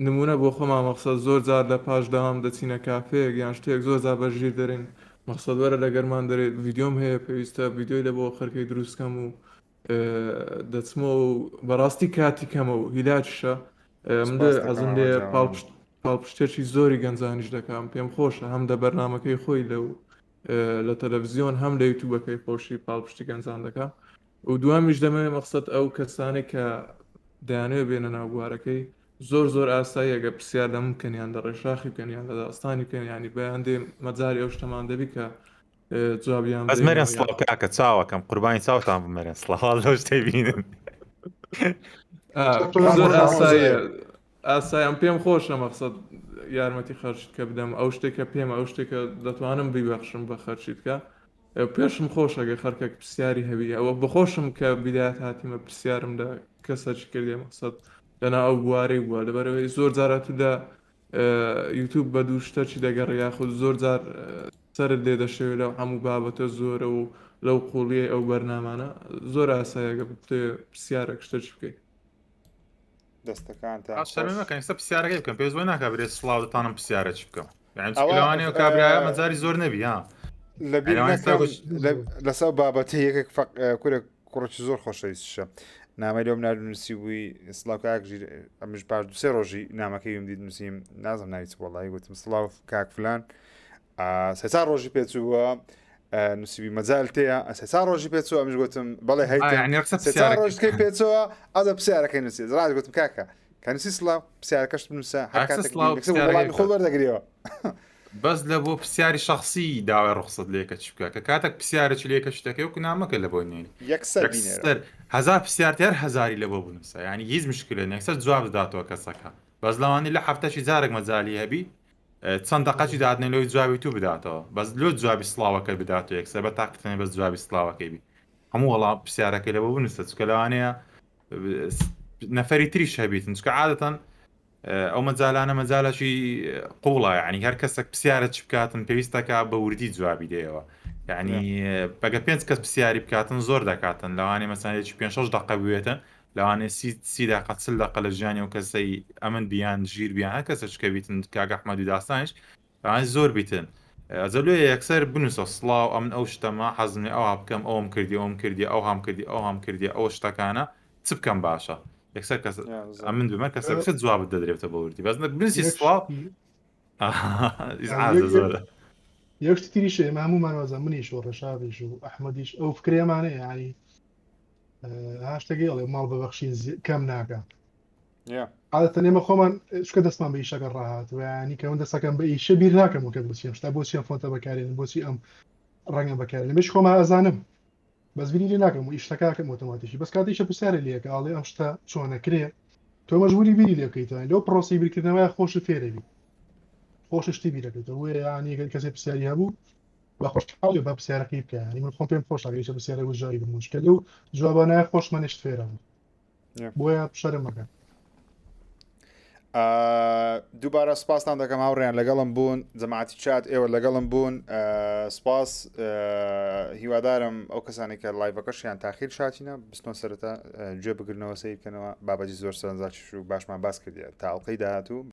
نمونە بۆ خۆمان مەقسەد زۆر جار لە پاش داوام دەچینە کافەیەک یان شتێک زۆر جار بەژیر دەرێن مەقسەد وەرە لە گەرمان دەرێت ڤیدیۆم هەیە پێویستە ڤیدیۆی لە بۆ خەرکەی دروستکەم و دەچمەوە و بەڕاستی کاتی کەمە و هیلاکیشە من ئەزم لێ پاڵپشتێکی زۆری گەنجانیش دەکەم پێم خۆشە هەم دە بەرنامەکەی خۆی لە تەلەڤیزیۆن هەم لە یوتیوبەکەی خۆشی پاڵپشتی گەنجان دەکەم و دووەمیش دەمەوێت مەقسەد ئەو کەسانی کە دەیانەوێت بێنە ناو بوارەکەی زۆر ئاسایی ئەگە پرسیار لەم بکەنیان لە ڕێشاخی بکەنیان لە داستانی بکەنیانی بەیان دێ مەجاری ئەو شتەمان دەبی کە جوابیان بەس مەرێن سڵاو کاکە چاوەکەم قوربانی چاوتان بمەرێن سڵاو لەو شتەی بینم زۆر ئاساییان پێم خۆشە مەقسەد یارمەتی خەرشت کە بدەم ئەو شتێکە پێمە ئەو شتێکە دەتوانم بیبەخشم بە خەرچیتکە پێشم خۆشەگە خەرکێک پرسیاری هەبی ئەوە بخۆشم کە بیدایەت هاتیمە پرسیارم لە کەسەکی کردێ مەقسەد لەنا ئەو بوارەی بووە لەبەرەوەی زۆر جاراتوودا یوتیوب بە دوو شتەکی دەگەڕ یاخود زۆر جار سەرت لێ دەشەوێت لەو هەموو بابەتە زۆرە و لەو قوڵیە ئەو بەرنامانە زۆر ئاساییەگە پرسیارێک شتەکی بکەیت دەستەکان ئێستا پرسیارەکەی بکەم پێویست ناکە بێت سڵاو دەتانم پرسیارێکی بکەم یانوانەیە کابراایە مەجاری زۆر نەبی ها لەسەر بابەتە یەکێک کورێک کوڕێکی زۆر خۆشەویستشە نامەی لەم نردنووسی بووی سڵاو کاکژیر ئەمش پاش دوسێ ڕۆژی نامەکەی وم دیت نووسیم نازم ناویت وەڵی گوتم سڵاو کاک فلان سێ ڕۆژی پێچووە نووسیبی مەجال تەیە سێ ڕۆژی پێچووە ئەمش گوتم بەڵێ ڕۆژەکەی پێچەوە ئەدە پرسیارەکەی نووسی ڕاست گوتم کاکە کەنووسی سڵاو پرسیارەکەش بنووسە خۆ وەردەگریەوە بەس لە بۆ پرسیاری شخصی داوای ڕخسەت لێکە چ بکە کە کاتێک پرسیارێکی لێکە شتەکەی و نامەکە لە بۆ نێنی هەزار پرسیارتیار هەزاری لە بۆ بنووسە ینی هیچ مشکلە نەکسەر جواب داداتەوە کەسەکە بەس لەوانی لە هەفتەشی جارێک مەجالی هەبی چەند دقەتی دادنێ لەوەی جوابی تو بداتەوە بەس لۆ جوابی سڵاوەکە بداتەوە یەکسەر بە تاقتنێ بەس جوابی سڵاوەکەی بی هەموو وەڵام پرسیارەکەی لە بۆ بنووسە چکە لەوانەیە نەفەری تریش هەبیتن چکە عادەتەن ئەو مەجالانە مەجالەکی قوڵە ینی هەر کەسێک پرسیارە چ بکاتن پێویستەکە بە وردی جوابی دێەوە یعنی بەگە 5 کەس پرسیاری بکاتن زۆر دەکاتن لەوانەیە مەسانێکی 5-6 دقە بوێتن لەوانەیە 30 دقە 40 دقە لە ژیانی و کەسەی ئەمن بیان ژیر بیان هەر کەسە چکە بیتن کاگە ئەحمەدی داستانیش زۆر بیتن ئەجەلوێ یەکسەر بنووسە سڵاو ئەمن ئەو شتەمە حەزمێ ئەوها بکەم ئەوم کردی ئەوم کردی ئەو هەم کردی ئەو هەم کردی ئەو شتەکانە چ بکەم باشە یەکسەر کەس ئەمن بمە کەسە بکە جوابت دەدرێتە بە وردی بەس بنووسی سڵاو ئیزعاجە زۆرە یەکشتی تریشە ئێمە هەموومانوازە منیش و ڕەشاویش و ئەحمەدیش ئەو فکرێمانەیە ینی هاشتێکی ئەڵێ ماڵ بەبەخشین کەم ناکە عادەتەن ئێمە خۆمان شکە دەستمان بە ئیشەکە ڕاهات و ینی کە ئەوەن دەسەکەم بە ئیشە بیر ناکەم و کە بچیم شتا بۆچی ئەم فۆنتە بەکارێن بۆچی ئەم ڕەنگە بەکارێن لەمەش خۆمان ئەزانم بەس بیری لێ ناکەم و ئیشتەکەکەم ئۆتۆماتیکی بەس کاتیشە پرسیارە لێکە ئاڵێ ئەم شتە چۆنەکرێ تۆ مەژبوری بیری لێ بکەیتەوە لەو پرۆسی بیرکردنەوەی خۆشت فێرەبی خۆش شتی بیرەکەیتەوە ینی کەسێک پرسیاری هەبوو بە خۆشحاڵی بە پرسیارەکەی بکە ینی من خۆم پێم خۆشە ئەگەر پرسیارە وژایی بمشکل و جوابانە خۆشمەنیشت فێرەم بۆیە شەرم مەکە دووبارە سپاسان دەکەم هاوڕێیان لەگەڵم بوون جەماعەتی چات ئێوە لەگەڵم بوون سپاس هیوادارم ئەو کەسانی کە لایڤەکەشیان تاخیر شاتینە بستۆن سەرەتا گوێ بگرنەوە سەیر بکەنەوە بابەتی زۆر سەرنجاچیش و باشمان باس کردی تا ئەڵقەی داهاتوو